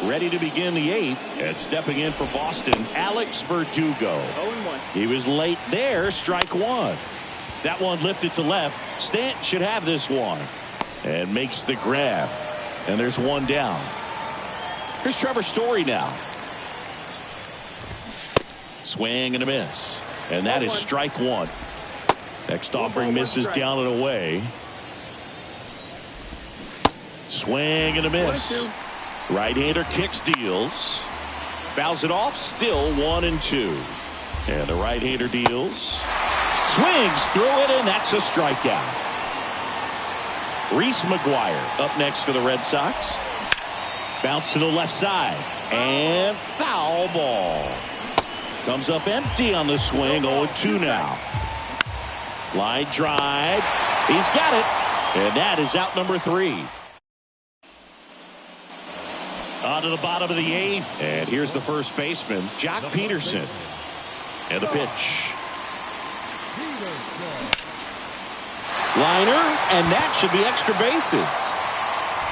ready to begin the 8th. And stepping in for Boston, Alex Verdugo. 0-1. He was late there, strike 1. That one lifted to left. Stanton should have this one. And makes the grab. And there's 1 down. Here's Trevor Story now. Swing and a miss. And that is strike 1. Next offering misses down and away. Swing and a miss. Right-hander kicks, deals. Fouls it off, still 1-2. And the right-hander deals. Swings through it, and that's a strikeout. Reese McGuire up next for the Red Sox. Bounce to the left side. And foul ball. Comes up empty on the swing. 0-2 now. Line drive. He's got it. And that is out number 3. On to the bottom of the 8th. And here's the first baseman, Joc Pederson. And the pitch. Liner, and that should be extra bases.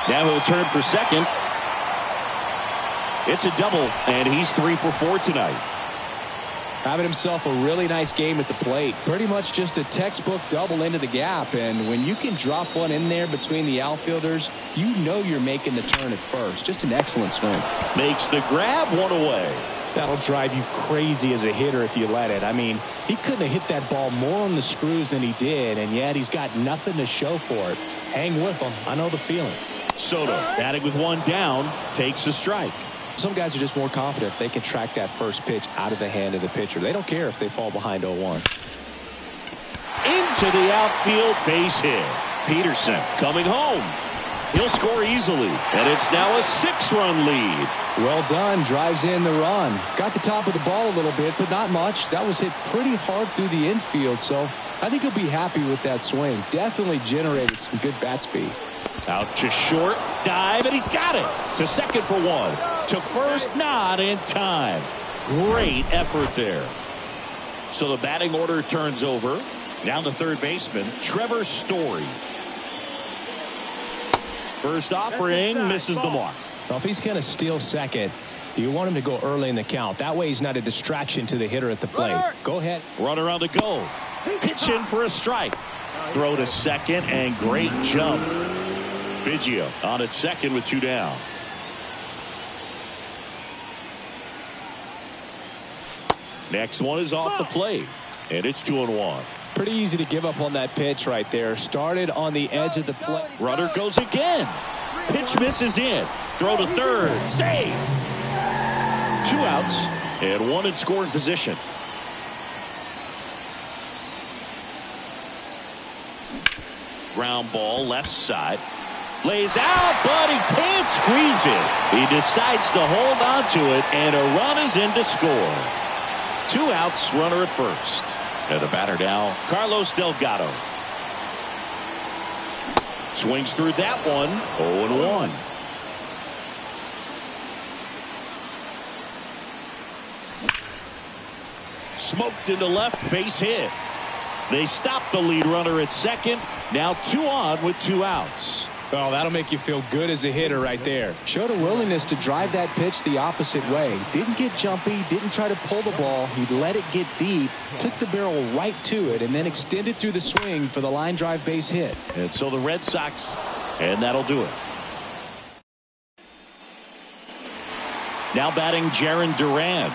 Now he'll turn for second. It's a double, and he's 3 for 4 tonight. Having himself a really nice game at the plate. Pretty much just a textbook double into the gap. And when you can drop one in there between the outfielders, you know you're making the turn at first. Just an excellent swing. Makes the grab, one away. That'll drive you crazy as a hitter if you let it. I mean, he couldn't have hit that ball more on the screws than he did, and yet he's got nothing to show for it. Hang with him. I know the feeling. Soto, batting with one down, takes a strike. Some guys are just more confident if they can track that first pitch out of the hand of the pitcher. They don't care if they fall behind 0-1. Into the outfield, base hit. Pederson coming home. He'll score easily, and it's now a 6-run lead. Well done. Drives in the run. Got the top of the ball a little bit, but not much. That was hit pretty hard through the infield, so I think he'll be happy with that swing. Definitely generated some good bat speed. Out to short, dive, and he's got it. To second for 1. To first, not in time. Great effort there. So the batting order turns over. Now the third baseman, Trevor Story. First offering misses the mark. Well, if he's going to steal second, you want him to go early in the count. That way he's not a distraction to the hitter at the plate. Go ahead. Runner on the go. Pitch in for a strike. Throw to second, and great jump. Biggio on at second with 2 down. Next one is off the plate, and it's 2-1. Pretty easy to give up on that pitch right there. Started on the edge of the plate. Runner goes again. Pitch misses in. Throw to third. Save. 2 outs and 1 in scoring position. Ground ball left side. Lays out, but he can't squeeze it. He decides to hold on to it, and a run is in to score. 2 outs, runner at first. And the batter now, Carlos Delgado. Swings through that one. 0-1. Smoked into left, base hit. They stop the lead runner at second. Now 2 on with 2 outs. Oh, that'll make you feel good as a hitter right there. Showed a willingness to drive that pitch the opposite way. Didn't get jumpy, didn't try to pull the ball. He let it get deep, took the barrel right to it, and then extended through the swing for the line drive base hit. And so the Red Sox, and that'll do it. Now batting Jarren Duran.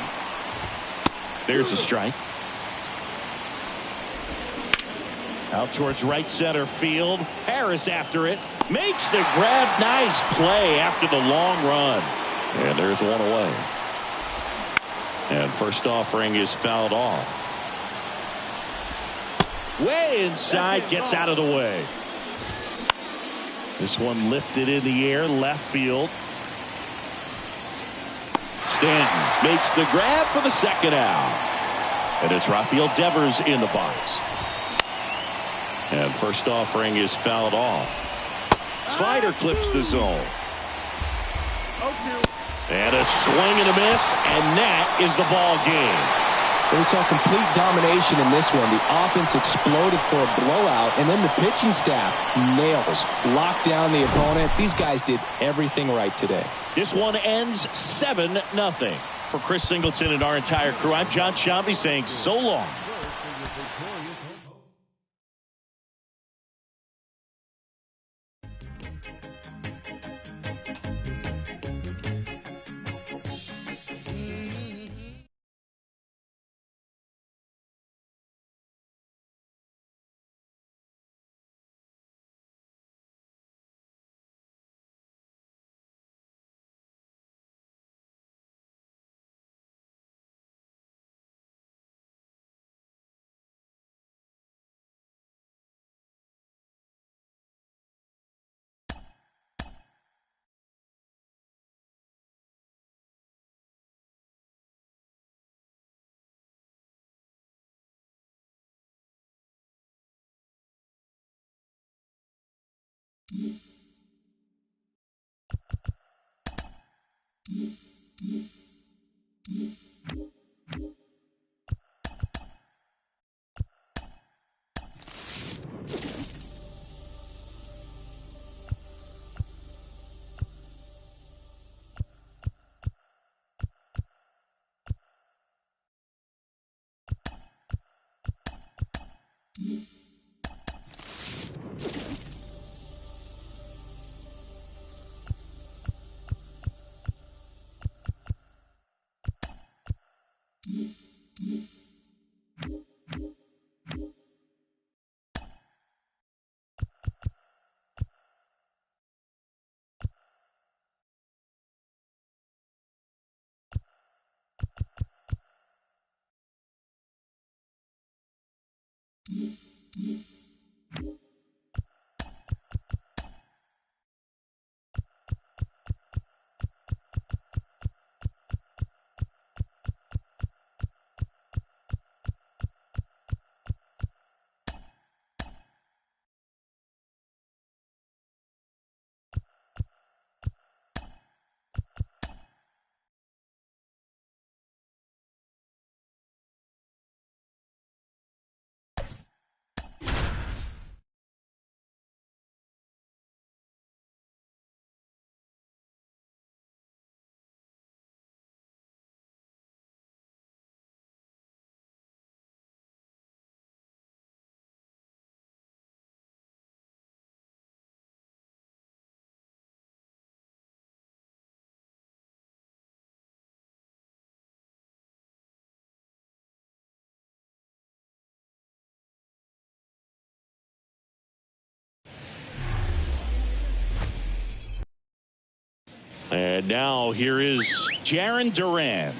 There's a strike. Out towards right center field. Harris after it. Makes the grab. Nice play after the long run. And there's 1 away. And first offering is fouled off. Way inside. Gets out of the way. This one lifted in the air. Left field. Stanton makes the grab for the second out. And it's Rafael Devers in the box. And first offering is fouled off. Slider clips the zone. And a swing and a miss, and that is the ball game. We saw complete domination in this one. The offense exploded for a blowout, and then the pitching staff nails, locked down the opponent. These guys did everything right today. This one ends 7-0. For Chris Singleton and our entire crew, I'm John Sciambi saying so long. And now here is Jarren Duran.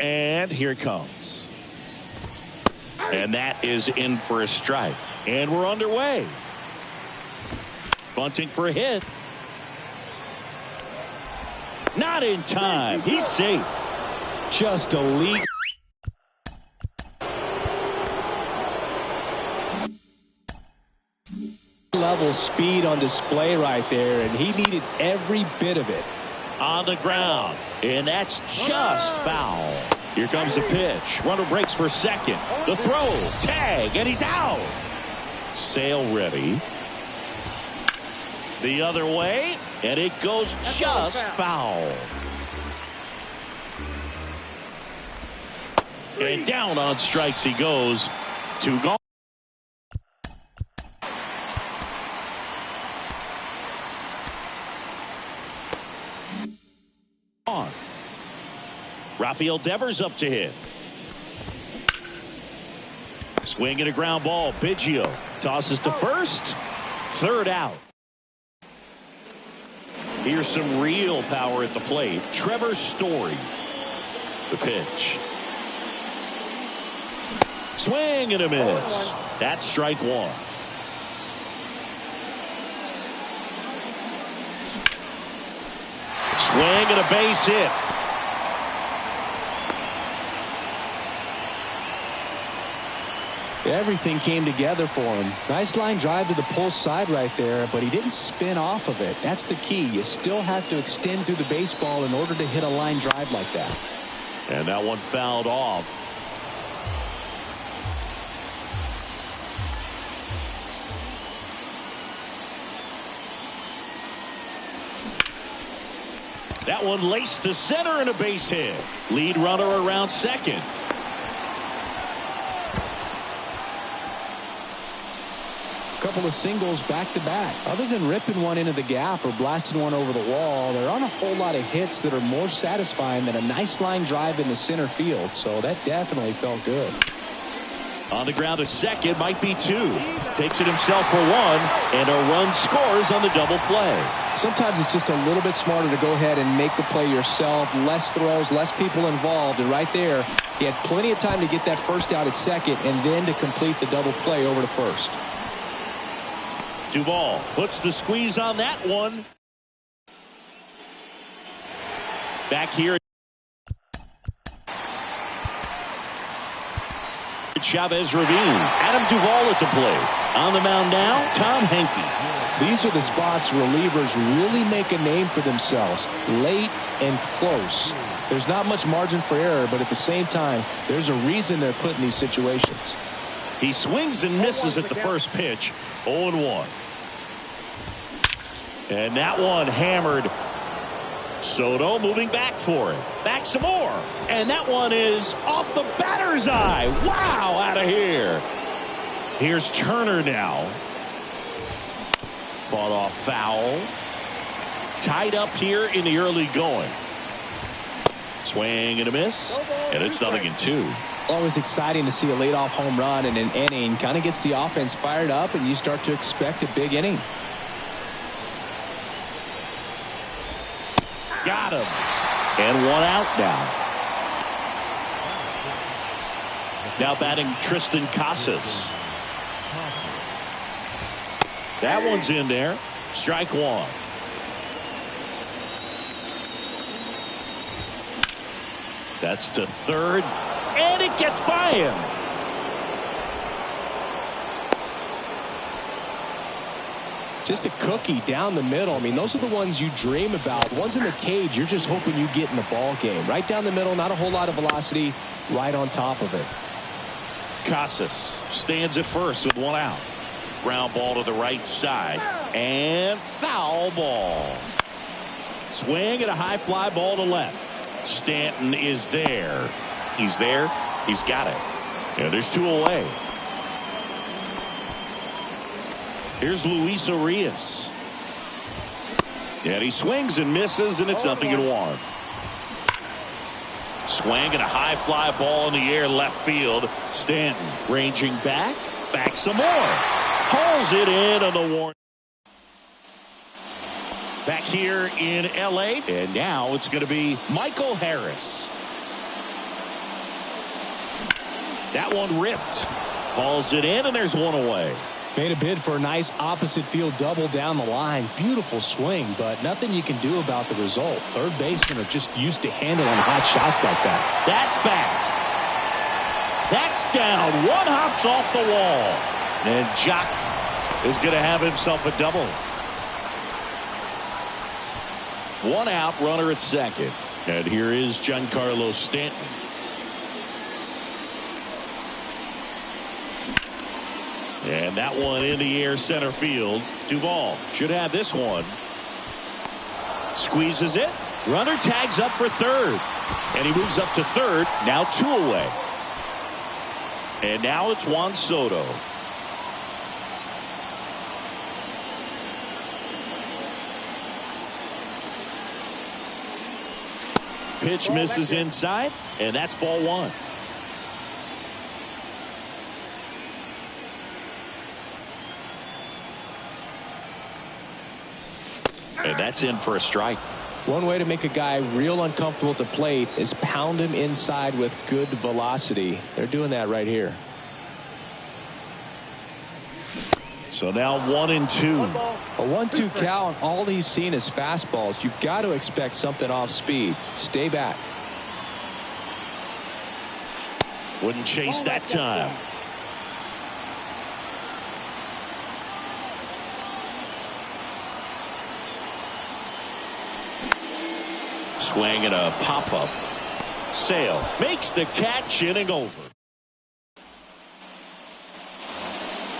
And here it comes. And that is in for a strike. And we're underway. Bunting for a hit. Not in time. He's safe. Just elite. Level speed on display right there, and he needed every bit of it. On the ground, and that's just foul. Here comes the pitch. Runner breaks for second. The throw, tag, and he's out. Sale ready. The other way, and it goes just foul. And down on strikes he goes. 2 gone. Rafael Devers up to hit. Swing and a ground ball. Biggio tosses to first. 3rd out. Here's some real power at the plate. Trevor Story. The pitch. Swing and a miss. That's strike 1. Swing and a base hit. Everything came together for him. Nice line drive to the pull side right there, but he didn't spin off of it. That's the key. You still have to extend through the baseball in order to hit a line drive like that. And that one fouled off. That one laced to center and a base hit. Lead runner around second. Couple of singles back to back. Other than ripping one into the gap or blasting one over the wall, there aren't a whole lot of hits that are more satisfying than a nice line drive in the center field. So that definitely felt good. On the ground to second, might be 2. Takes it himself for 1, and a run scores on the double play. Sometimes it's just a little bit smarter to go ahead and make the play yourself. Less throws, less people involved. And right there, he had plenty of time to get that first out at second and then to complete the double play over to first. Duvall puts the squeeze on that one. Back here. Chavez Ravine. Adam Duvall at the plate. On the mound now, Tom Henke. These are the spots relievers really make a name for themselves. Late and close. There's not much margin for error, but at the same time, there's a reason they're put in these situations. He swings and misses at the first pitch. 0-1. And that one hammered. Soto moving back for it. Back some more. And that one is off the batter's eye. Wow, out of here. Here's Turner now. Fought off foul. Tied up here in the early going. Swing and a miss. And it's 0-2. Always exciting to see a leadoff home run in an inning. Kind of gets the offense fired up, and you start to expect a big inning. Got him. And 1 out now. Now batting Tristan Casas. That one's in there. Strike 1. That's to third. And it gets by him. Just a cookie down the middle. I mean, those are the ones you dream about. Ones in the cage, you're just hoping you get in the ball game. Right down the middle, not a whole lot of velocity, right on top of it. Casas stands at first with 1 out. Ground ball to the right side. And foul ball. Swing and a high fly ball to left. Stanton is there. He's there. He's got it. Yeah, there's 2 away. Here's Luis Urias. And he swings and misses, and it's 0-1. Swing and a high fly ball in the air left field. Stanton ranging back some more. Hauls it in on the warning. Back here in L.A. And now it's going to be Michael Harris. That one ripped. Hauls it in, and there's one away. Made a bid for a nice opposite field double down the line. Beautiful swing, but nothing you can do about the result. Third basemen are just used to handling hot shots like that. That's back. That's down. One hops off the wall. And Jock is going to have himself a double. One out, runner at second. And here is Giancarlo Stanton. And that one in the air center field. Duvall should have this one. Squeezes it. Runner tags up for third. And he moves up to third. Now 2 away. And now it's Juan Soto. Pitch misses inside, and that's ball 1. And that's in for a strike. One way to make a guy real uncomfortable at the plate is pound him inside with good velocity. They're doing that right here. So now 1-2. A 1-2 count. All he's seen is fastballs. You've got to expect something off speed. Stay back. Wouldn't chase that time. Swing and a pop-up. Sale makes the catch, inning over.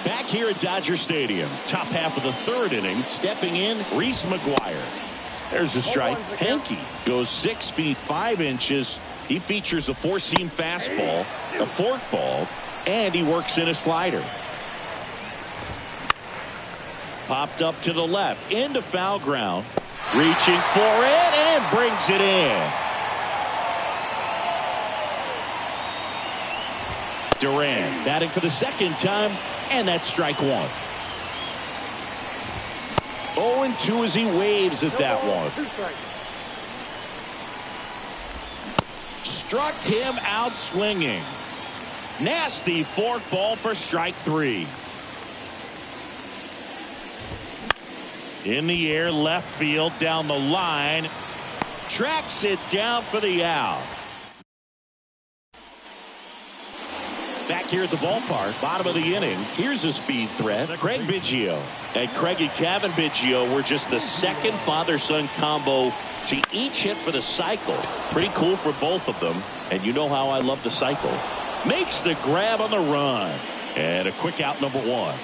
Back here at Dodger Stadium, top half of the 3rd inning, stepping in, Reese McGuire. There's a strike. Henke goes 6 feet 5 inches. He features a 4-seam fastball, a forkball, and he works in a slider. Popped up to the left, into foul ground. Reaching for it and brings it in. Duran batting for the 2nd time, and that's strike 1. 0-2 as he waves at that one. Struck him out swinging. Nasty forkball for strike 3. In the air, left field, down the line. Tracks it down for the out. Back here at the ballpark, bottom of the inning, here's a speed threat. Craig Biggio. And Craig and Cavan Biggio were just the 2nd father-son combo to each hit for the cycle. Pretty cool for both of them. And you know how I love the cycle. Makes the grab on the run. And a quick out, number 1.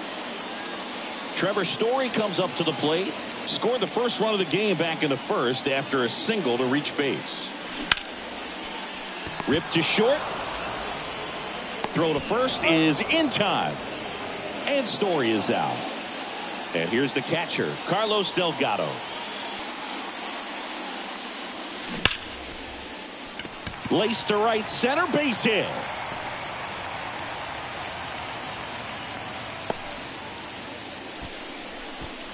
Trevor Story comes up to the plate. Scored the first run of the game back in the 1st after a single to reach base. Ripped to short. Throw to first is in time. And Story is out. And here's the catcher, Carlos Delgado. Laced to right center, base hit.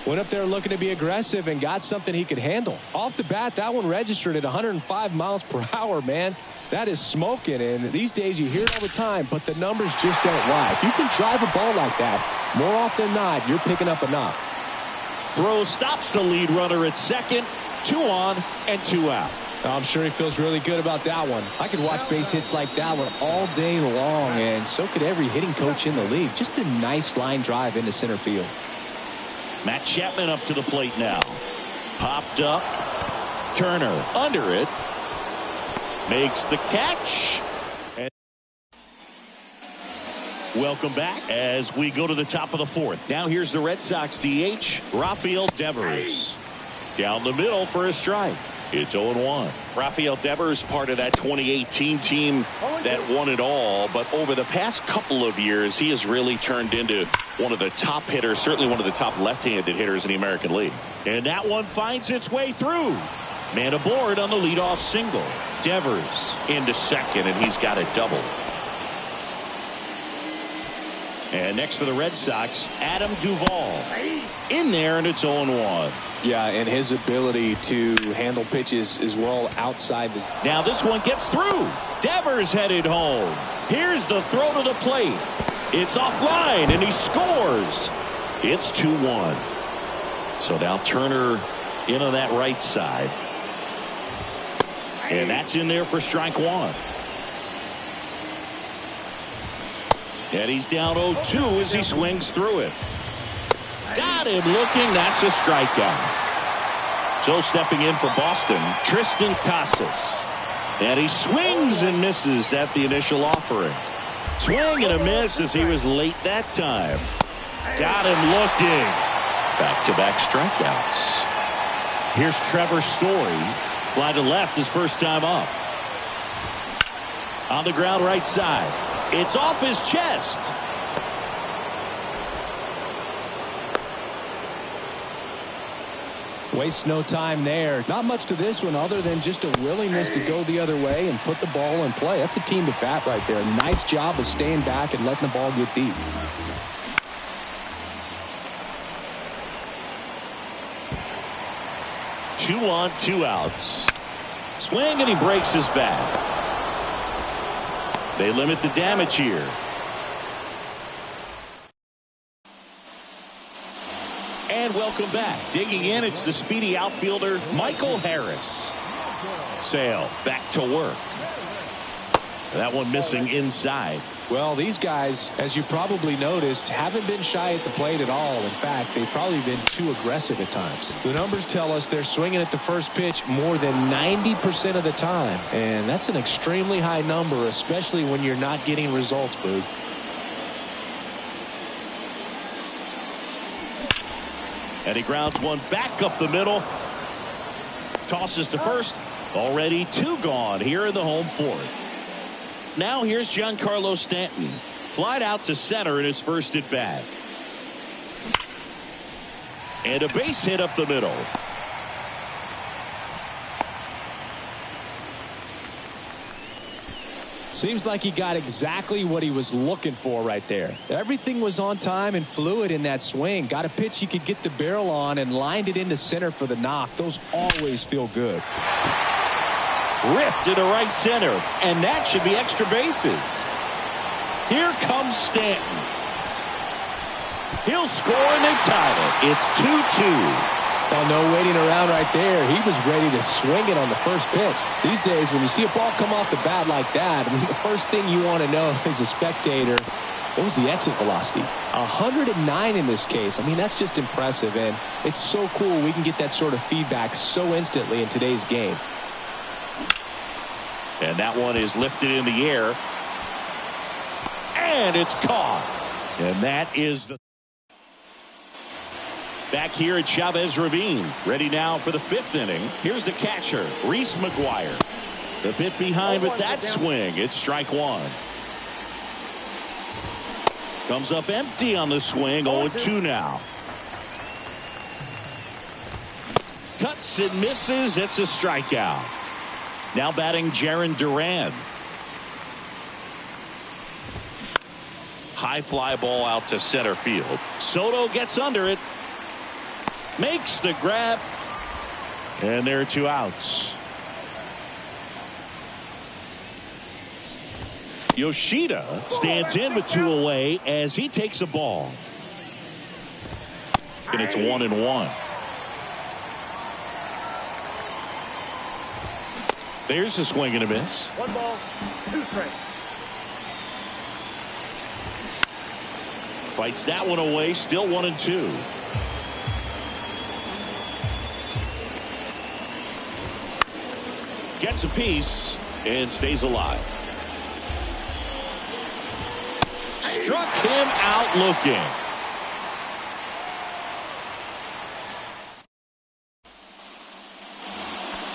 Went up there looking to be aggressive and got something he could handle. Off the bat, that one registered at 105 miles per hour, man. That is smoking, and these days you hear it all the time, but the numbers just don't lie. If you can drive a ball like that, more often than not, you're picking up enough. Throw stops the lead runner at second. 2 on and 2 out. I'm sure he feels really good about that one. I could watch base hits like that one all day long, and so could every hitting coach in the league. Just a nice line drive into center field. Matt Chapman up to the plate now. Popped up. Turner under it. Makes the catch. And welcome back as we go to the top of the 4th. Now here's the Red Sox DH, Rafael Devers. Down the middle for a strike. It's 0-1. Rafael Devers, part of that 2018 team that won it all. But over the past couple of years, he has really turned into one of the top hitters, certainly one of the top left-handed hitters in the American League. And that one finds its way through. Man aboard on the leadoff single. Devers into second, and he's got a double. And next for the Red Sox, Adam Duvall. in there, and it's 0-1. Yeah, and his ability to handle pitches as well outside the. Now this one gets through. Devers headed home. Here's the throw to the plate. It's offline, and he scores. It's 2-1. So now Turner in on that right side. And that's in there for strike one. And he's down 0-2 as he swings through it. Got him looking. That's a strikeout. So stepping in for Boston, Triston Casas. And he swings and misses at the initial offering. Swing and a miss as he was late that time. Got him looking. Back-to-back strikeouts. Here's Trevor Story. Fly to left his first time up. On the ground right side. It's off his chest. Waste no time there. Not much to this one other than just a willingness to go the other way and put the ball in play. That's a team to bat right there. Nice job of staying back and letting the ball get deep. Two on, 2 outs. Swing and he breaks his bat. They limit the damage here. And welcome back. Digging in, it's the speedy outfielder, Michael Harris. Sale back to work. That one missing inside. Well, these guys, as you probably noticed, haven't been shy at the plate at all. In fact, they've probably been too aggressive at times. The numbers tell us they're swinging at the first pitch more than 90% of the time. And that's an extremely high number, especially when you're not getting results, Boog. And he grounds one back up the middle. Tosses to first. Already 2 gone here in the home fourth. Now here's Giancarlo Stanton. Flied out to center in his first at bat. And a base hit up the middle. Seems like he got exactly what he was looking for right there. Everything was on time and fluid in that swing. Got a pitch he could get the barrel on and lined it into center for the knock. Those always feel good. Ripped into right center, and that should be extra bases. Here comes Stanton. He'll score and they tie it. It's 2-2. Well, no waiting around right there. He was ready to swing it on the first pitch. These days, when you see a ball come off the bat like that, I mean, the first thing you want to know as a spectator, what was the exit velocity? 109 in this case. I mean, that's just impressive, and it's so cool we can get that sort of feedback so instantly in today's game. And that one is lifted in the air. And it's caught. And that is the... Back here at Chavez Ravine. Ready now for the 5th inning. Here's the catcher, Reese McGuire. The bit behind with that swing. It's strike one. Comes up empty on the swing. 0-2 now. Cuts and misses. It's a strikeout. Now batting Jarren Duran. High fly ball out to center field. Soto gets under it. Makes the grab. And there are 2 outs. Yoshida stands in with 2 away as he takes a ball. And it's 1-1. There's a swing and a miss. 1 ball, 2 strikes. Fights that one away. Still 1-2. Gets a piece and stays alive. Struck him out looking.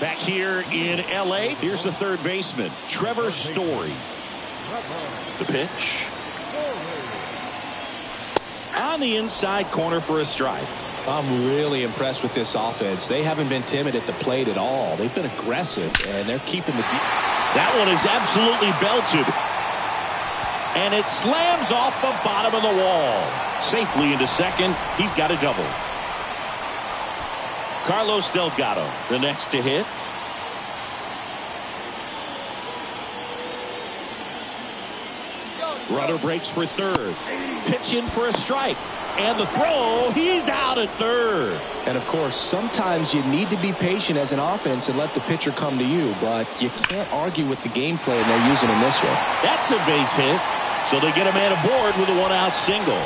Back here in L.A., here's the third baseman, Trevor Story. The pitch. On the inside corner for a strike. I'm really impressed with this offense. They haven't been timid at the plate at all. They've been aggressive, and they're keeping the... That one is absolutely belted. And it slams off the bottom of the wall. Safely into second. He's got a double. Carlos Delgado, the next to hit. Runner breaks for third. Pitch in for a strike. And the throw, he's out at third. And of course, sometimes you need to be patient as an offense and let the pitcher come to you, but you can't argue with the game plan they're using in this one. That's a base hit. So they get a man aboard with a one-out single.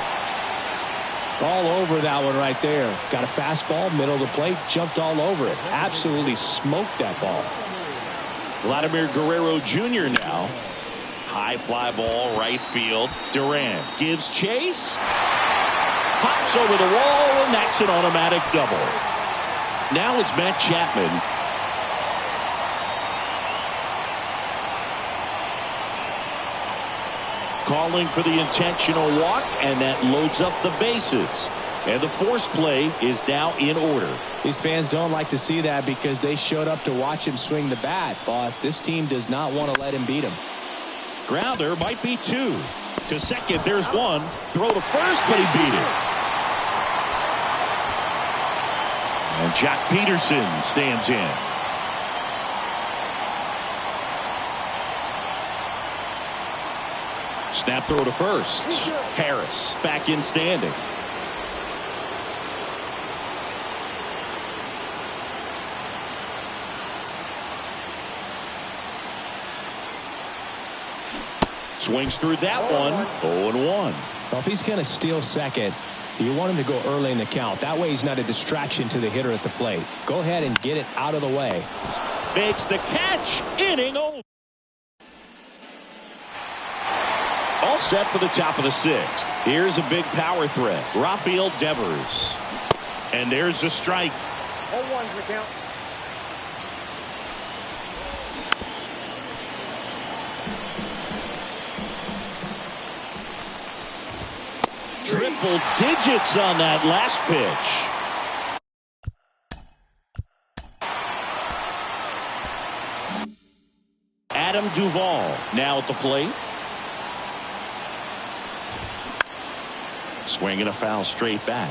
All over that one right there. Got a fastball, middle of the plate, jumped all over it. Absolutely smoked that ball. Vladimir Guerrero Jr. now. High fly ball, right field. Duran gives chase. Hops over the wall, and that's an automatic double. Now it's Matt Chapman. Calling for the intentional walk, and that loads up the bases. And the force play is now in order. These fans don't like to see that because they showed up to watch him swing the bat, but this team does not want to let him beat him. Grounder might be two. To second, there's one. Throw to first, but he beat it. And Jack Peterson stands in. Snap throw to first. Harris back in standing. Swings through that one. 0-1. Well, if he's going to steal second, you want him to go early in the count. That way he's not a distraction to the hitter at the plate. Go ahead and get it out of the way. Makes the catch. Inning over. All set for the top of the sixth. Here's a big power threat. Rafael Devers. And there's the strike. 0-1 the count. Triple digits on that last pitch. Adam Duvall now at the plate. Swinging a foul straight back.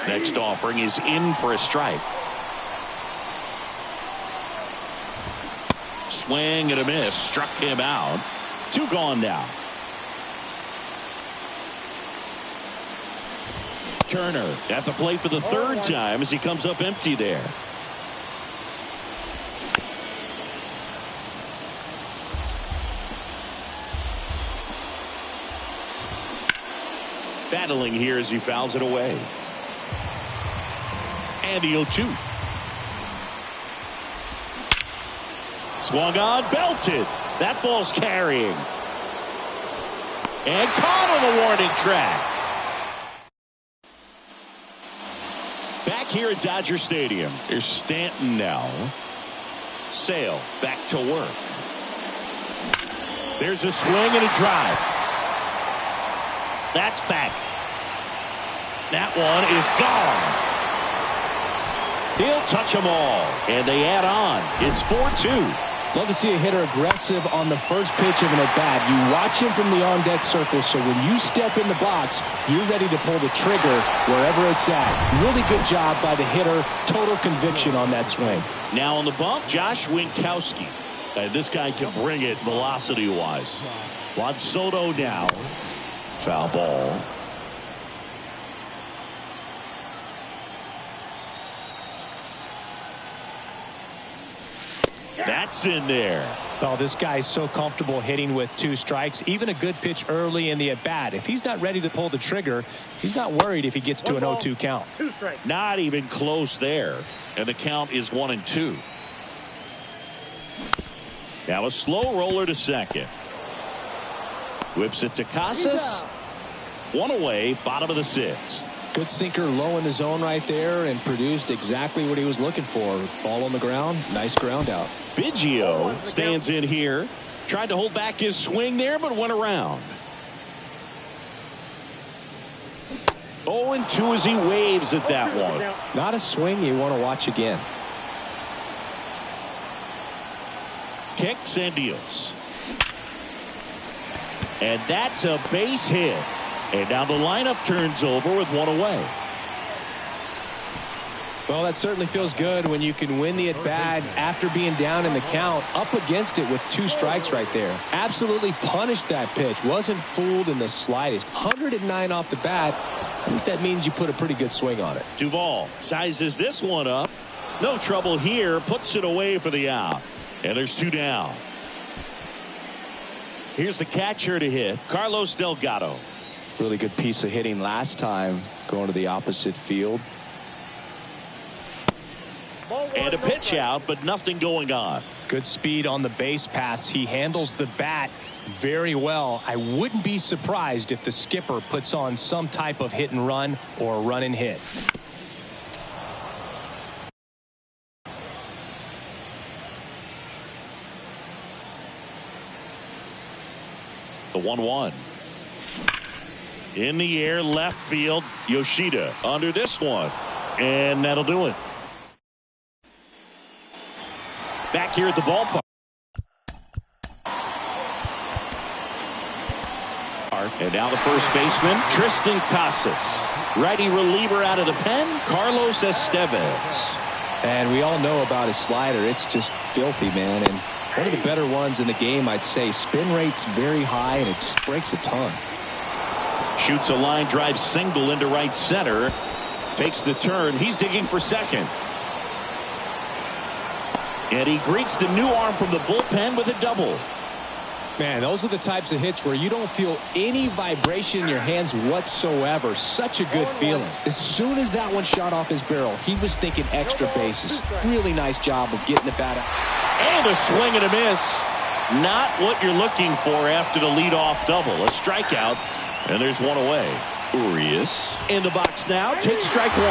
Next offering is in for a strike. Swing and a miss. Struck him out. Two gone now. Turner at the plate for the third time as he comes up empty there. Battling here as he fouls it away. And the 0-2. Swung on, belted. That ball's carrying. And caught on the warning track. Back here at Dodger Stadium. Here's Stanton now. Sale back to work. There's a swing and a drive. That's back. That one is gone. He'll touch them all. And they add on. It's 4-2. Love to see a hitter aggressive on the first pitch of an at-bat. You watch him from the on-deck circle, so when you step in the box, you're ready to pull the trigger wherever it's at. Really good job by the hitter. Total conviction on that swing. Now on the bump, Josh Winkowski. This guy can bring it velocity-wise. Juan Soto now. Foul ball. That's in there. Oh, this guy's so comfortable hitting with two strikes. Even a good pitch early in the at-bat. If he's not ready to pull the trigger, he's not worried if he gets to an 0-2 count. Not even close there. And the count is 1-2. Now a slow roller to second. Whips it to Casas. One away, bottom of the sixth. Good sinker low in the zone right there and produced exactly what he was looking for. Ball on the ground, nice ground out. Biggio stands in here. Tried to hold back his swing there, but went around. 0-2 as he waves at that one. Not a swing you want to watch again. Kicks and deals. And that's a base hit. And now the lineup turns over with one away. Well, that certainly feels good when you can win the at-bat after being down in the count, up against it with 2 strikes right there. Absolutely punished that pitch. Wasn't fooled in the slightest. 109 off the bat. I think that means you put a pretty good swing on it. Duvall sizes this one up. No trouble here. Puts it away for the out. And there's 2 down. Here's the catcher to hit, Carlos Delgado. Really good piece of hitting last time, going to the opposite field. And a pitch out, but nothing going on. Good speed on the base paths. He handles the bat very well. I wouldn't be surprised if the skipper puts on some type of hit and run or a run and hit. The 1-1. In the air, left field, Yoshida under this one. And that'll do it. Back here at the ballpark. And now the first baseman, Tristan Casas. Righty reliever out of the pen, Carlos Estevez. And we all know about his slider. It's just filthy, man. And one of the better ones in the game, I'd say. Spin rate's very high, and it just breaks a ton. Shoots a line drive single into right center. Takes the turn. He's digging for second. And he greets the new arm from the bullpen with a double. Man, those are the types of hits where you don't feel any vibration in your hands whatsoever. Such a good feeling. As soon as that one shot off his barrel, he was thinking extra bases. Really nice job of getting the bat out. And a swing and a miss. Not what you're looking for after the leadoff double. A strikeout, and there's one away. Urias in the box now. Takes strike 1.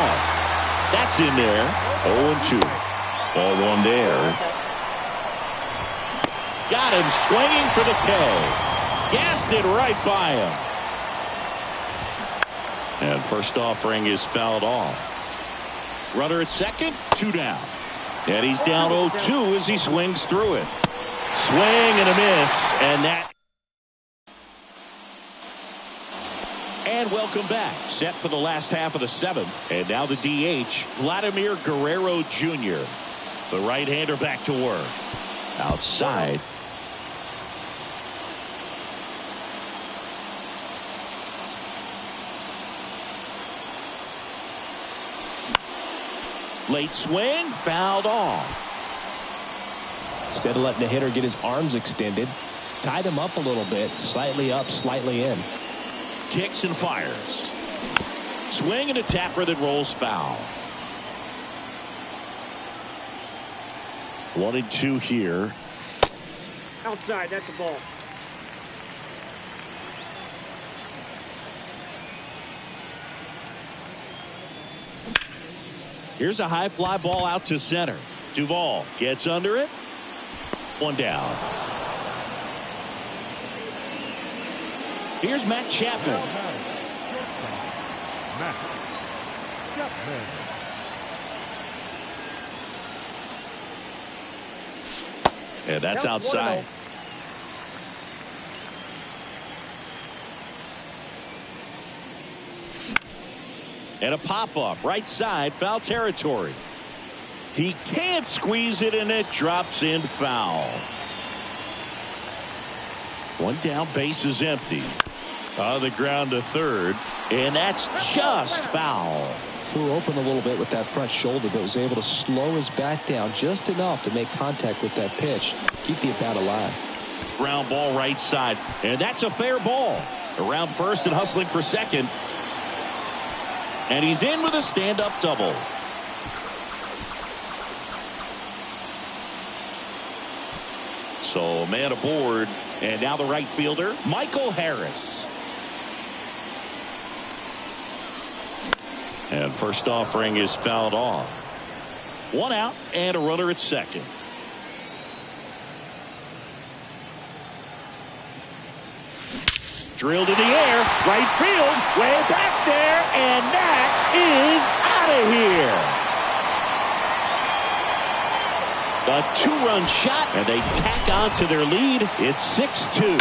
That's in there. 0-2. Ball 1 there. Got him swinging for the K. Gassed it right by him. And first offering is fouled off. Runner at second, 2 down. And he's down 0-2 as he swings through it. Swing and a miss. And that. And welcome back. Set for the last half of the 7th. And now the DH, Vladimir Guerrero Jr. The right-hander back to work. Outside. Late swing, fouled off. Instead of letting the hitter get his arms extended, tied him up a little bit, slightly up, slightly in. Kicks and fires. Swing and a tapper that rolls foul. 1-2 here. Outside, that's the ball. Here's a high fly ball out to center. Duvall gets under it. 1 down. Here's Matt Chapman. Matt Chapman. And that's outside. And a pop-up right side, foul territory. He can't squeeze it, and it drops in foul. 1 down, base is empty. On the ground to third, and that's just foul. Flew open a little bit with that front shoulder, but was able to slow his bat down just enough to make contact with that pitch. Keep the at-bat alive. Ground ball right side, and that's a fair ball. Around first and hustling for second. And he's in with a stand-up double. So a man aboard, and now the right fielder, Michael Harris. And first offering is fouled off. 1 out and a runner at second. Drilled in the air, right field, way back there, and that is out of here. A 2-run shot, and they tack on to their lead. It's 6-2.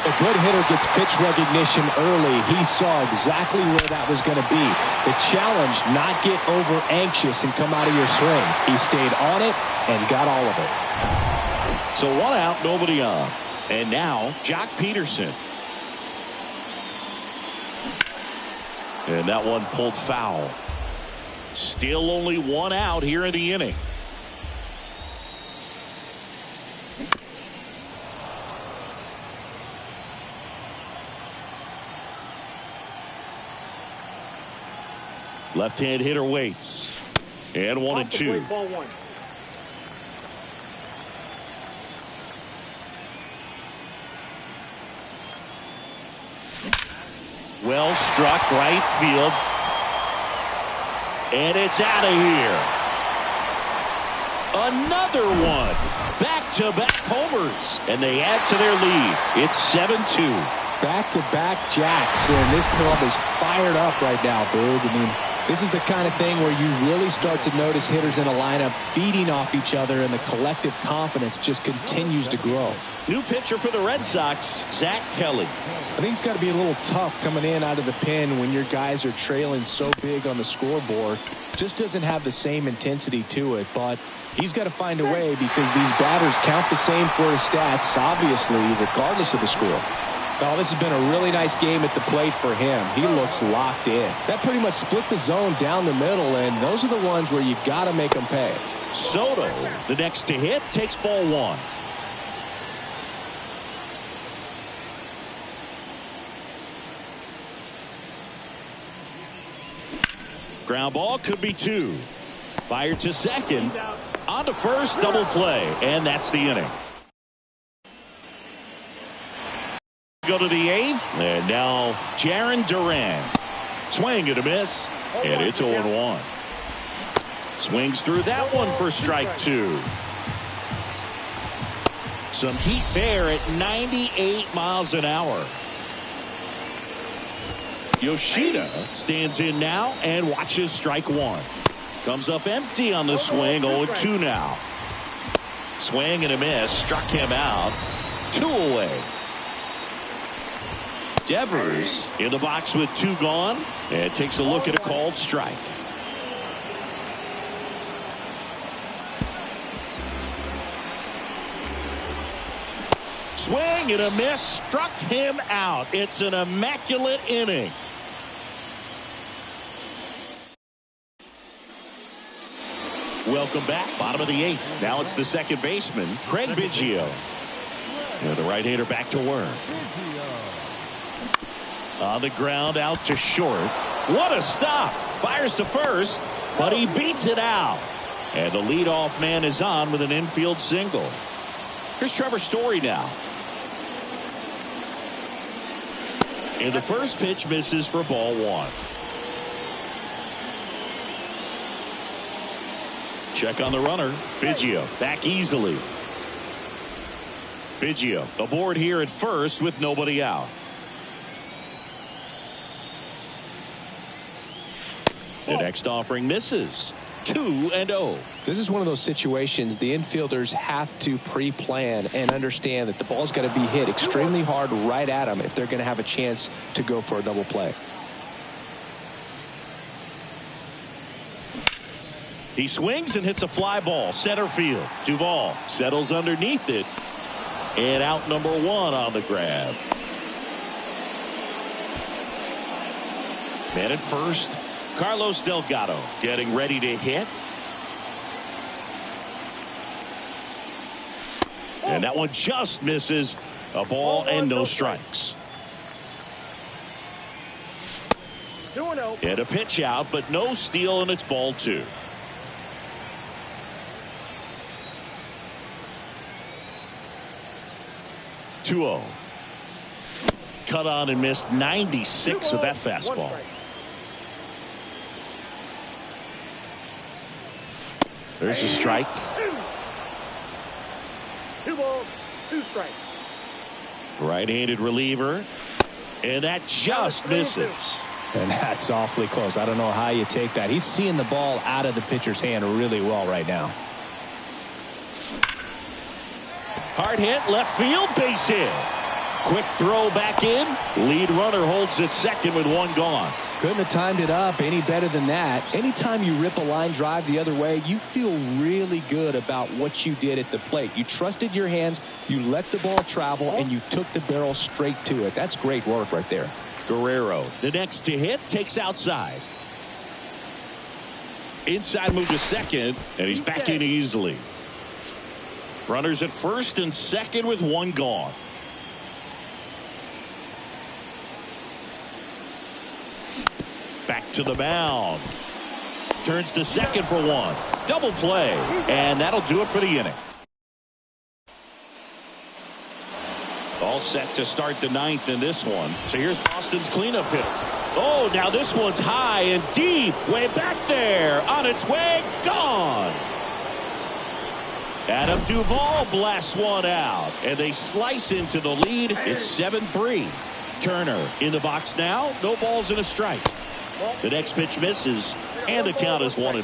A good hitter gets pitch recognition early. He saw exactly where that was going to be. The challenge, not get over anxious and come out of your swing. He stayed on it and got all of it. So 1 out, nobody on. And now Jock Peterson. And that one pulled foul. Still only 1 out here in the inning. Left-hand hitter waits. And 1-2. Ball 1. Well struck right field. And it's out of here. Another one. Back-to-back homers. And they add to their lead. It's 7-2. Back-to-back jacks. And this club is fired up right now, Boog. I mean, this is the kind of thing where you really start to notice hitters in a lineup feeding off each other, and the collective confidence just continues to grow. New pitcher for the Red Sox, Zach Kelly. I think it's got to be a little tough coming in out of the pen when your guys are trailing so big on the scoreboard. Just doesn't have the same intensity to it, but he's got to find a way because these batters count the same for his stats, obviously, regardless of the score. Oh, this has been a really nice game at the plate for him. He looks locked in. That pretty much split the zone down the middle, and those are the ones where you got to make them pay. Soto, the next to hit, takes ball 1. Ground ball could be 2. Fired to second. On to first, double play, and that's the inning. Go to the 8th, and now Jarren Duran. Swing and a miss, and it's 0-1. Swings through that one for strike 2. Some heat there at 98 miles an hour. Yoshida stands in now and watches strike 1. Comes up empty on the swing, 0-2 now. Swing and a miss, struck him out. 2 away. Devers in the box with 2 gone and takes a look at a called strike. Swing and a miss, struck him out. It's an immaculate inning. Welcome back, bottom of the 8th. Now it's the second baseman, Craig Biggio. And the right-hander back to work. On the ground, out to short. What a stop. Fires to first, but he beats it out. And the leadoff man is on with an infield single. Here's Trevor Story now. And the first pitch misses for ball 1. Check on the runner. Biggio back easily. Biggio aboard here at first with nobody out. The next offering misses. 2-0. This is one of those situations the infielders have to pre-plan and understand that the ball's got to be hit extremely hard right at them if they're going to have a chance to go for a double play. He swings and hits a fly ball center field. Duvall settles underneath it, and out number 1 on the grab. Man at first, Carlos Delgado getting ready to hit. And that one just misses. A ball and no strikes. 2-0. And a pitch out, but no steal, and it's ball 2. Cut on and missed 96 with that fastball. There's a strike. 2 balls, 2 strikes. Right-handed reliever. And that just misses. And that's awfully close. I don't know how you take that. He's seeing the ball out of the pitcher's hand really well right now. Hard hit, left field, base hit. quick throw back in. Lead runner holds it second with one gone. Couldn't have timed it up any better than that. Anytime you rip a line drive the other way, you feel really good about what you did at the plate. You trusted your hands, you let the ball travel, and you took the barrel straight to it. That's great work right there. Guerrero, the next to hit, takes outside. Inside move to second, and he's back in easily. Runners at first and second with one gone. Back to the mound. Turns to second for one. Double play. And that'll do it for the inning. All set to start the ninth in this one. So here's Boston's cleanup hitter. Oh, now this one's high and deep. Way back there. On its way. Gone. Adam Duvall blasts one out. And they slice into the lead. It's 7-3. Turner in the box now. No balls and a strike. The next pitch misses, and the count is 1-1.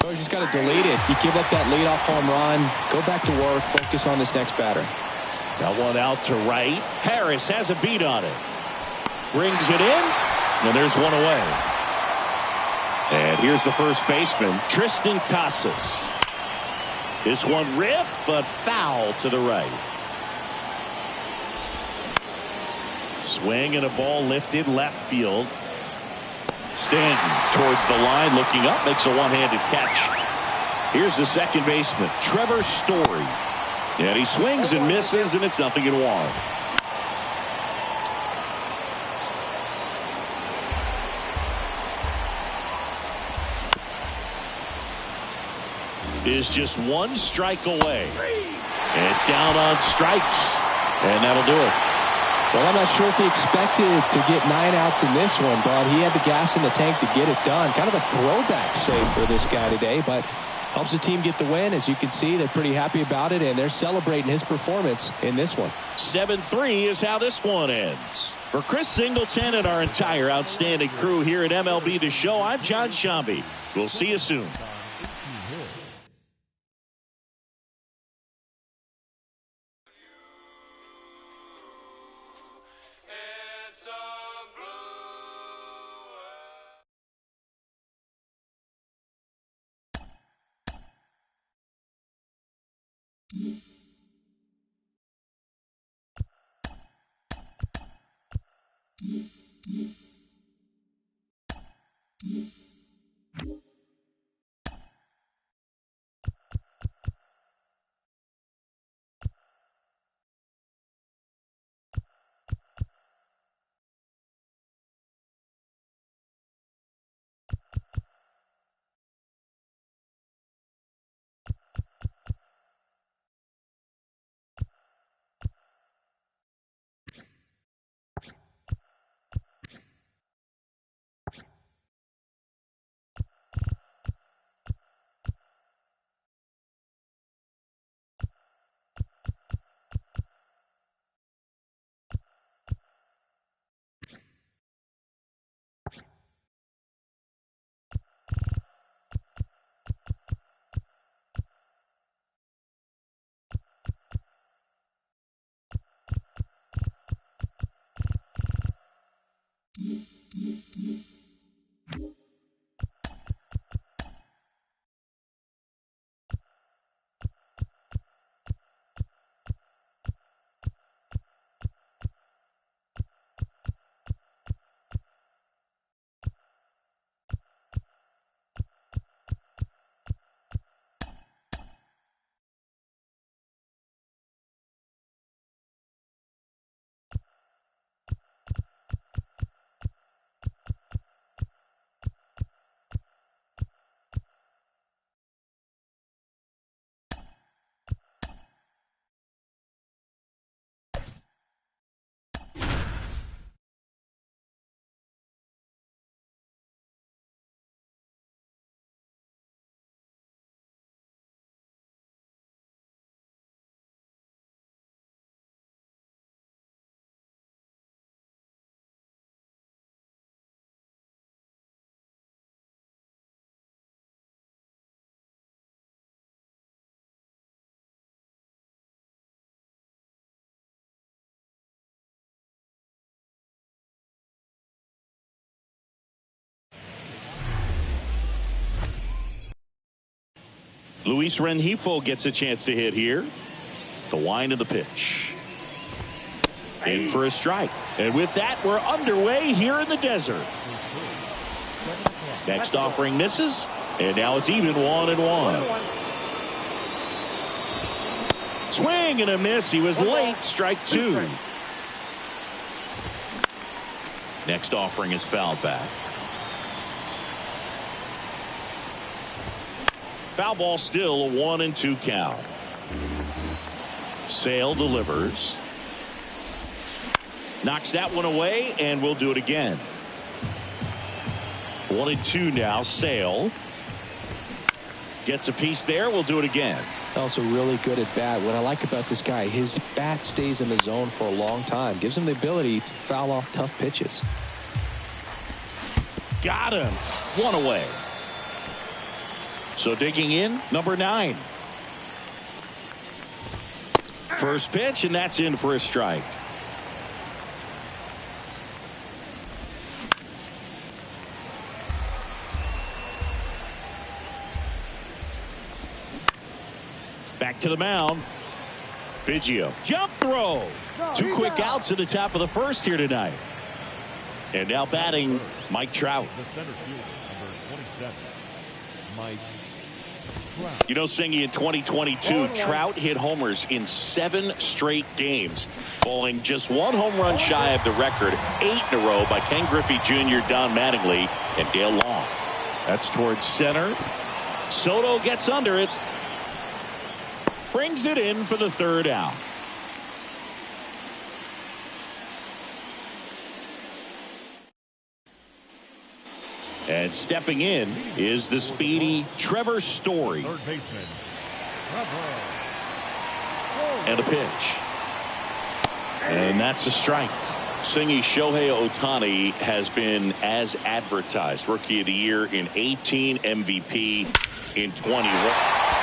So you just got to delete it. You give up that leadoff home run. Go back to work. Focus on this next batter. Now one out to right. Harris has a beat on it. Brings it in, and there's one away. And here's the first baseman, Triston Casas. This one ripped, but foul to the right. Swing and a ball lifted left field. Stanton towards the line, looking up, makes a one-handed catch. Here's the second baseman, Trevor Story. And he swings and misses, and it's 0-1. Is just one strike away. And down on strikes. And that'll do it. Well, I'm not sure if he expected to get 9 outs in this one, but he had the gas in the tank to get it done. Kind of a throwback save for this guy today, but helps the team get the win. As you can see, they're pretty happy about it, and they're celebrating his performance in this one. 7-3 is how this one ends. For Chris Singleton and our entire outstanding crew here at MLB The Show, I'm John Shambi. We'll see you soon. Luis Rengifo gets a chance to hit here. The wind of the pitch. In for a strike. And with that, we're underway here in the desert. Next offering misses. And now it's even 1-1. Swing and a miss. He was late. Strike 2. Next offering is fouled back. Foul ball, still a 1-2 count. Sale delivers. Knocks that one away, and we'll do it again. 1-2 now. Sale gets a piece there. We'll do it again. Also really good at bat. What I like about this guy, his bat stays in the zone for a long time. Gives him the ability to foul off tough pitches. Got him. One away. So digging in, number 9. First pitch, and that's in for a strike. Back to the mound. Biggio. Jump throw. 2 quick outs at the top of the first here tonight. And now batting Mike Trout. The center fielder, number 27, Mike Trout. You know, Singy, in 2022, Trout hit homers in 7 straight games, falling just 1 home run shy of the record, 8 in a row by Ken Griffey Jr., Don Mattingly, and Dale Long. That's towards center. Soto gets under it. Brings it in for the 3rd out. And stepping in is the speedy Trevor Story. Third baseman, And a pitch. And that's a strike. Singy, Shohei Ohtani has been as advertised. Rookie of the Year in 18, MVP in 21.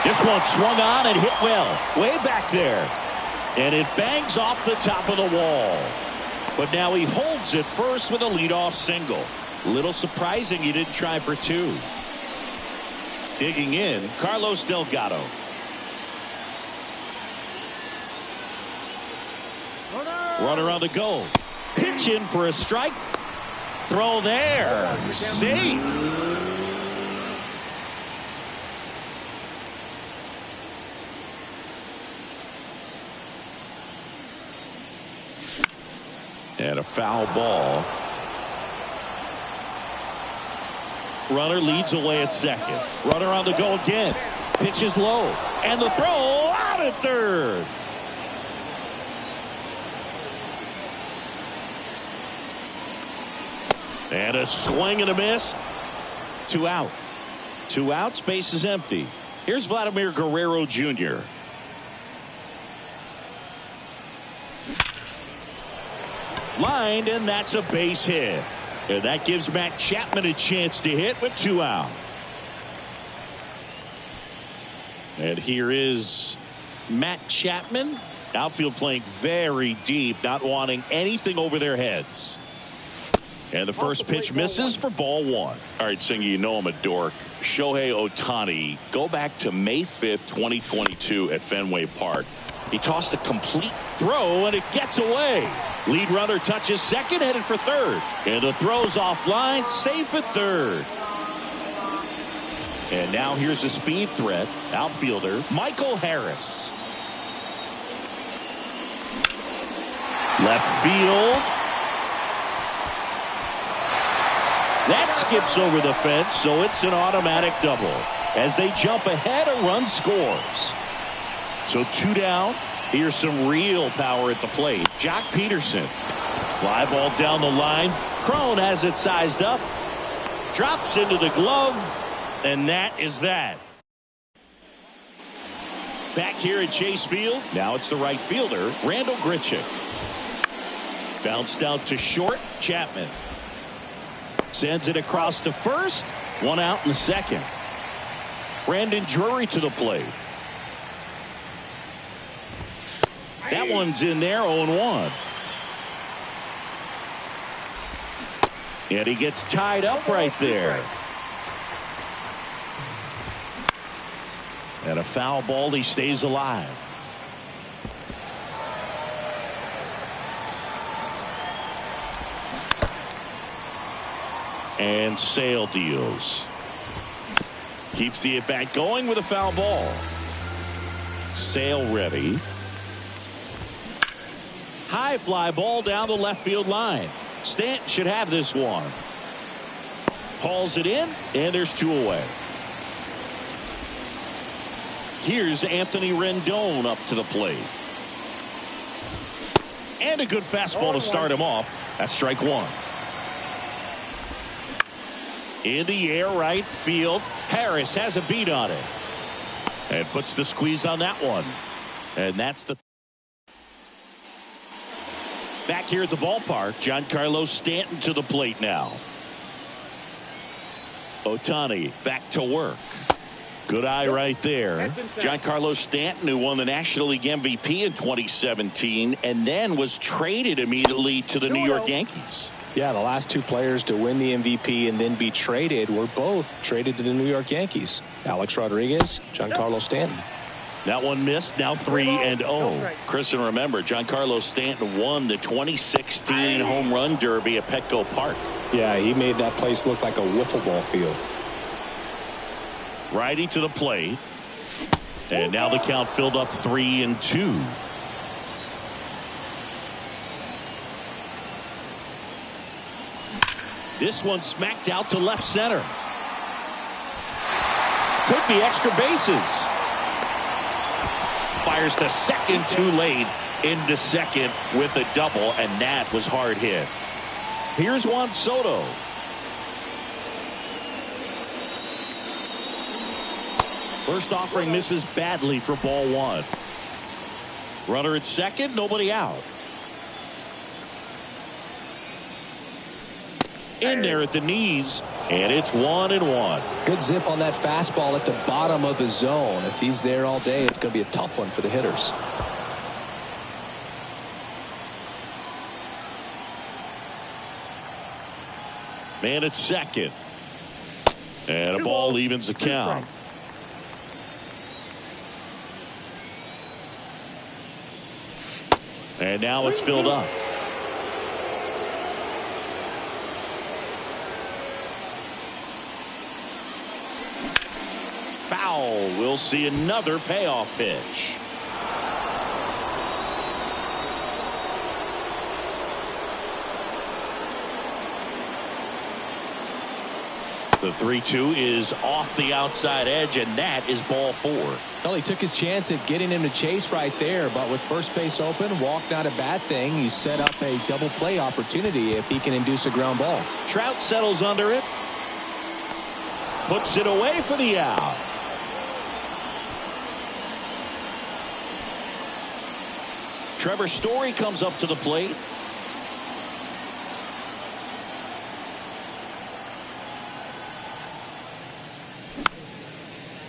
This one swung on and hit well. Way back there. And it bangs off the top of the wall. But now he holds it first with a leadoff single. Little surprising he didn't try for 2. Digging in, Carlos Delgado. Runner on the go. Pitch in for a strike. Throw there. Safe. And a foul ball. Runner leads away at second. Runner on the go again. Pitch is low. And the throw out at third. And a swing and a miss. 2 out. 2 outs. Base is empty. Here's Vladimir Guerrero Jr. Lined, and that's a base hit. And that gives Matt Chapman a chance to hit with 2 out. And here is Matt Chapman. Outfield playing very deep, not wanting anything over their heads. And the first pitch misses for ball 1. All right, Singy, you know I'm a dork. Shohei Ohtani, go back to May 5th, 2022 at Fenway Park. He tossed a complete throw, and it gets away. Lead runner touches second, headed for third. And the throw's offline, safe at third. And now here's a speed threat. Outfielder Michael Harris. Left field. That skips over the fence, so it's an automatic double. As they jump ahead, a run scores. So 2 down. Here's some real power at the plate. Jock Peterson. Fly ball down the line. Cron has it sized up. Drops into the glove. And that is that. Back here at Chase Field. Now it's the right fielder, Randall Grichuk. Bounced out to short. Chapman. Sends it across to first. 1 out in the second. Brandon Drury to the plate. That one's in there, 0-1. And he gets tied up right there. And a foul ball. He stays alive. And Sale deals. Keeps the at-bat going with a foul ball. Sale ready. High fly ball down the left field line. Stanton should have this one. Hauls it in, and there's 2 away. Here's Anthony Rendon up to the plate. And a good fastball to start him off. That's strike 1. In the air, right field. Harris has a beat on it. And puts the squeeze on that one. And that's the... Back here at the ballpark, Giancarlo Stanton to the plate now. Ohtani back to work. Good eye right there. Giancarlo Stanton, who won the National League MVP in 2017 and then was traded immediately to the New York Yankees. Yeah, the last 2 players to win the MVP and then be traded were both traded to the New York Yankees. Alex Rodriguez, Giancarlo Stanton. That one missed. Now 3-0. Chris, and remember, Giancarlo Stanton won the 2016 Home Run Derby at Petco Park. Yeah, he made that place look like a wiffle ball field. Righty to the plate. And now the count filled up 3-2. This one smacked out to left center. Could be extra bases. Fires to second too late. Into second with a double, and that was hard hit. Here's Juan Soto. First offering misses badly for ball 1. Runner at second, nobody out. In there at the knees, and it's 1-1. Good zip on that fastball at the bottom of the zone. If he's there all day, it's going to be a tough one for the hitters. Man at second. And a ball evens the count. And now it's filled up. Foul. We'll see another payoff pitch. The 3-2 is off the outside edge, and that is ball 4. Well, he took his chance at getting him to chase right there, but with first base open, walk not a bad thing. He set up a double play opportunity if he can induce a ground ball. Trout settles under it. Puts it away for the out. Trevor Story comes up to the plate.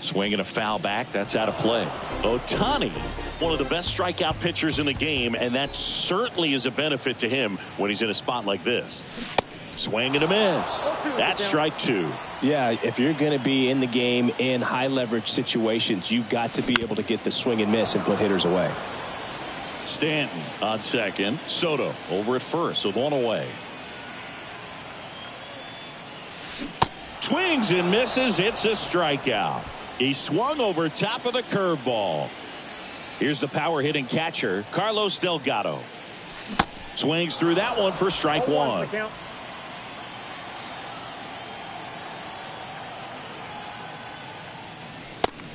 Swinging a foul back. That's out of play. Ohtani, one of the best strikeout pitchers in the game, and that certainly is a benefit to him when he's in a spot like this. Swing and a miss. That's strike 2. Yeah, if you're going to be in the game in high leverage situations, you've got to be able to get the swing and miss and put hitters away. Stanton on second. Soto over at first with 1 away. Swings and misses. It's a strikeout. He swung over top of the curveball. Here's the power hitting catcher, Carlos Delgado. Swings through that one for strike 1.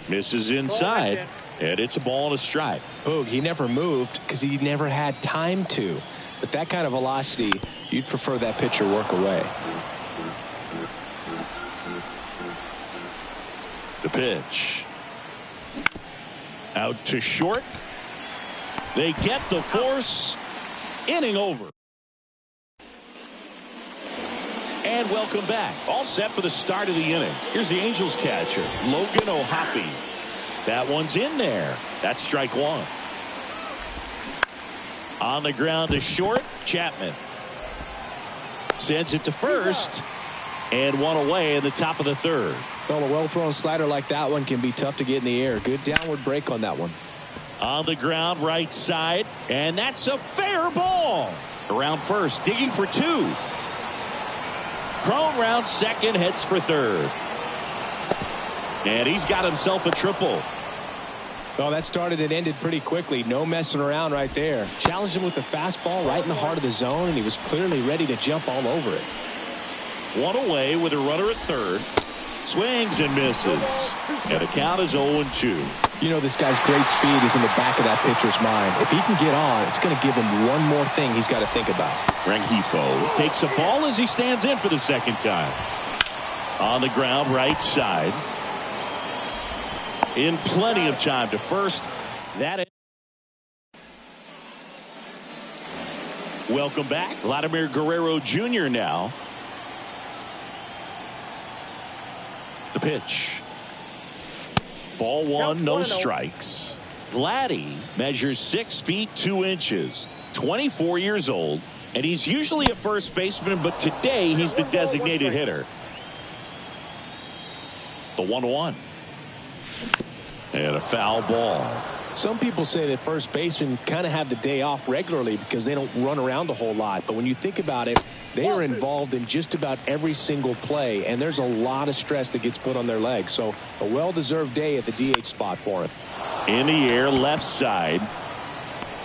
Misses inside, and it's a ball and a strike. Boog, he never moved because he never had time to. But that kind of velocity, you'd prefer that pitcher work away. The pitch. Out to short. They get the force. Inning over. And welcome back. All set for the start of the inning. Here's the Angels catcher, Logan O'Hoppe. That one's in there. That's strike 1. On the ground to short, Chapman. Sends it to first. And 1 away in the top of the 3rd. Well, a well-thrown slider like that one can be tough to get in the air. Good downward break on that one. On the ground, right side, and that's a fair ball. Around first, digging for two. Cron round second, heads for third. And he's got himself a triple. Well, that started and ended pretty quickly. No messing around right there. Challenged him with the fastball right in the heart of the zone, and he was clearly ready to jump all over it. One away with a runner at third. Swings and misses. And the count is 0-2. You know, this guy's great speed is in the back of that pitcher's mind. If he can get on, it's going to give him one more thing he's got to think about. Rengifo takes a ball as he stands in for the second time. On the ground, right side. In plenty of time to first. Welcome back. Vladimir Guerrero Jr. now. The pitch. Ball one, no strikes. Vladdy measures 6 feet 2 inches, 24 years old, and he's usually a first baseman, but today he's the designated hitter. The 1-1. And a foul ball. Some people say that first basemen kind of have the day off regularly because they don't run around a whole lot. But when you think about it, they are involved in just about every single play, and there's a lot of stress that gets put on their legs. So a well-deserved day at the DH spot for him. In the air, left side.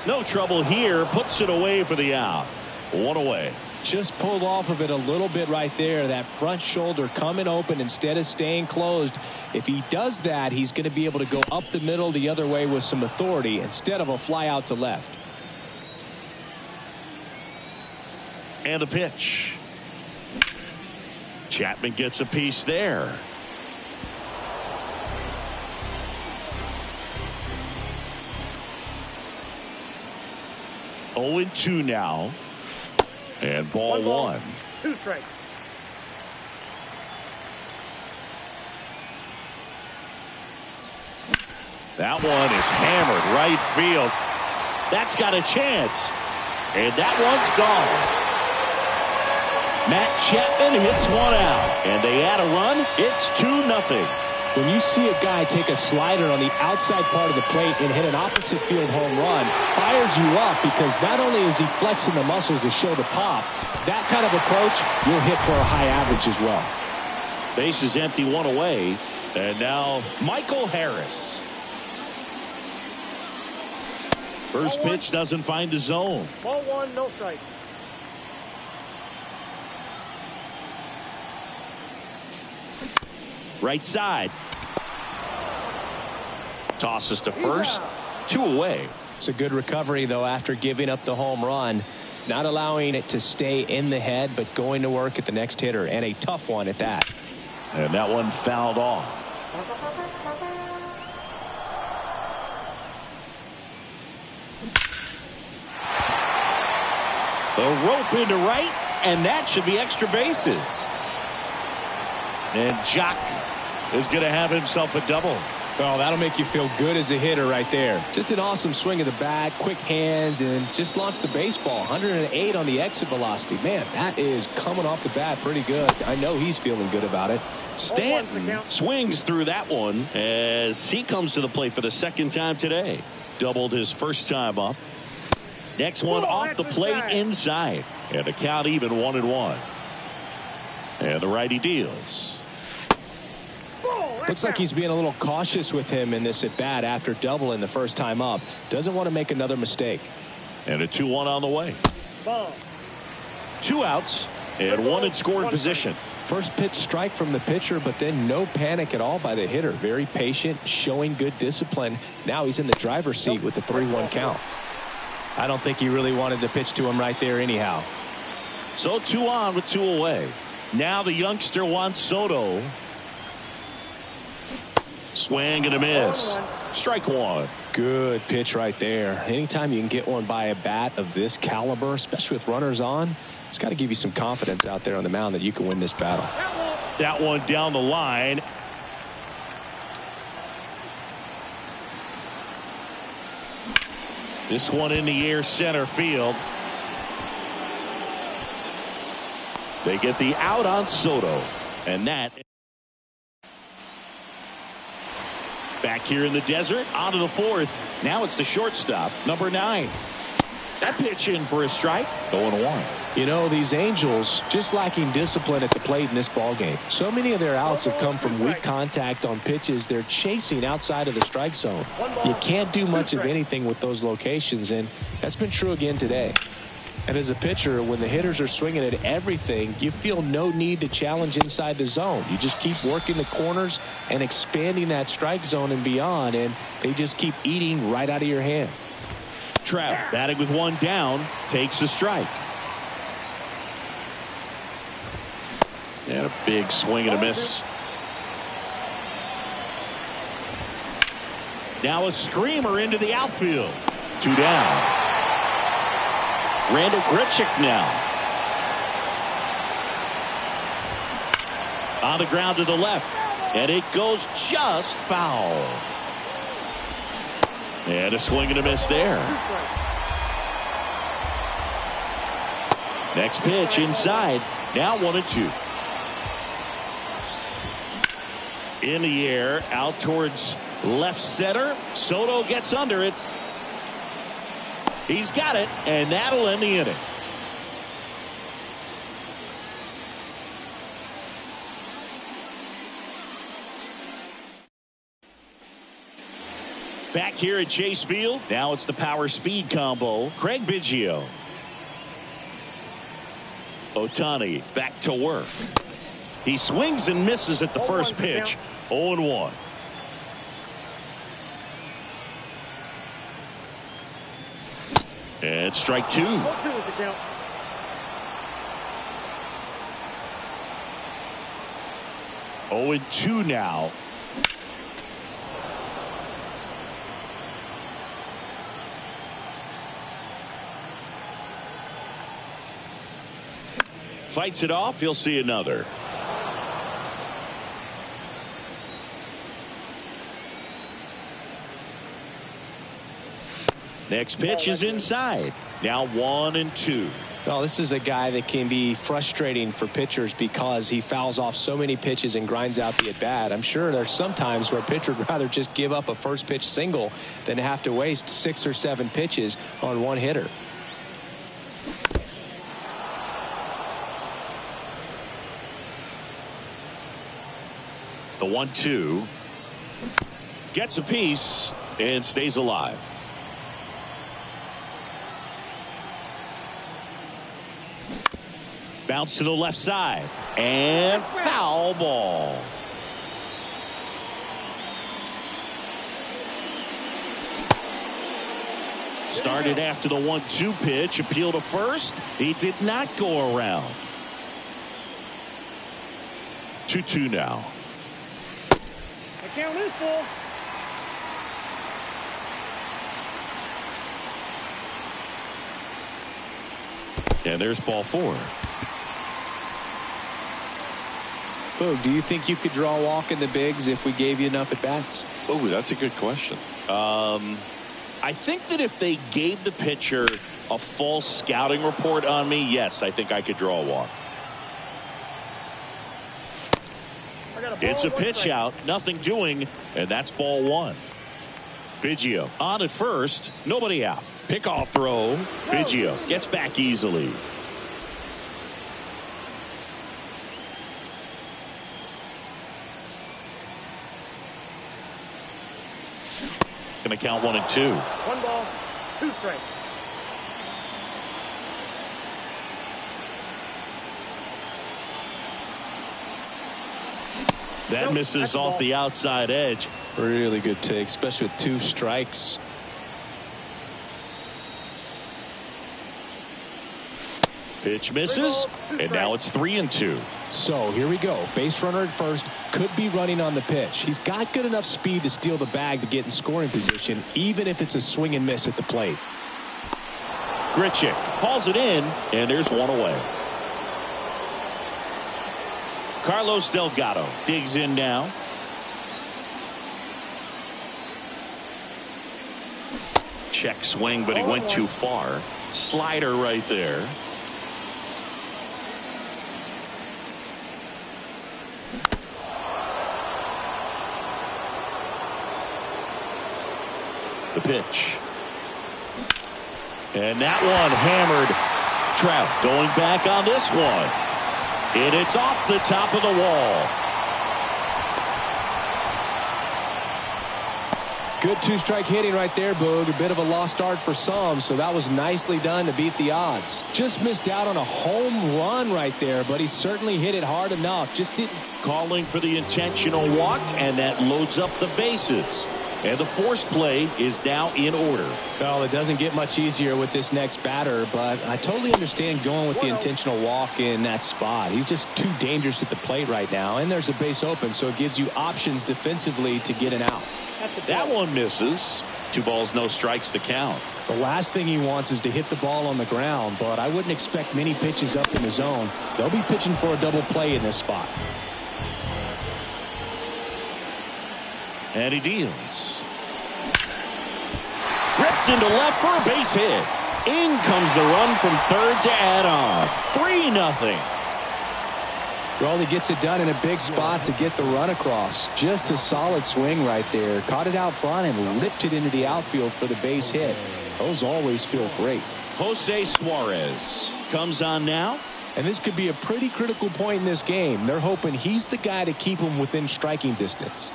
No trouble here. Puts it away for the out. One away. Just pulled off of it a little bit right there. That front shoulder coming open instead of staying closed. If he does that, he's going to be able to go up the middle the other way with some authority instead of a fly out to left. And the pitch. Chapman gets a piece there. Oh, 0-2 now. And ball one. 2 strikes. That one is hammered right field. That's got a chance. And that one's gone. Matt Chapman hits one out. And they add a run. It's 2-0. When you see a guy take a slider on the outside part of the plate and hit an opposite field home run, fires you up because not only is he flexing the muscles to show the pop, that kind of approach, you'll hit for a high average as well. Base is empty, one away. And now Michael Harris. First pitch doesn't find the zone. Ball one, no strike. Right side. Tosses to first. 2 away. It's a good recovery, though, after giving up the home run. Not allowing it to stay in the head, but going to work at the next hitter. And a tough one at that. And that one fouled off. The rope into right, and that should be extra bases. And Jock is going to have himself a double. Well, that'll make you feel good as a hitter right there. Just an awesome swing of the bat, quick hands, and just launched the baseball. 108 on the exit velocity. Man, that is coming off the bat pretty good. I know he's feeling good about it. Stanton swings through that one as he comes to the plate for the second time today. Doubled his first time up. Next one off the plate inside. And the count even 1-1. And the righty deals. Looks like he's being a little cautious with him in this at bat after doubling the first time up. Doesn't want to make another mistake. And a 2-1 on the way. Ball. 2 outs and 1 in scoring position. First pitch strike from the pitcher, but then no panic at all by the hitter. Very patient, showing good discipline. Now he's in the driver's seat with the 3-1 count. I don't think he really wanted to pitch to him right there anyhow. So 2 on with 2 away. Now the youngster Juan Soto. Swing and a miss. Strike one. Good pitch right there. Anytime you can get one by a bat of this caliber, especially with runners on, it's got to give you some confidence out there on the mound that you can win this battle. That one down the line. This one in the air center field. They get the out on Soto. And that Back here in the desert, on to the fourth. Now it's the shortstop, number 9. That pitch in for a strike. 0-1. You know, these Angels just lacking discipline at the plate in this ball game. So many of their outs have come from weak contact on pitches they're chasing outside of the strike zone. You can't do much of anything with those locations, and that's been true again today. And as a pitcher, when the hitters are swinging at everything, you feel no need to challenge inside the zone. You just keep working the corners and expanding that strike zone and beyond, and they just keep eating right out of your hand. Trout batting with one down, takes the strike. And a big swing and a miss. Now a screamer into the outfield. 2 down. Randal Grichuk now. On the ground to the left. And it goes just foul. And a swing and a miss there. Next pitch inside. Now 1-2. In the air, out towards left center. Soto gets under it. He's got it, and that'll end the inning. Back here at Chase Field, now it's the power speed combo. Craig Biggio. Ohtani back to work. He swings and misses at the first pitch. 0-1. And strike 2. 0-2 now. Fights it off. He'll see another. Next pitch is inside. Now 1-2. Well, this is a guy that can be frustrating for pitchers because he fouls off so many pitches and grinds out the at-bat. I'm sure there's some times where a pitcher would rather just give up a first pitch single than have to waste 6 or 7 pitches on one hitter. The 1-2 gets a piece and stays alive. Bounce to the left side and foul ball. Started after the 1-2 pitch, appeal to first. He did not go around. 2-2 now. The count is full. And there's ball 4. Boog, do you think you could draw a walk in the bigs if we gave you enough at bats? Oh, that's a good question. I think that if they gave the pitcher a full scouting report on me, yes, I think I could draw a walk. It's a pitch out, nothing doing, and that's ball 1. Biggio on at first, nobody out. Pickoff throw. Biggio gets back easily. Going to count 1-2. 1 ball, 2 strikes. That misses off the outside edge. Really good take, especially with 2 strikes. Pitch misses, and now it's 3-2. So here we go. Base runner at first, could be running on the pitch. He's got good enough speed to steal the bag to get in scoring position, even if it's a swing and miss at the plate. Grichuk hauls it in, and there's 1 away. Carlos Delgado digs in now. Check swing, but he went too far. Slider right there. The pitch. And that one hammered. Trout going back on this one. And it's off the top of the wall. Good two-strike hitting right there, Boog. A bit of a lost start for some, so that was nicely done to beat the odds. Just missed out on a home run right there, but he certainly hit it hard enough. Just didn't. Calling for the intentional walk, and that loads up the bases. And the force play is now in order. Well, it doesn't get much easier with this next batter, but I totally understand going with the intentional walk in that spot. He's just too dangerous at the plate right now, and there's a base open, so it gives you options defensively to get an out. That one misses. 2 balls, no strikes to count. The last thing he wants is to hit the ball on the ground, but I wouldn't expect many pitches up in the zone. They'll be pitching for a double play in this spot. And he deals. Ripped into left for a base hit. In comes the run from third to add on. 3-0. Well, he gets it done in a big spot to get the run across. Just a solid swing right there. Caught it out front and ripped it into the outfield for the base hit. Those always feel great. Jose Suarez comes on now. And this could be a pretty critical point in this game. They're hoping he's the guy to keep him within striking distance.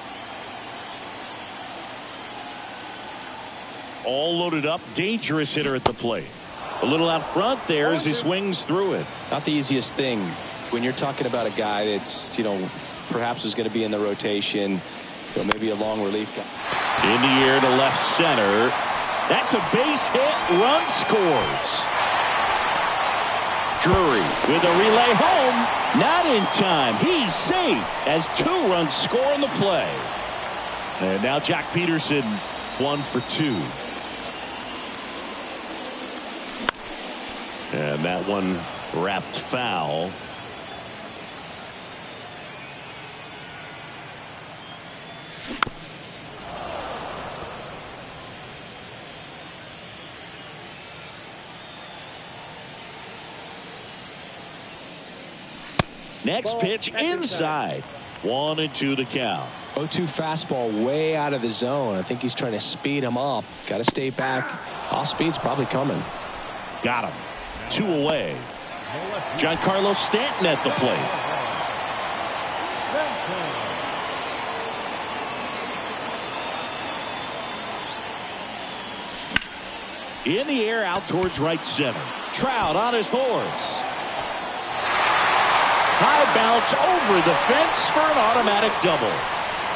All loaded up. Dangerous hitter at the plate. A little out front there as he swings through it. Not the easiest thing when you're talking about a guy that's, perhaps is going to be in the rotation, maybe a long relief guy. In the air to left center. That's a base hit. Run scores. Drury with a relay home. Not in time. He's safe as 2 runs score on the play. And now Jack Peterson 1 for 2. And that one wrapped foul. Next pitch inside. 1-2 the count. 0-2 fastball way out of the zone. I think he's trying to speed him up. Got to stay back. Off speed's probably coming. Got him. 2 away. Giancarlo Stanton at the plate. In the air out towards right center. Trout on his horse. High bounce over the fence for an automatic double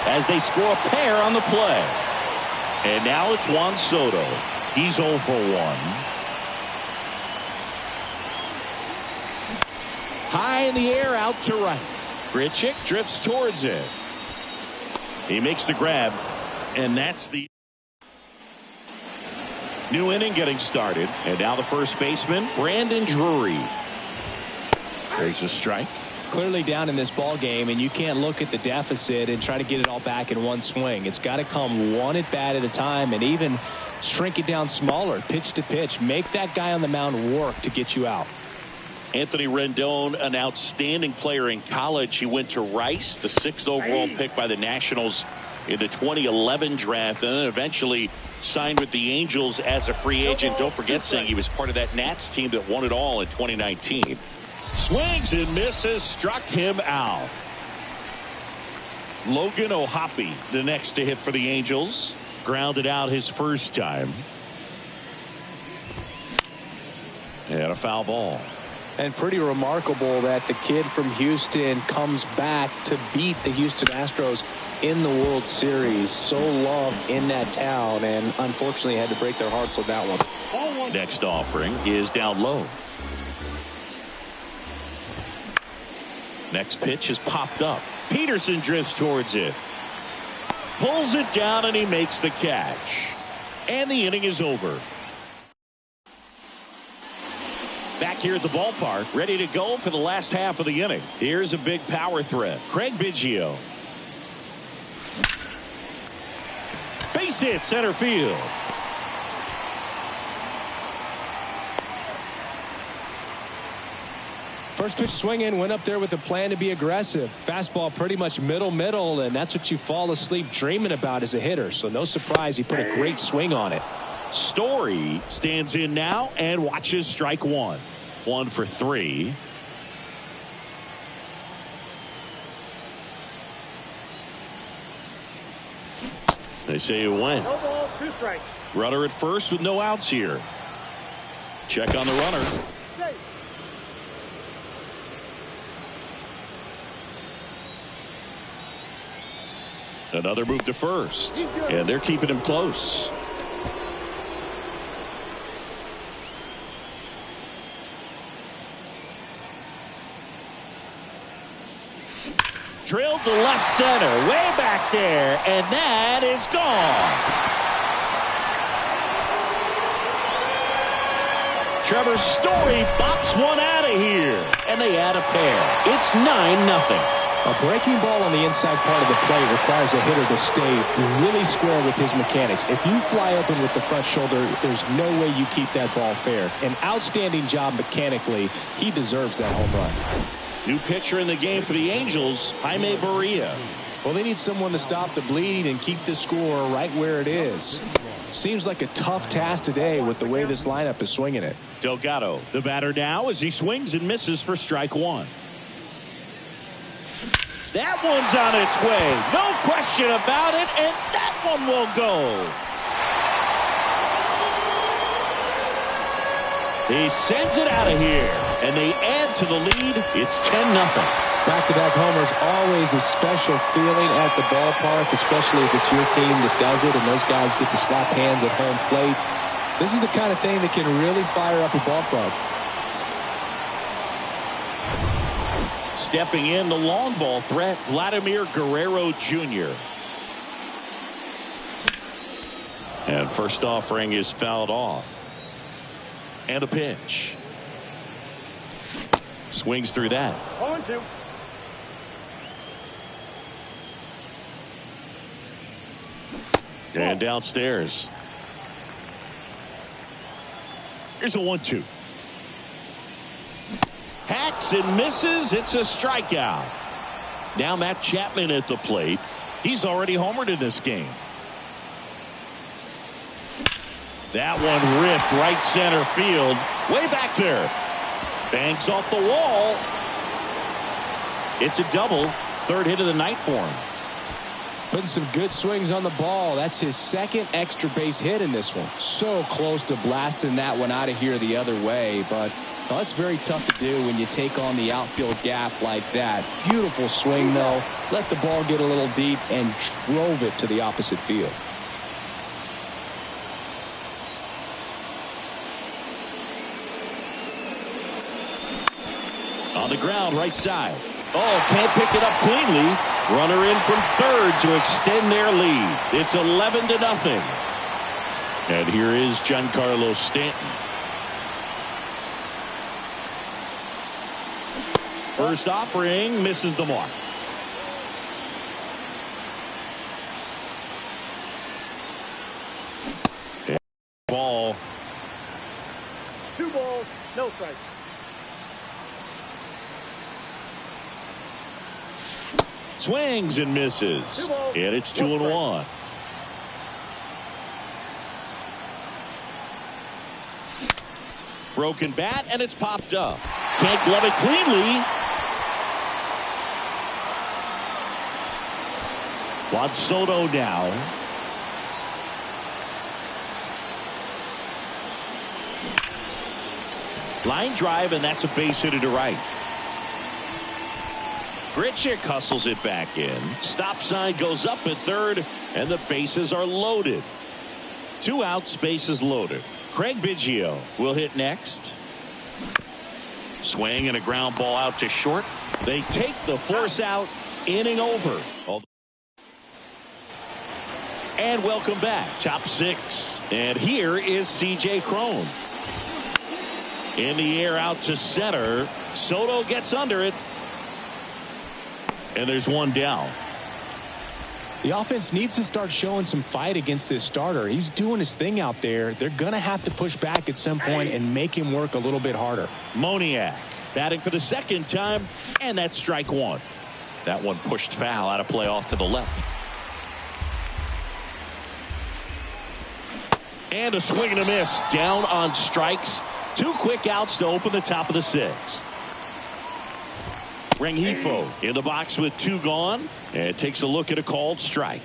as they score a pair on the play. And now it's Juan Soto. He's 0 for 1. High in the air out to right. Grichuk drifts towards it. He makes the grab, and that's the new inning getting started. And now the first baseman, Brandon Drury. There's a strike. Clearly down in this ball game, and you can't look at the deficit and try to get it all back in one swing. It's got to come one at bat at a time, and even shrink it down smaller, pitch to pitch. Make that guy on the mound work to get you out. Anthony Rendon, an outstanding player in college. He went to Rice, the 6th overall pick by the Nationals in the 2011 draft, and then eventually signed with the Angels as a free agent. Don't forget saying he was part of that Nats team that won it all in 2019. Swings and misses, struck him out. Logan O'Hoppe, the next to hit for the Angels. Grounded out his first time. And a foul ball. And pretty remarkable that the kid from Houston comes back to beat the Houston Astros in the World Series. So loved in that town, and unfortunately had to break their hearts on that one. Next offering is down low. Next pitch is popped up. Peterson drifts towards it. Pulls it down, and he makes the catch. And the inning is over. Back here at the ballpark, ready to go for the last half of the inning. Here's a big power threat. Craig Biggio. Base hit center field. First pitch swinging, went up there with a plan to be aggressive. Fastball pretty much middle, and that's what you fall asleep dreaming about as a hitter. So no surprise, he put a great swing on it. Story stands in now and watches strike one. 1 for 3. They say it went. No ball, 2 strikes. Runner at first with no outs here. Check on the runner. Safe. Another move to first. And they're keeping him close. Drilled to left center, way back there, and that is gone. Trevor Story bops one out of here, and they add a pair. It's 9-0. A breaking ball on the inside part of the plate requires a hitter to stay really square with his mechanics. If you fly open with the front shoulder, there's no way you keep that ball fair. An outstanding job mechanically. He deserves that home run. New pitcher in the game for the Angels, Jaime Barria. Well, they need someone to stop the bleed and keep the score right where it is. Seems like a tough task today with the way this lineup is swinging it. Delgado, the batter now as he swings and misses for strike one. That one's on its way. No question about it, and that one will go. He sends it out of here, and they add to the lead. It's 10-0. Back-to-back homers, always a special feeling at the ballpark, especially if it's your team that does it and those guys get to slap hands at home plate. This is the kind of thing that can really fire up a ball club. Stepping in, the long ball threat, Vladimir Guerrero Jr. And first offering is fouled off. And a pitch. Swings through that. 0-2. And downstairs. Here's a 1-2. Hacks and misses. It's a strikeout. Now Matt Chapman at the plate. He's already homered in this game. That one ripped right center field. Way back there. Banks off the wall. It's a double. Third hit of the night for him. Putting some good swings on the ball. That's his second extra base hit in this one. So close to blasting that one out of here the other way, but well, it's very tough to do when you take on the outfield gap like that. Beautiful swing, though. Let the ball get a little deep and drove it to the opposite field. On the ground, right side. Oh, can't pick it up cleanly. Runner in from third to extend their lead. It's 11-0. And here is Giancarlo Stanton. First offering misses the mark. And ball. 2 balls, no strikes. Swings and misses. And it's 2-1. Broken bat, and it's popped up. Can't glove it cleanly. Juan Soto now. Line drive, and that's a base hit to right. Grichuk hustles it back in. Stop sign goes up at third, and the bases are loaded. 2 outs, bases loaded. Craig Biggio will hit next. Swing and a ground ball out to short. They take the force out. Inning over. And welcome back. Top 6. And here is C.J. Cron. In the air out to center. Soto gets under it. And there's one down. The offense needs to start showing some fight against this starter. He's doing his thing out there. They're going to have to push back at some point and make him work a little bit harder. Moniak Batting for the second time, and that's strike one. That one pushed foul out of play off to the left. And a swing and a miss. Down on strikes. 2 quick outs to open the top of the 6th. Rengifo in the box with 2 gone. And takes a look at a called strike.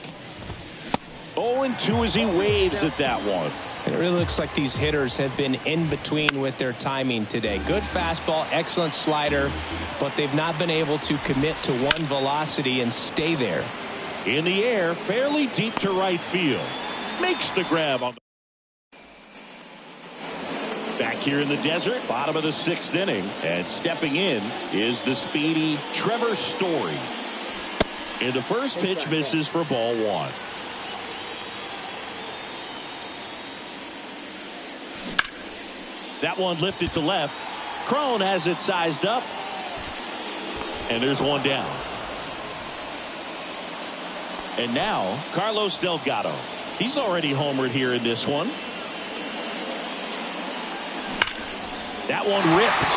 0-2 as he waves at that one. It really looks like these hitters have been in between with their timing today. Good fastball, excellent slider, but they've not been able to commit to one velocity and stay there. In the air, fairly deep to right field. Makes the grab on the back here in the desert, bottom of the 6th inning, and stepping in is the speedy Trevor Story. And the first pitch misses for ball 1. That one lifted to left. Cron has it sized up. And there's one down. And now Carlos Delgado. He's already homered here in this one. That one ripped.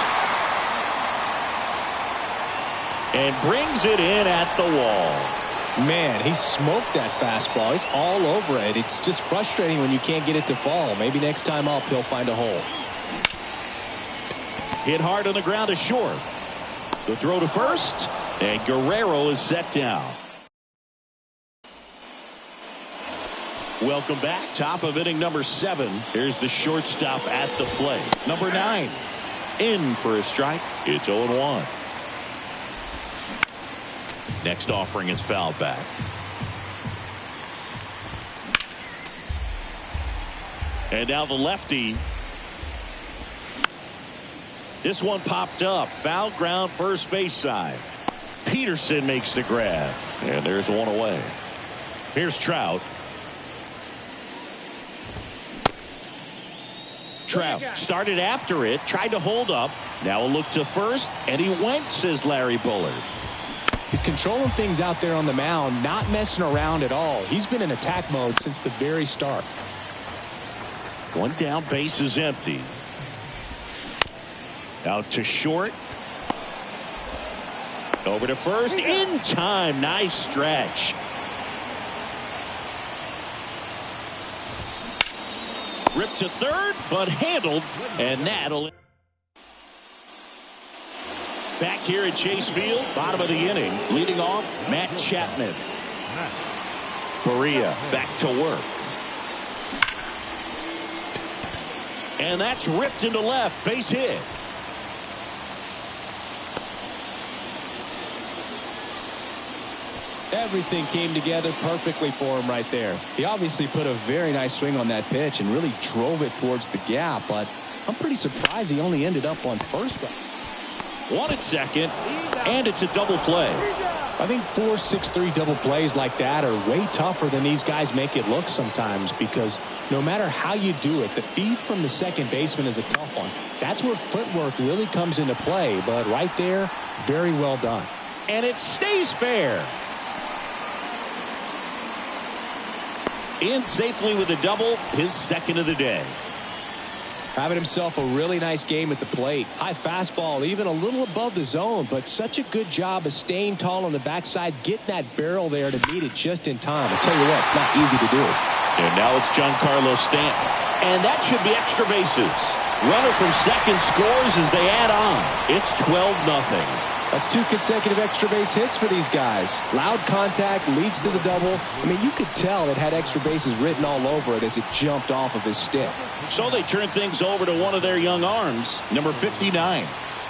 And brings it in at the wall. Man, he smoked that fastball. He's all over it. It's just frustrating when you can't get it to fall. Maybe next time up he'll find a hole. Hit hard on the ground to short. The throw to first, and Guerrero is set down. Welcome back. Top of inning number 7. Here's the shortstop at the plate. Number 9 in for a strike. It's 0-1. Next offering is fouled back. And now the lefty. This one popped up. Foul ground first base side. Peterson makes the grab. And there's one away. Here's Trout. Trout started after it. Tried to hold up. Now a look to first. And he went, says Larry Bullard. He's controlling things out there on the mound. Not messing around at all. He's been in attack mode since the very start. One down, base is empty. Out to short. Over to first. In time. Nice stretch. Ripped to third, but handled. And that'll. Back here at Chase Field, bottom of the inning. Leading off, Matt Chapman. Berea back to work. And that's ripped into left. Base hit. Everything came together perfectly for him right there. He obviously put a very nice swing on that pitch and really drove it towards the gap, but I'm pretty surprised he only ended up on first. One at second, and it's a double play. I think 4-6-3 double plays like that are way tougher than these guys make it look sometimes, because no matter how you do it, the feed from the second baseman is a tough one. That's where footwork really comes into play, but right there, very well done. And it stays fair. In safely with a double, his second of the day. Having himself a really nice game at the plate. High fastball, even a little above the zone, but such a good job of staying tall on the backside, getting that barrel there to meet it just in time. I'll tell you what, it's not easy to do. And now it's Giancarlo Stanton. And that should be extra bases. Runner from second scores as they add on. It's 12-0. That's 2 consecutive extra base hits for these guys. Loud contact leads to the double. I mean, you could tell it had extra bases written all over it as it jumped off of his stick. So they turn things over to one of their young arms, number 59.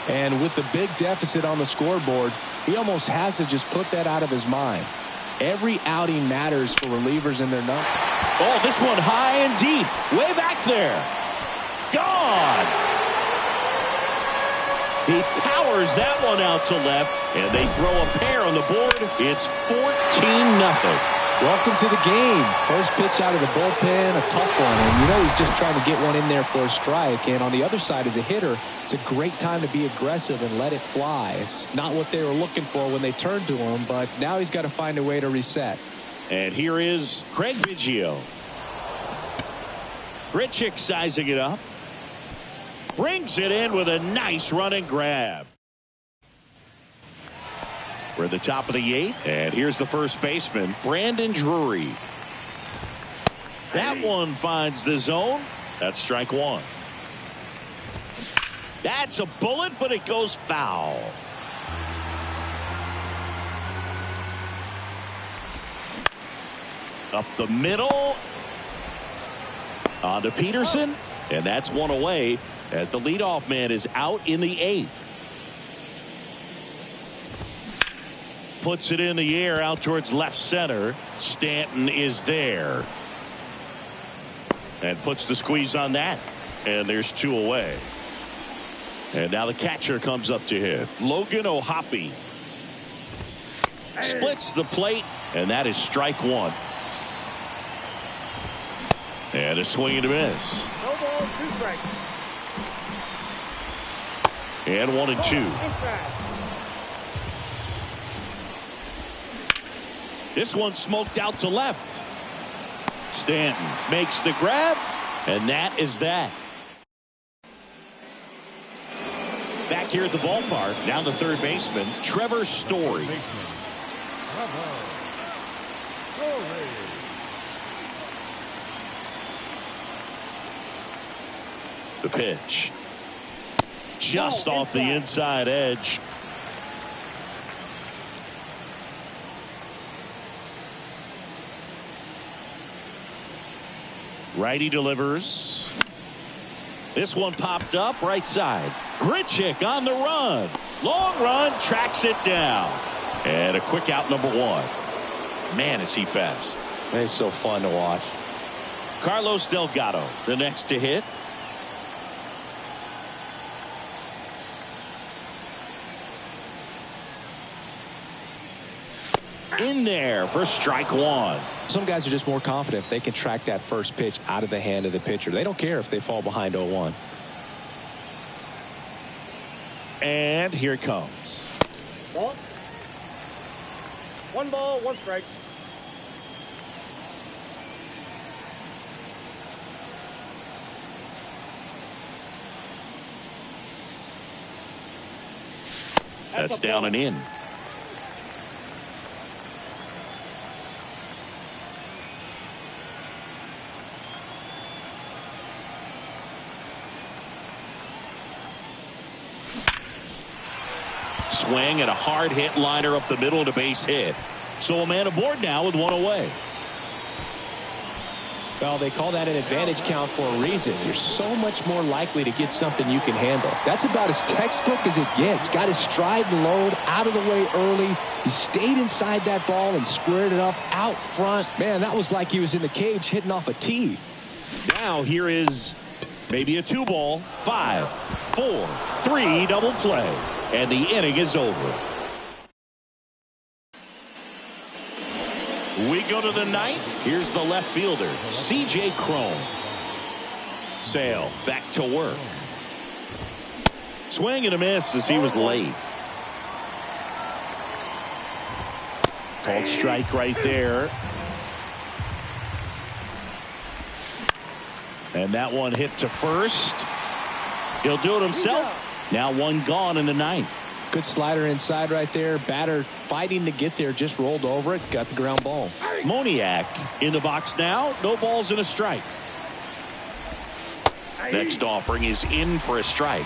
And with the big deficit on the scoreboard, he almost has to just put that out of his mind. Every outing matters for relievers in their number. Oh, this one high and deep. Way back there. Gone. He powers that one out to left, and they throw a pair on the board. It's 14-0. Welcome to the game. First pitch out of the bullpen, a tough one. And you know he's just trying to get one in there for a strike. And on the other side, as a hitter, it's a great time to be aggressive and let it fly. It's not what they were looking for when they turned to him, but now he's got to find a way to reset. And here is Craig Biggio. Grichuk sizing it up. Brings it in with a nice run and grab. We're at the top of the 8th, and here's the first baseman, Brandon Drury. That one finds the zone. That's strike 1. That's a bullet, but it goes foul. Up the middle. On to Peterson, and that's one away as the leadoff man is out in the 8th. Puts it in the air out towards left center. Stanton is there. And puts the squeeze on that. And there's 2 away. And now the catcher comes up to hit. Logan O'Hoppe. Splits the plate, and that is strike 1. And a swing and a miss. No ball, 2 strikes. And 1 and 2. This one smoked out to left. Stanton makes the grab, and that is that. Back here at the ballpark, now the third baseman, Trevor Story. The pitch. Just off the inside edge. Righty delivers. This one popped up right side. Grichuk on the run. Long run, tracks it down. And a quick out, number 1. Man, is he fast. It's so fun to watch. Carlos Delgado, the next to hit. In there for strike 1. Some guys are just more confident if they can track that first pitch out of the hand of the pitcher. They don't care if they fall behind 0-1. And here it comes. Ball. 1 ball, 1 strike. That's down and in. Swing and a hard hit liner up the middle and a base hit. So a man aboard now with 1 away. Well, they call that an advantage count for a reason. You're so much more likely to get something you can handle. That's about as textbook as it gets. Got his stride and load out of the way early. He stayed inside that ball and squared it up out front. Man, that was like he was in the cage hitting off a tee. Now here is maybe a 2-ball, 5, 4, 3 double play. And the inning is over. We go to the 9th. Here's the left fielder, C.J. Cron. Sale back to work. Swing and a miss as he was late. Called strike right there. And that one hit to first. He'll do it himself. Now 1 gone in the 9th. Good slider inside right there. Batter fighting to get there, just rolled over it, got the ground ball. Moniak in the box now. No balls and a strike. Next offering is in for a strike.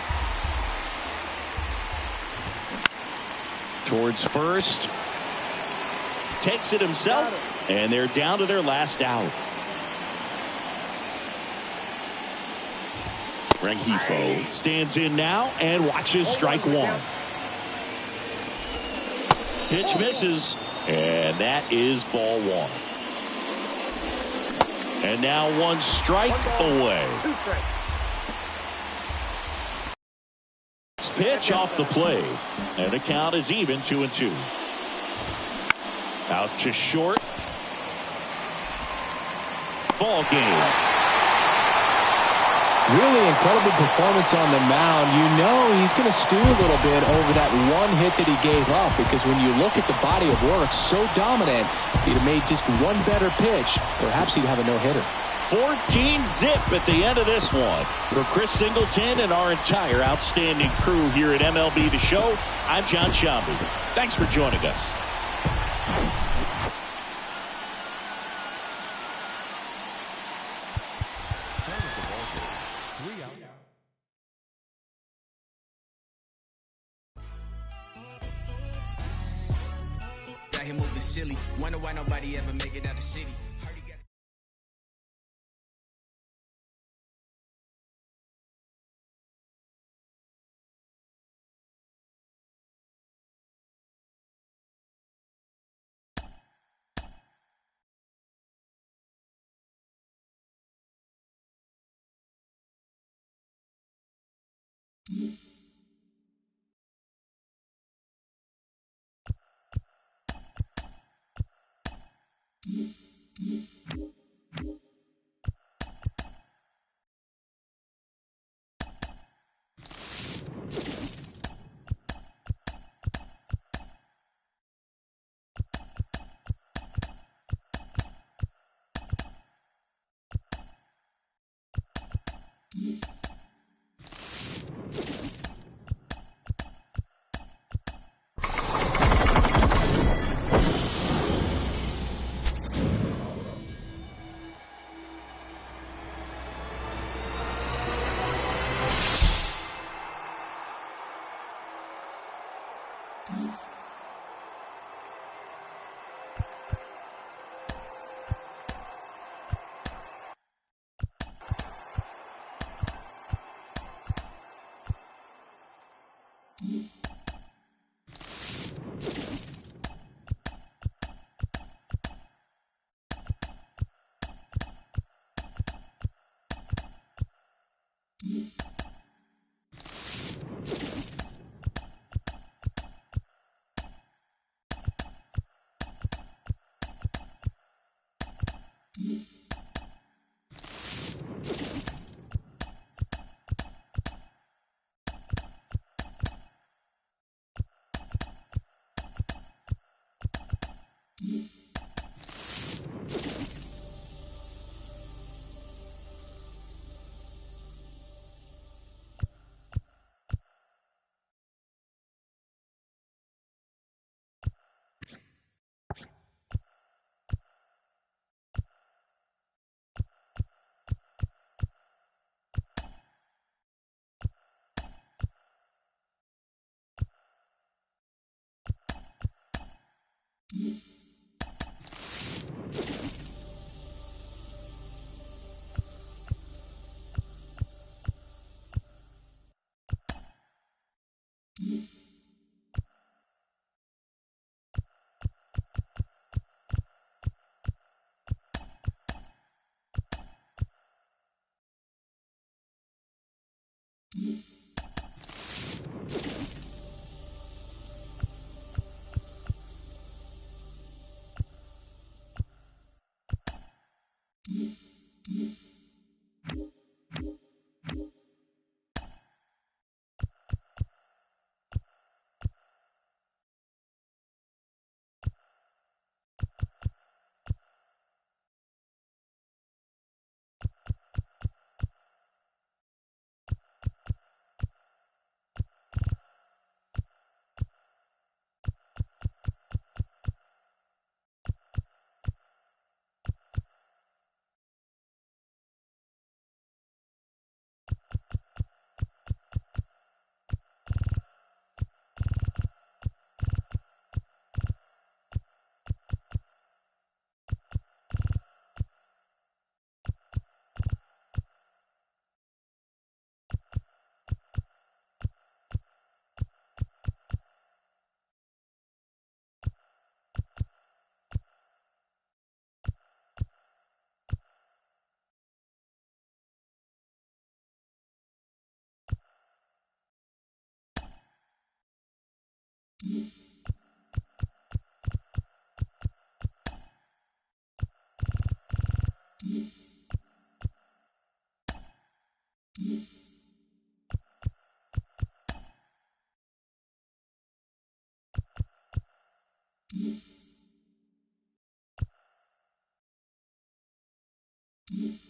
Towards first. Takes it himself. And they're down to their last out. Rengifo stands in now and watches strike 1. Pitch misses, and that is ball 1. And now 1 strike away. Pitch off the plate, and the count is even 2-2. Out to short. Ball game. Really incredible performance on the mound. You know he's going to stew a little bit over that 1 hit that he gave up, because when you look at the body of work, so dominant, if he'd have made just 1 better pitch, perhaps he'd have a no-hitter. 14-zip at the end of this one. For Chris Singleton and our entire outstanding crew here at MLB The Show, I'm John Sciambi. Thanks for joining us. Got him moving silly. Wonder why nobody ever make it out the city. Mm-hmm.